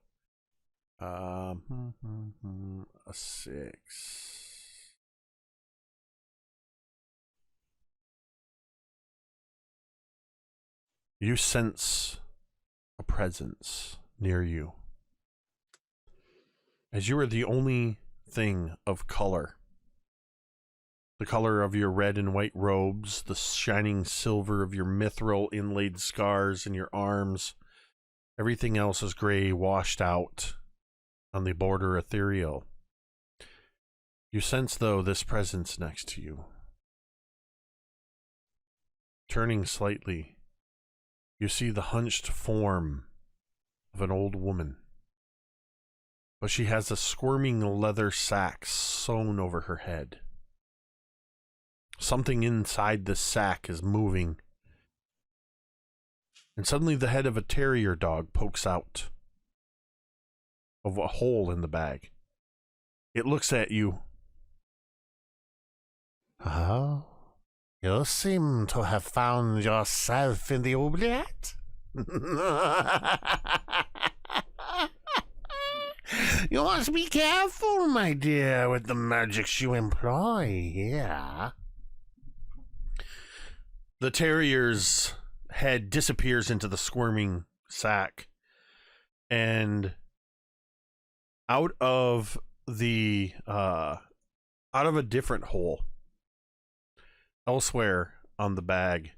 A 6. You sense a presence near you. As you are the only thing of color. The color of your red and white robes, the shining silver of your mithril inlaid scars in your arms. Everything else is gray, washed out on the border ethereal. You sense, though, this presence next to you. Turning slightly, you see the hunched form of an old woman. But she has a squirming leather sack sewn over her head. Something inside this sack is moving. And suddenly the head of a terrier dog pokes out of a hole in the bag. It looks at you Oh, you seem to have found yourself in the oubliette. You must be careful, my dear, with the magics you employ here. The terrier's head disappears into the squirming sack, and out of a different hole elsewhere on the bag,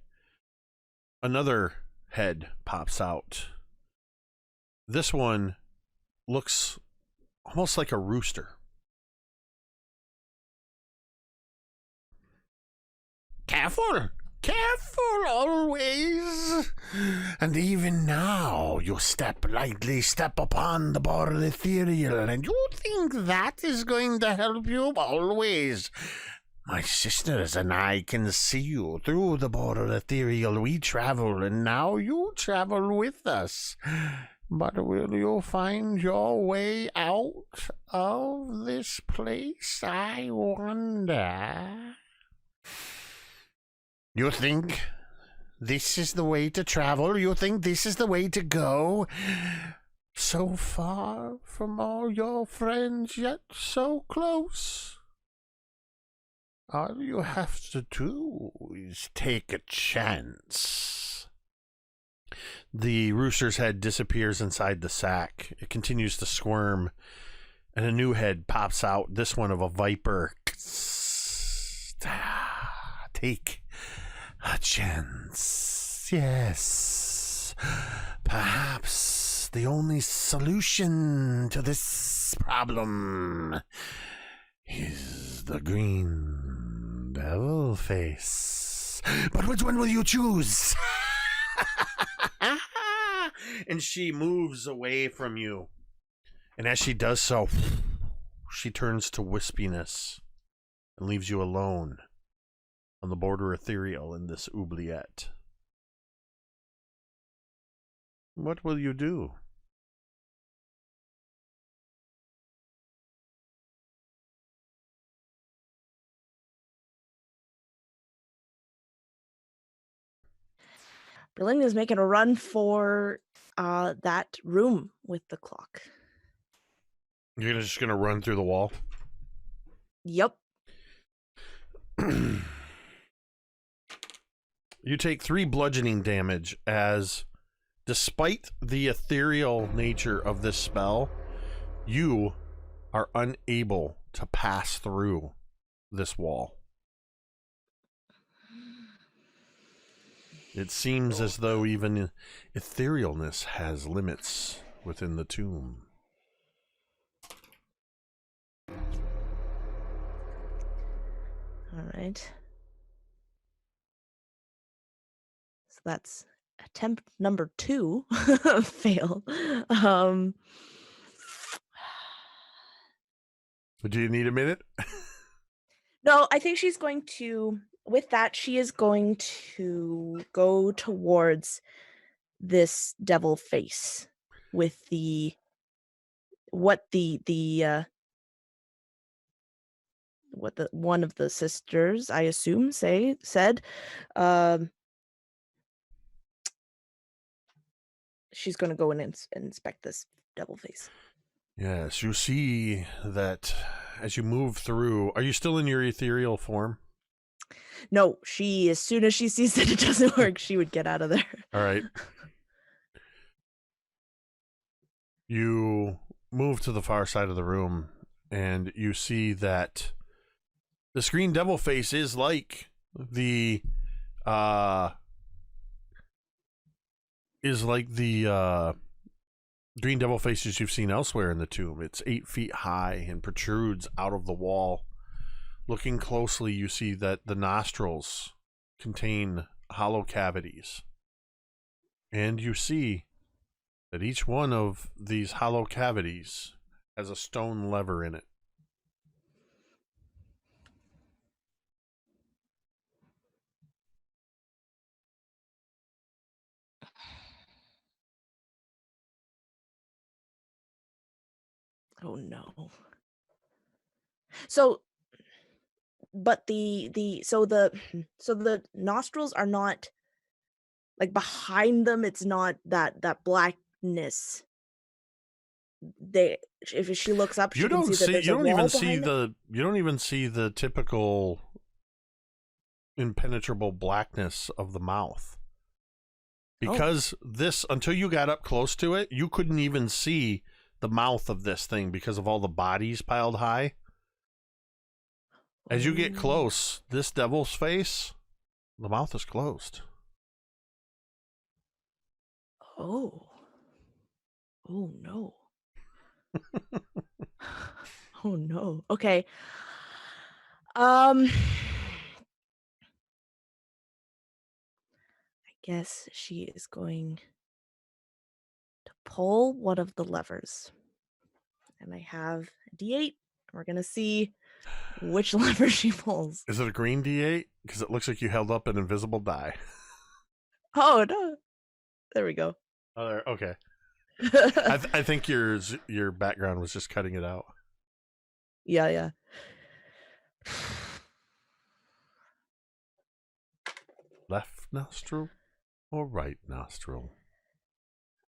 another head pops out. This one looks almost like a rooster. Careful! Careful always! And even now you step upon the boral ethereal, and you think that is going to help you always. My sisters and I can see you through the boral ethereal. We travel, and now you travel with us. But will you find your way out of this place, I wonder? You think this is the way to travel? You think this is the way to go? So far from all your friends, yet so close. All you have to do is take a chance. The rooster's head disappears inside the sack. It continues to squirm, and a new head pops out, this one of a viper. Take a chance. Yes. Perhaps the only solution to this problem is the green devil face. But which one will you choose? And she moves away from you. And as she does so, she turns to wispiness and leaves you alone on the border ethereal in this oubliette. What will you do?
Brilinia's making a run for that room with the clock.
You're just going to run through the wall?
Yep.
You take 3 bludgeoning damage as, despite the ethereal nature of this spell, you are unable to pass through this wall. It seems as though even etherealness has limits within the tomb.
All right. So that's attempt number 2 fail.
Do you need a minute?
No, I think she's going to, with that, she is going to go towards this devil face with what the one of the sisters, I assume, said. She's going to go in and inspect this devil face.
Yes, you see that as you move through. Are you still in your ethereal form?
No, as soon as she sees that it doesn't work, she would get out of there.
All right. You move to the far side of the room, and you see that the green devil face is like the green devil faces you've seen elsewhere in the tomb. It's 8 feet high and protrudes out of the wall. Looking closely, you see that the nostrils contain hollow cavities. And you see that each one of these hollow cavities has a stone lever in it.
Oh no. So but the nostrils are not like behind them. It's not that blackness. If she looks up, she can see that there's a wall behind it.
You don't even see the typical impenetrable blackness of the mouth. Because this, until you got up close to it, you couldn't even see the mouth of this thing because of all the bodies piled high. As you get close, this devil's face, the mouth is closed.
Oh no. Oh no. Okay. I guess she is going to pull one of the levers. And I have a D8. We're going to see which lever she pulls.
Is it a green D8? Because it looks like you held up an invisible die.
Oh, no. There we go.
Oh, there. Okay. I think your background was just cutting it out.
Yeah.
Left nostril or right nostril?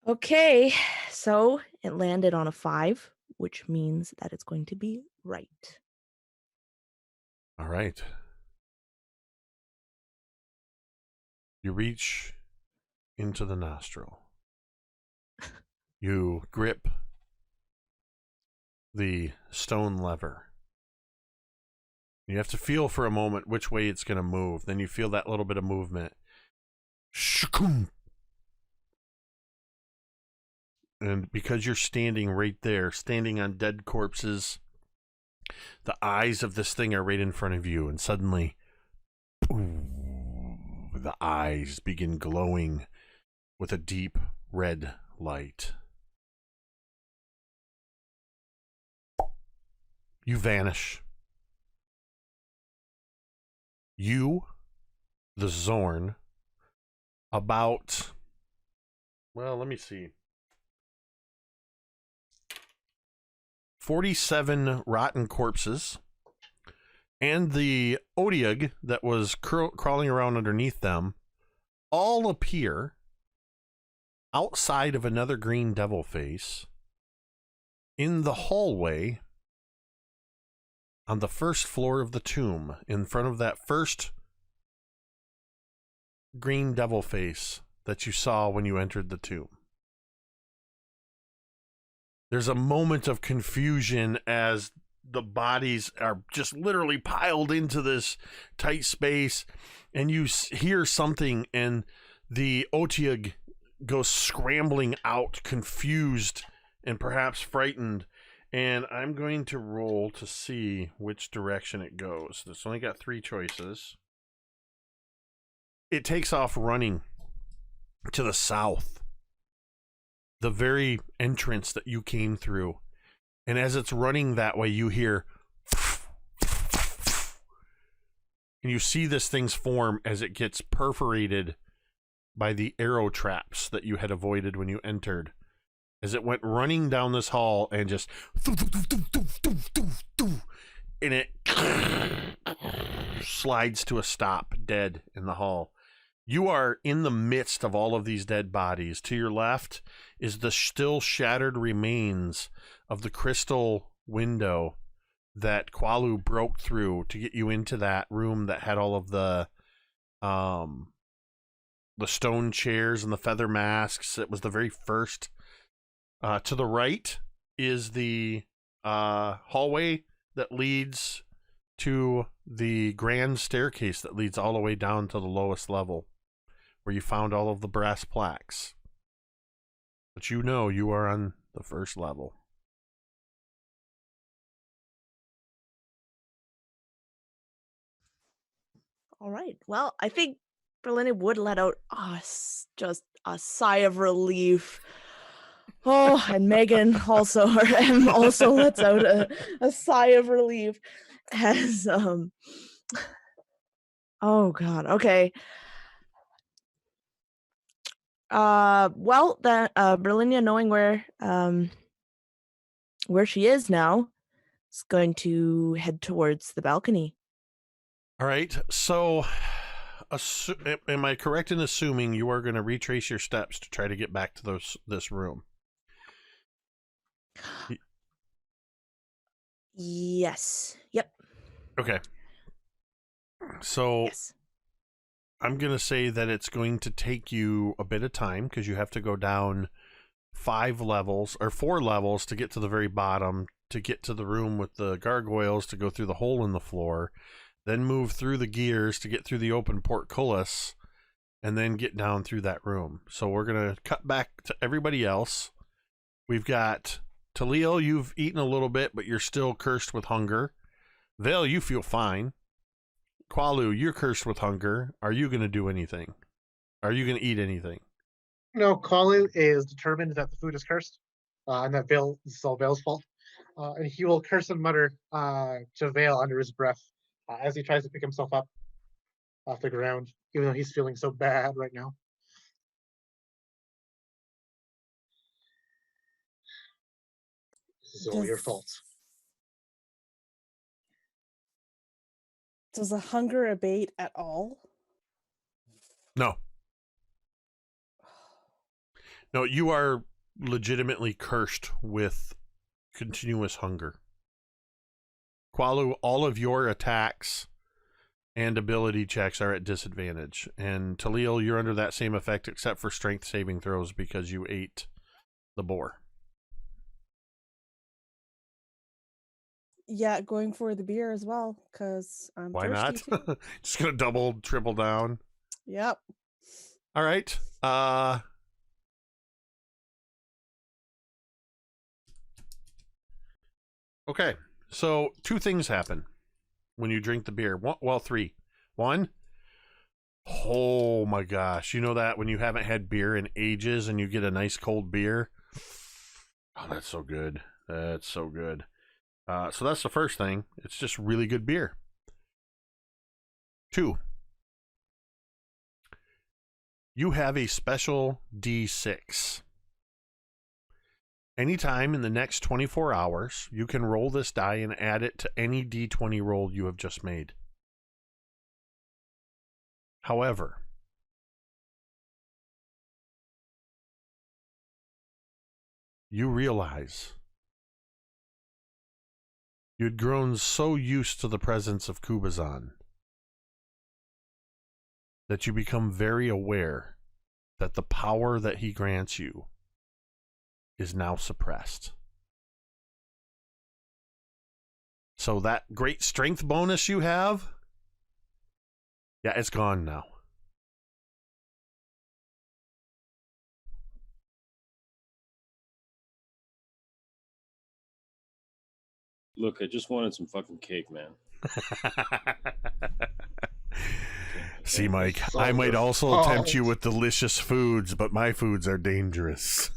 Okay, so it landed on a 5, which means that it's going to be right.
All right. You reach into the nostril. You grip the stone lever. You have to feel for a moment which way it's going to move. Then you feel that little bit of movement. Shakum. And because you're standing right there, standing on dead corpses, the eyes of this thing are right in front of you. And suddenly, the eyes begin glowing with a deep red light. You vanish. You, the Zorn, about, well, let me see. 47 rotten corpses, and the Odiug that was crawling around underneath them all appear outside of another green devil face in the hallway on the first floor of the tomb, in front of that first green devil face that you saw when you entered the tomb. There's a moment of confusion as the bodies are just literally piled into this tight space, and you hear something, and the Otyug goes scrambling out, confused and perhaps frightened. And I'm going to roll to see which direction it goes. It's only got 3 choices. It takes off running to the south, the very entrance that you came through. And as it's running that way, you hear, and you see this thing's form as it gets perforated by the arrow traps that you had avoided when you entered. As it went running down this hall and just, and it slides to a stop, dead in the hall. You are in the midst of all of these dead bodies. To your left is the still shattered remains of the crystal window that Qualu broke through to get you into that room that had all of the stone chairs and the feather masks. It was the very first. To the right is the hallway that leads to the grand staircase that leads all the way down to the lowest level, where you found all of the brass plaques. But you know you are on the first level.
All right. Well, I think Brilinya would let out just a sigh of relief. Oh, and Megan also lets out a sigh of relief as oh god, okay. Well, that Brilinya, knowing where she is now, is going to head towards the balcony
All right. So, am I correct in assuming you are going to retrace your steps to try to get back to this room?
Yes. Yep.
Okay. So,
Yes.
I'm going to say that it's going to take you a bit of time because you have to go down 4 levels to get to the very bottom, to get to the room with the gargoyles, to go through the hole in the floor, then move through the gears to get through the open portcullis, and then get down through that room. So we're going to cut back to everybody else. We've got Taliel, you've eaten a little bit, but you're still cursed with hunger. Vale, you feel fine. Qualu, you're cursed with hunger. Are you going to do anything? Are you going to eat anything?
No, Kalu is determined that the food is cursed, and that Vale, this is all Vale's fault. And he will curse and mutter to Vale under his breath as he tries to pick himself up off the ground, even though he's feeling so bad right now. This is all your fault.
Does the hunger abate at all?
No. No, you are legitimately cursed with continuous hunger. Qualu, all of your attacks and ability checks are at disadvantage. And Taliel, you're under that same effect except for strength saving throws because you ate the boar.
Yeah, going for the beer as well, because I'm
Why
thirsty
not?
too.
Just going to double, triple down.
Yep.
All right. Okay. So 2 things happen when you drink the beer. Well, 3. 1, oh my gosh. You know that when you haven't had beer in ages and you get a nice cold beer? Oh, that's so good. That's so good. So that's the first thing. It's just really good beer. 2, you have a special D6. Anytime in the next 24 hours, you can roll this die and add it to any D20 roll you have just made. However, you realize you'd grown so used to the presence of Kubazan that you become very aware that the power that he grants you is now suppressed. So that great strength bonus you have, yeah, it's gone now.
Look, I just wanted some fucking cake, man.
See, Mike, I might also tempt you with delicious foods, but my foods are dangerous.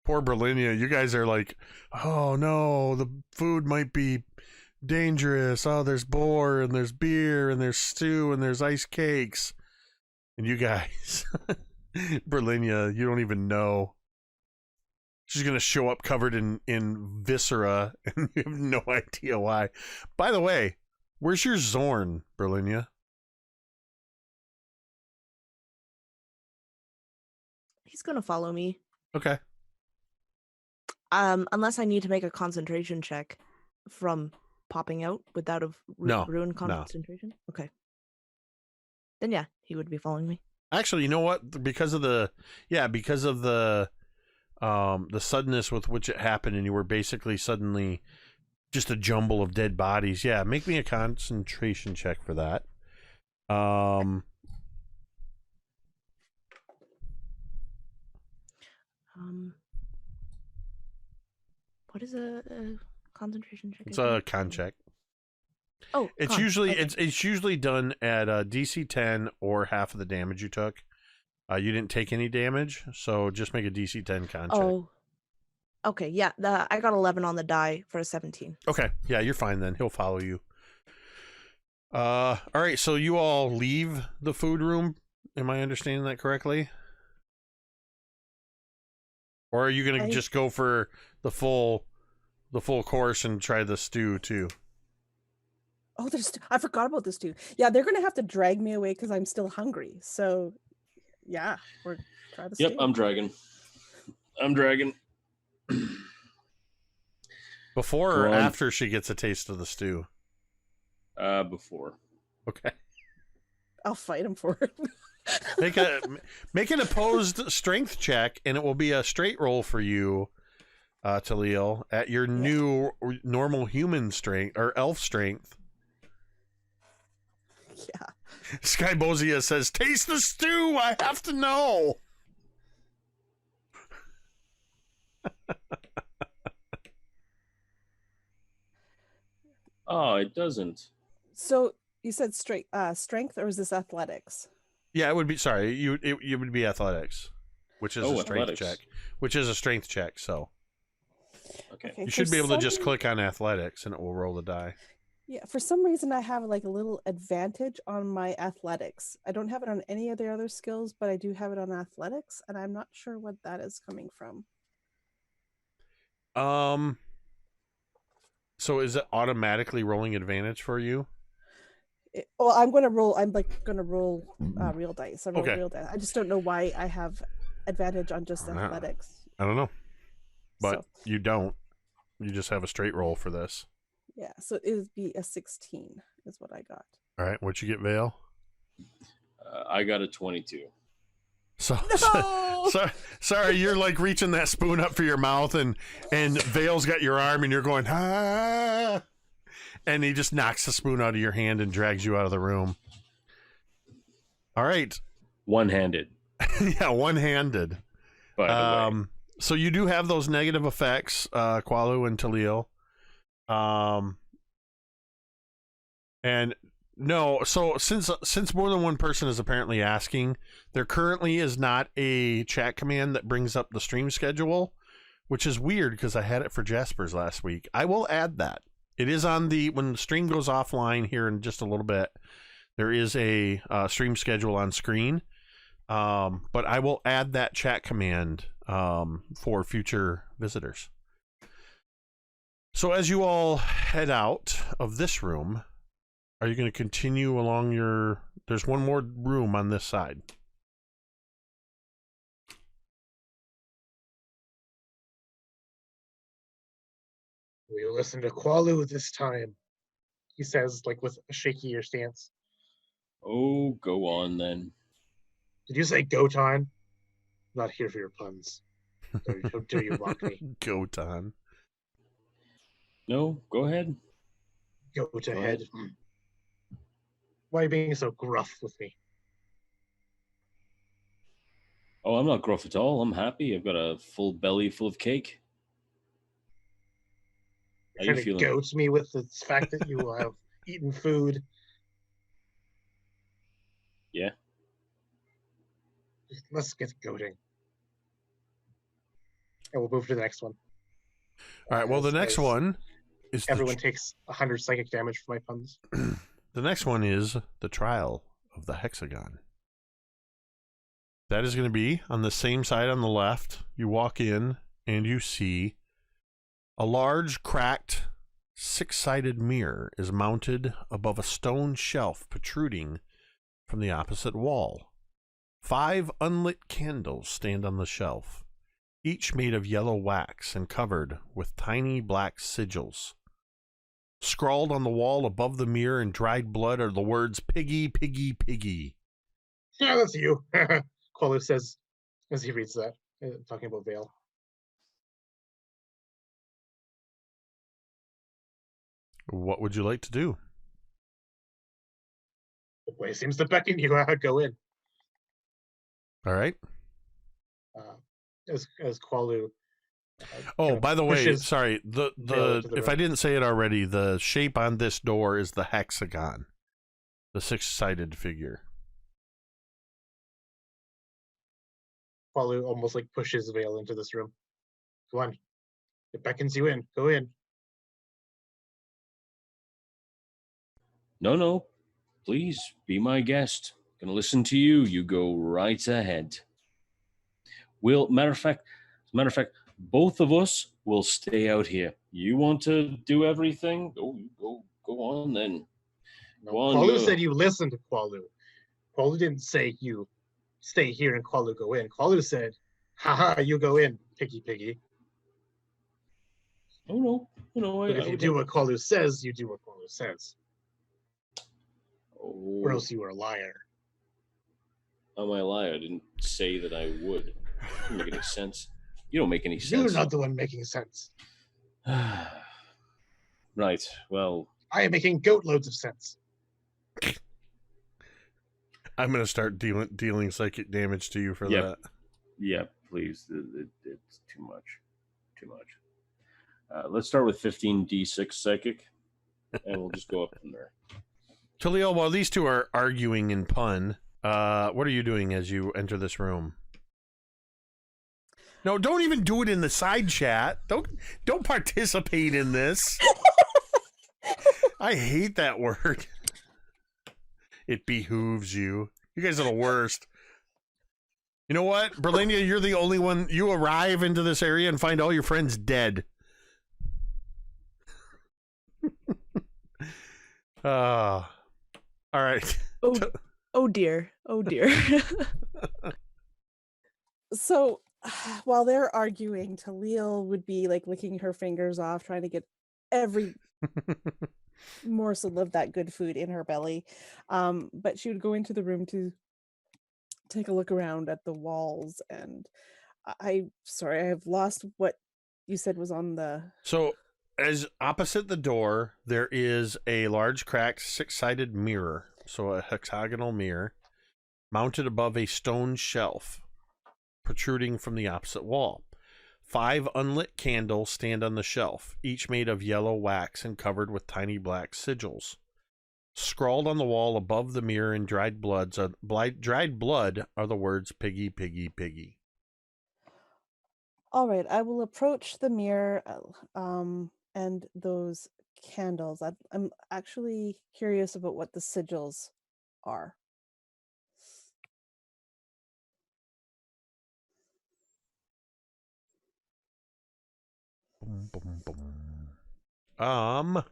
Poor Brilinya, you guys are like, oh no, the food might be dangerous. Oh, there's boar, and there's beer, and there's stew, and there's ice cakes. And you guys, Brilinya, you don't even know. She's going to show up covered in viscera, and you have no idea why. By the way, where's your Zorn, Brilinya?
He's gonna follow me.
Okay.
Unless I need to make a concentration check from popping out. Would that have ruined concentration? No. Okay. Then yeah, he would be following me.
Actually, you know what? Because of the suddenness with which it happened, and you were basically suddenly just a jumble of dead bodies. Yeah, make me a concentration check for that.
What is a concentration check?
It's a con check.
Oh,
it's usually done at DC 10 or half of the damage you took. You didn't take any damage, so just make a DC 10 con check.
Oh, okay, yeah. I got 11 on the die for a 17.
Okay, yeah, you're fine then. He'll follow you. All right, so you all leave the food room. Am I understanding that correctly? Or are you going to just go for the full the full course and try the stew too.
Oh, I forgot about this too. Yeah, they're gonna have to drag me away because I'm still hungry. So, yeah, we're try the
Yep,
stew.
I'm dragging.
Before or
Go on.
after she gets a taste of the stew?
Before.
Okay.
I'll fight him for it.
Make an opposed strength check, and it will be a straight roll for you, Taliel, at your new normal human strength or elf strength.
Yeah.
Skybozia says, "Taste the stew. I have to know."
Oh, it doesn't.
So you said strength, or is this athletics?
Yeah, it would be. Sorry, it would be athletics, which is a strength
athletics.
check. Which is a strength check. So
Okay.
you should be able to just click on athletics, and it will roll the die.
Yeah, for some reason I have like a little advantage on my athletics. I don't have it on any of the other skills, but I do have it on athletics, and I'm not sure what that is coming from.
So is it automatically rolling advantage for you?
Well, I'm gonna roll. I'm like gonna roll real dice. I roll
Okay.
real dice. I just don't know why I have advantage on just
Uh-huh.
athletics.
I don't know, but
So,
you don't. You just have a straight roll for this.
yeah, so it would be a 16 is what I got.
All right, what'd you get, Vale?
I got a 22.
So,
No!
sorry, you're like reaching that spoon up for your mouth, and Vale's got your arm, and you're going and he just knocks the spoon out of your hand and drags you out of the room. All right,
One-handed,
yeah, one-handed.
by the way.
So you do have those negative effects, Qualu and Taliel. And no, so since more than one person is apparently asking, there currently is not a chat command that brings up the stream schedule, which is weird because I had it for Jasper's last week. I will add that. It is on when the stream goes offline here in just a little bit. There is a stream schedule on screen, but I will add that chat command for future visitors. So as you all head out of this room, are you going to continue along there's one more room on this side.
We listen to Qualu this time, he says, like with a shakier stance.
Oh, go on then.
Did you say Gotan? I'm not here for your puns. How dare you mock me?
Gotan.
No, go ahead.
Go to head. Why are you being so gruff with me?
Oh, I'm not gruff at all. I'm happy. I've got a full belly full of cake. How
You're
you
trying to
feeling?
goat me with the fact that you have eaten food.
Yeah.
Let's get goating. And we'll move to the next one.
All right, well, the next one is
Everyone takes 100 psychic damage for my puns.
the next one is the Trial of the Hexagon. That is going to be on the same side on the left. You walk in and you see a large, cracked, six-sided mirror is mounted above a stone shelf protruding from the opposite wall. 5 unlit candles stand on the shelf, each made of yellow wax and covered with tiny black sigils. Scrawled on the wall above the mirror in dried blood are the words, "Piggy, piggy, piggy."
Yeah, that's you. Qualu says as he reads that, talking about Vale.
What would you like to do?
The place seems to beckon you. Go in.
All right.
As Qualu.
Oh, by the way,
pushes
sorry.
Vale into the
If I
room.
didn't say it already, the shape on this door is the hexagon, the 6-sided figure.
Qualu almost like pushes Vale into this room. Go on. It beckons you in. Go in.
No. Please be my guest. Gonna listen to you. You go right ahead. Matter of fact, both of us we'll stay out here. You want to do everything? Go on then.
No,
Go on,
Qualu
you.
said you listen to Qualu. Qualu didn't say you stay here and Qualu go in. Qualu said, haha, you go in, piggy.
Oh no.
But if you do what Qualu says, you do what Qualu says.
Oh,
Or else you are a liar.
am I a liar? I didn't say that I would. Doesn't make any sense. You don't make any
You're
sense.
not the one making sense.
Right. Well,
I am making goat loads of sense.
I'm going to start dealing psychic damage to you for
Yep.
that.
yeah, please. It's too much. Too much. Let's start with 15d6 psychic, and we'll just go up from there.
Taliel, while these two are arguing in pun, what are you doing as you enter this room? No, don't even do it in the side chat. Don't participate in this. I hate that word. It behooves you. You guys are the worst. You know what? Brilinya, you're the only one. You arrive into this area and find all your friends dead. All right.
Oh dear. Oh dear.
So while they're arguing, Taliel would be like licking her fingers off, trying to get every morsel of that good food in her belly. But she would go into the room to take a look around at the walls. And sorry, I have lost what you said was on the...
So, as opposite the door, there is a large cracked six-sided mirror. So a hexagonal mirror mounted above a stone shelf protruding from the opposite wall. 5 unlit candles stand on the shelf, each made of yellow wax and covered with tiny black sigils. Scrawled on the wall above the mirror in dried blood are the words "Piggy, Piggy, Piggy."
All right, I will approach the mirror and those candles. I'm actually curious about what the sigils are.
Boom, boom, boom.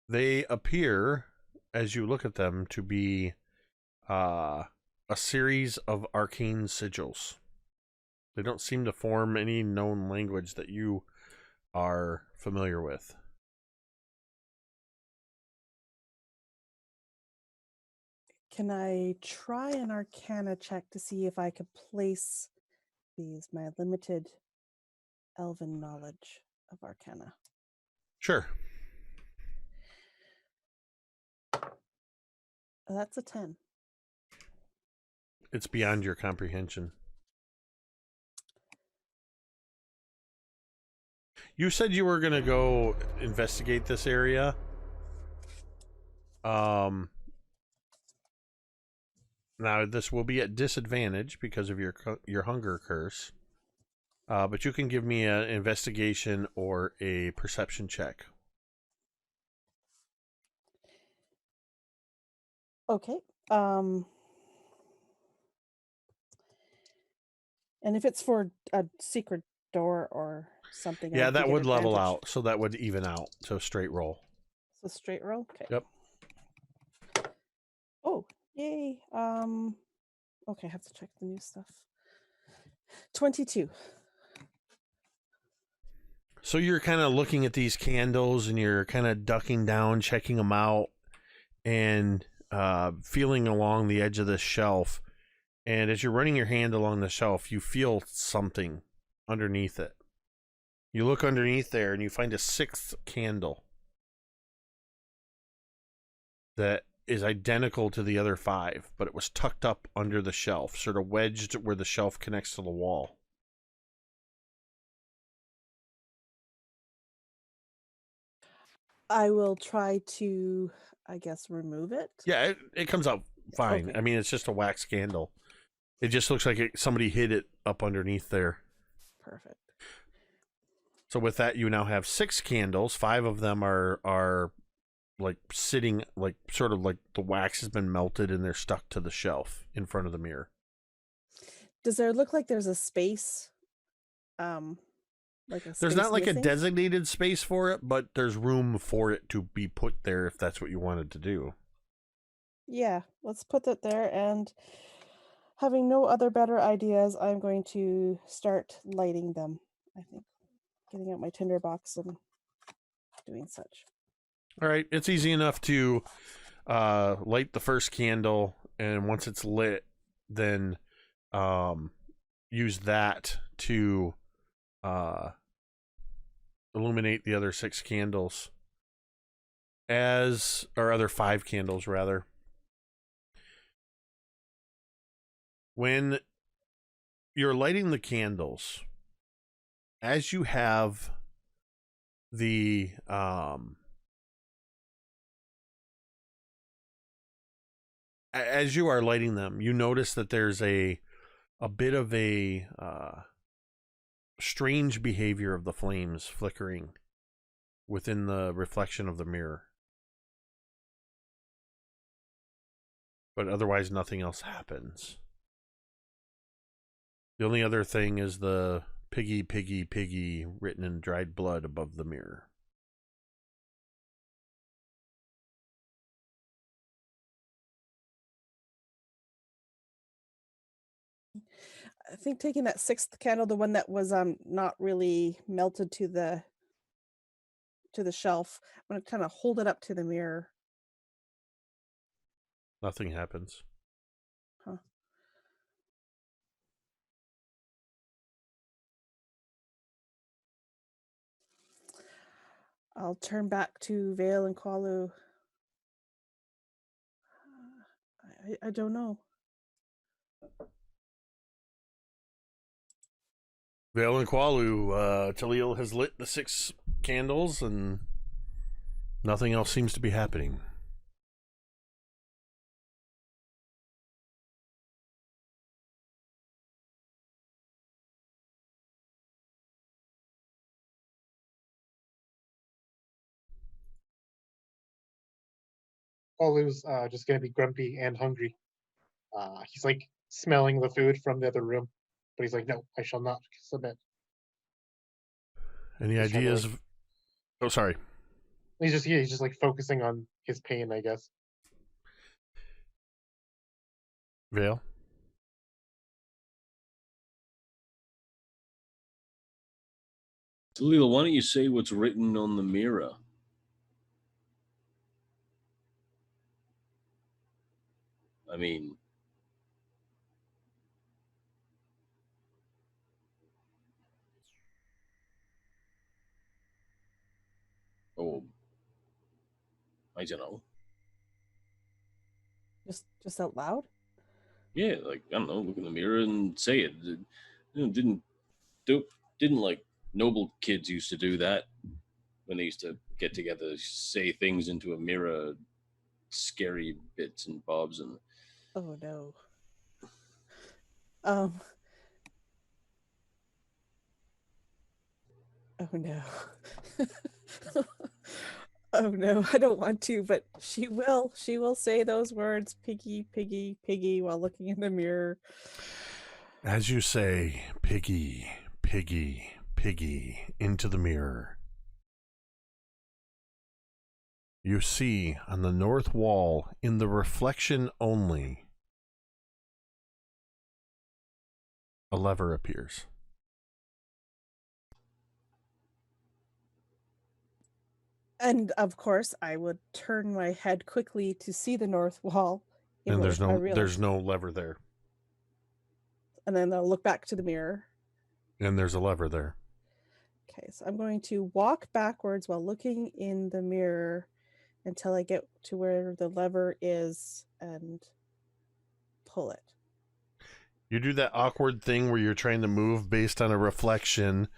They appear, as you look at them, to be a series of arcane sigils. They don't seem to form any known language that you are familiar with.
Can I try an Arcana check to see if I could place these, my limited elven knowledge of Arcana?
Sure.
That's a 10.
It's beyond your comprehension. You said you were going to go investigate this area. Now, this will be at disadvantage because of your hunger curse. But you can give me an investigation or a perception check.
Okay. And if it's for a secret door or something,
Yeah,
I
that
get
would level
advantage.
out, so that would even out. So straight roll.
So straight roll? Okay.
Yep.
Oh, yay. Okay, I have to check the new stuff. 22.
So you're kind of looking at these candles and you're kind of ducking down, checking them out, and feeling along the edge of this shelf. And as you're running your hand along the shelf, you feel something underneath it. You look underneath there and you find a 6th candle that is identical to the other 5, but it was tucked up under the shelf, sort of wedged where the shelf connects to the wall.
I will try to, I guess, remove it.
Yeah, it comes out fine.
Okay.
I mean, it's just a wax candle. It just looks like somebody hid it up underneath there.
Perfect.
So with that, you now have 6 candles. 5 of them are like sitting, like sort of like the wax has been melted and they're stuck to the shelf in front of the mirror.
Does there look like there's a space Like a
There's not
space
like a
missing?
designated space for it, but there's room for it to be put there if that's what you wanted to do.
Yeah, let's put that there. And having no other better ideas, I'm going to start lighting them. I think getting out my tinderbox and doing such.
All right, it's easy enough to light the first candle, and once it's lit, then use that to illuminate the other 6 candles, or other 5 candles rather. When you're lighting the candles, as you have the as you are lighting them, you notice that there's a bit of a strange behavior of the flames flickering within the reflection of the mirror. But otherwise, nothing else happens. The only other thing is the piggy, piggy, piggy written in dried blood above the mirror.
I think taking that 6th candle, the one that was not really melted to the shelf, I'm gonna kind of hold it up to the mirror.
Nothing happens.
Huh. I'll turn back to Vale and Qualu. I don't know.
Vale and Qualu, Taliel has lit the 6 candles and nothing else seems to be happening.
Olu's just gonna be grumpy and hungry. He's like smelling the food from the other room, but he's like, "No, I shall not submit."
Any
He's trying to,
ideas? Oh, sorry.
He's just like focusing on his pain, I guess.
Vale?
Taliel, why don't you say what's written on the mirror? I mean, I don't know.
Just out loud?
Yeah, like, I don't know, look in the mirror and say it. Didn't like noble kids used to do that when they used to get together, say things into a mirror, scary bits and bobs, and
Oh no. Oh no. Oh no, I don't want to, but she will. She will say those words, piggy, piggy, piggy, while looking in the mirror.
As you say, piggy, piggy, piggy, into the mirror, you see on the north wall, in the reflection only, a lever appears.
And of course, I would turn my head quickly to see the north wall.
And there's
I realize.
no lever there.
And then I'll look back to the mirror.
And there's a lever there.
Okay, so I'm going to walk backwards while looking in the mirror until I get to where the lever is and pull it.
You do that awkward thing where you're trying to move based on a reflection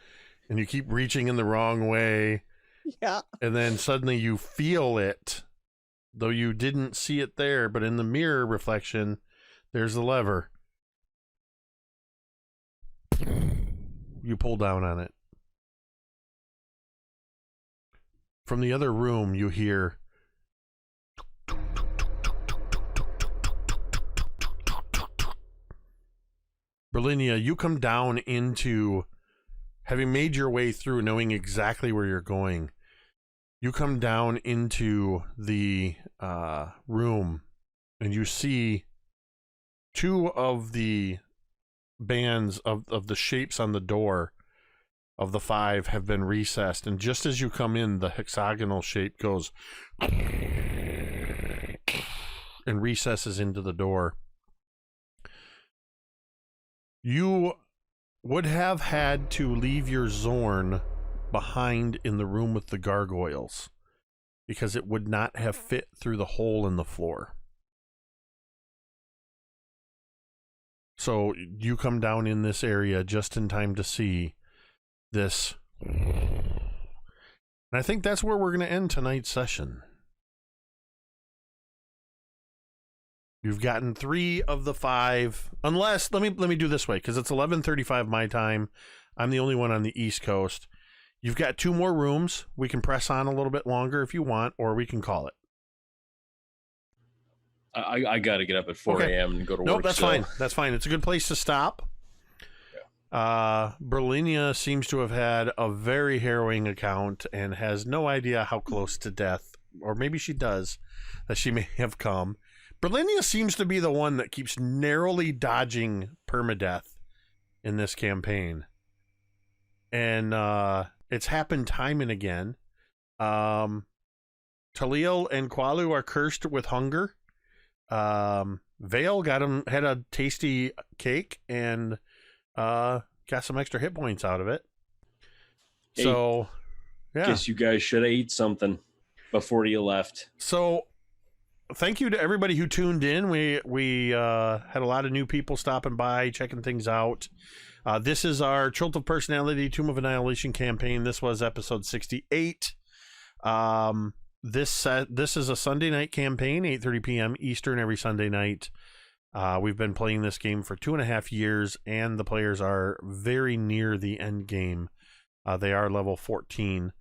and you keep reaching in the wrong way.
Yeah.
And then suddenly you feel it, though you didn't see it there, but in the mirror reflection, there's the lever. You pull down on it. From the other room, you hear Brilinya, you come down into having made your way through, knowing exactly where you're going, you come down into the room and you see two of the bands of the shapes on the door of the 5 have been recessed. And just as you come in, the hexagonal shape goes and recesses into the door. You would have had to leave your Zorn behind in the room with the gargoyles because it would not have fit through the hole in the floor. So you come down in this area just in time to see this. And I think that's where we're going to end tonight's session. You've gotten 3 of the 5, unless, let me do this way, because it's 11:35 my time. I'm the only one on the East Coast. You've got 2 more rooms. We can press on a little bit longer if you want, or we can call it.
I got to get up at 4 a.m. and go to work.
Nope, that's fine. That's fine. It's a good place to stop. Brilinya seems to have had a very harrowing account and has no idea how close to death, or maybe she does, that she may have come. Brilinya seems to be the one that keeps narrowly dodging permadeath in this campaign. And it's happened time and again. Taliel and Qualu are cursed with hunger. Vale had a tasty cake and got some extra hit points out of it.
Hey,
so, yeah.
Guess you guys should have ate something before you left.
So, thank you to everybody who tuned in. We had a lot of new people stopping by, checking things out. This is our Chult of Personality Tomb of Annihilation campaign. This was episode 68. This is a Sunday night campaign, 8:30 p.m. Eastern every Sunday night. We've been playing this game for 2.5 years, and the players are very near the end game. They are level 14.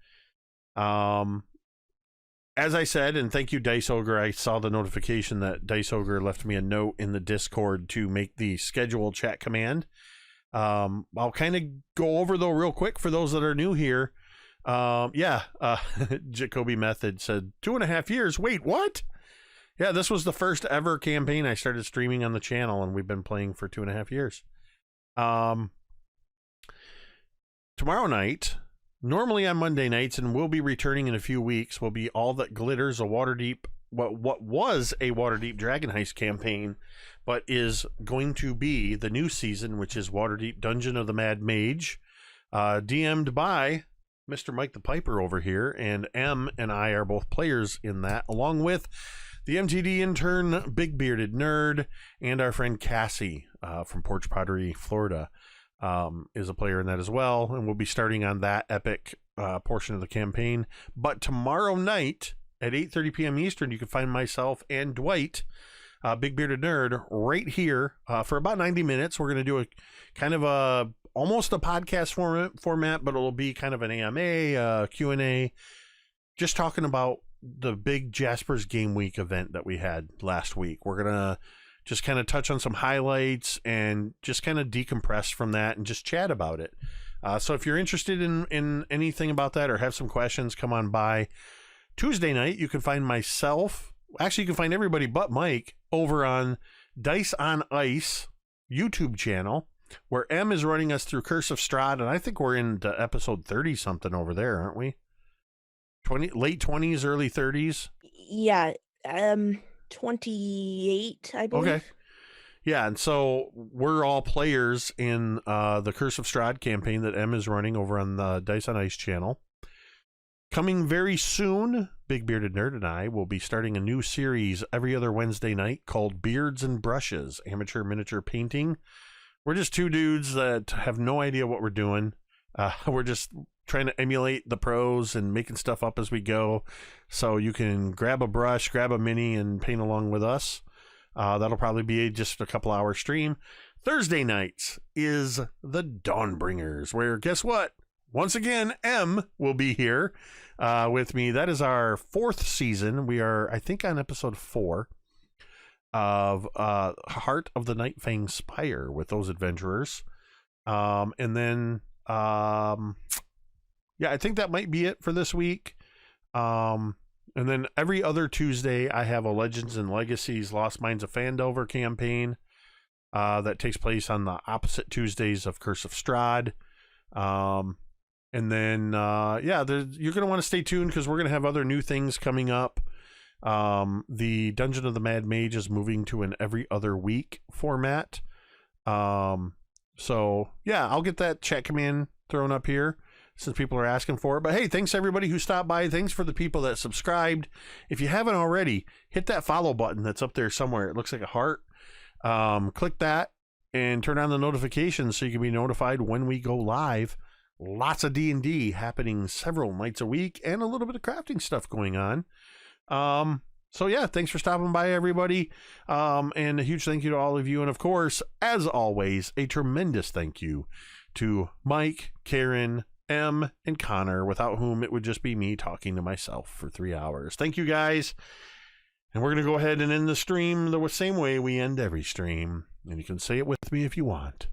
As I said, and thank you, Dice Ogre, I saw the notification that Dice Ogre left me a note in the Discord to make the schedule chat command. I'll kind of go over, though, real quick for those that are new here. Jacoby Method said 2.5 years. Wait, what? Yeah, this was the first ever campaign I started streaming on the channel, and we've been playing for 2.5 years. Tomorrow night, normally on Monday nights, and we'll be returning in a few weeks, will be All That Glitters, a Waterdeep, what was a Waterdeep Dragon Heist campaign, but is going to be the new season, which is Waterdeep Dungeon of the Mad Mage, DM'd by Mr. Mike the Piper over here, and M and I are both players in that, along with the MTD intern, Big Bearded Nerd, and our friend Cassie from Porch Pottery, Florida, is a player in that as well, and we'll be starting on that epic portion of the campaign. But tomorrow night at 8:30 p.m. Eastern, you can find myself and Dwight, Big Bearded Nerd, right here for about 90 minutes. We're going to do a kind of almost a podcast format, but it'll be kind of an AMA, Q&A, just talking about the big Jasper's Game Week event that we had last week. We're going to just kind of touch on some highlights and just kind of decompress from that and just chat about it. So if you're interested in anything about that or have some questions, come on by. Tuesday night, you can find myself, actually you can find everybody but Mike, over on Dice on Ice YouTube channel, where M is running us through Curse of Strahd, and I think we're into episode 30 something over there, aren't we? Late 20s, early 30s.
Yeah, 28, I believe.
Okay. Yeah, and so we're all players in the Curse of Strahd campaign that M is running over on the Dice on Ice channel. Coming very soon, Big Bearded Nerd and I will be starting a new series every other Wednesday night called Beards and Brushes, Amateur Miniature Painting. We're just two dudes that have no idea what we're doing. We're just trying to emulate the pros and making stuff up as we go. So you can grab a brush, grab a mini, and paint along with us. That'll probably be just a couple hour stream. Thursday nights is the Dawnbringers, where guess what? Once again, M will be here with me. That is our 4th season. We are, I think, on episode 4 of Heart of the Nightfang Spire with those adventurers. And then Yeah, I think that might be it for this week. And then every other Tuesday, I have a Legends and Legacies Lost Mines of Phandelver campaign that takes place on the opposite Tuesdays of Curse of Strahd. And then, you're going to want to stay tuned because we're going to have other new things coming up. The Dungeon of the Mad Mage is moving to an every other week format. So, yeah, I'll get that chat command thrown up here since people are asking for it. But hey, thanks everybody who stopped by. Thanks for the people that subscribed. If you haven't already, hit that follow button that's up there somewhere. It looks like a heart. Click that and turn on the notifications so you can be notified when we go live. Lots of D&D happening several nights a week and a little bit of crafting stuff going on. So yeah, thanks for stopping by, everybody. And a huge thank you to all of you. And of course, as always, a tremendous thank you to Mike, Kaeryn, M, and Connor, without whom it would just be me talking to myself for 3 hours. Thank you, guys. And we're going to go ahead and end the stream the same way we end every stream. And you can say it with me if you want.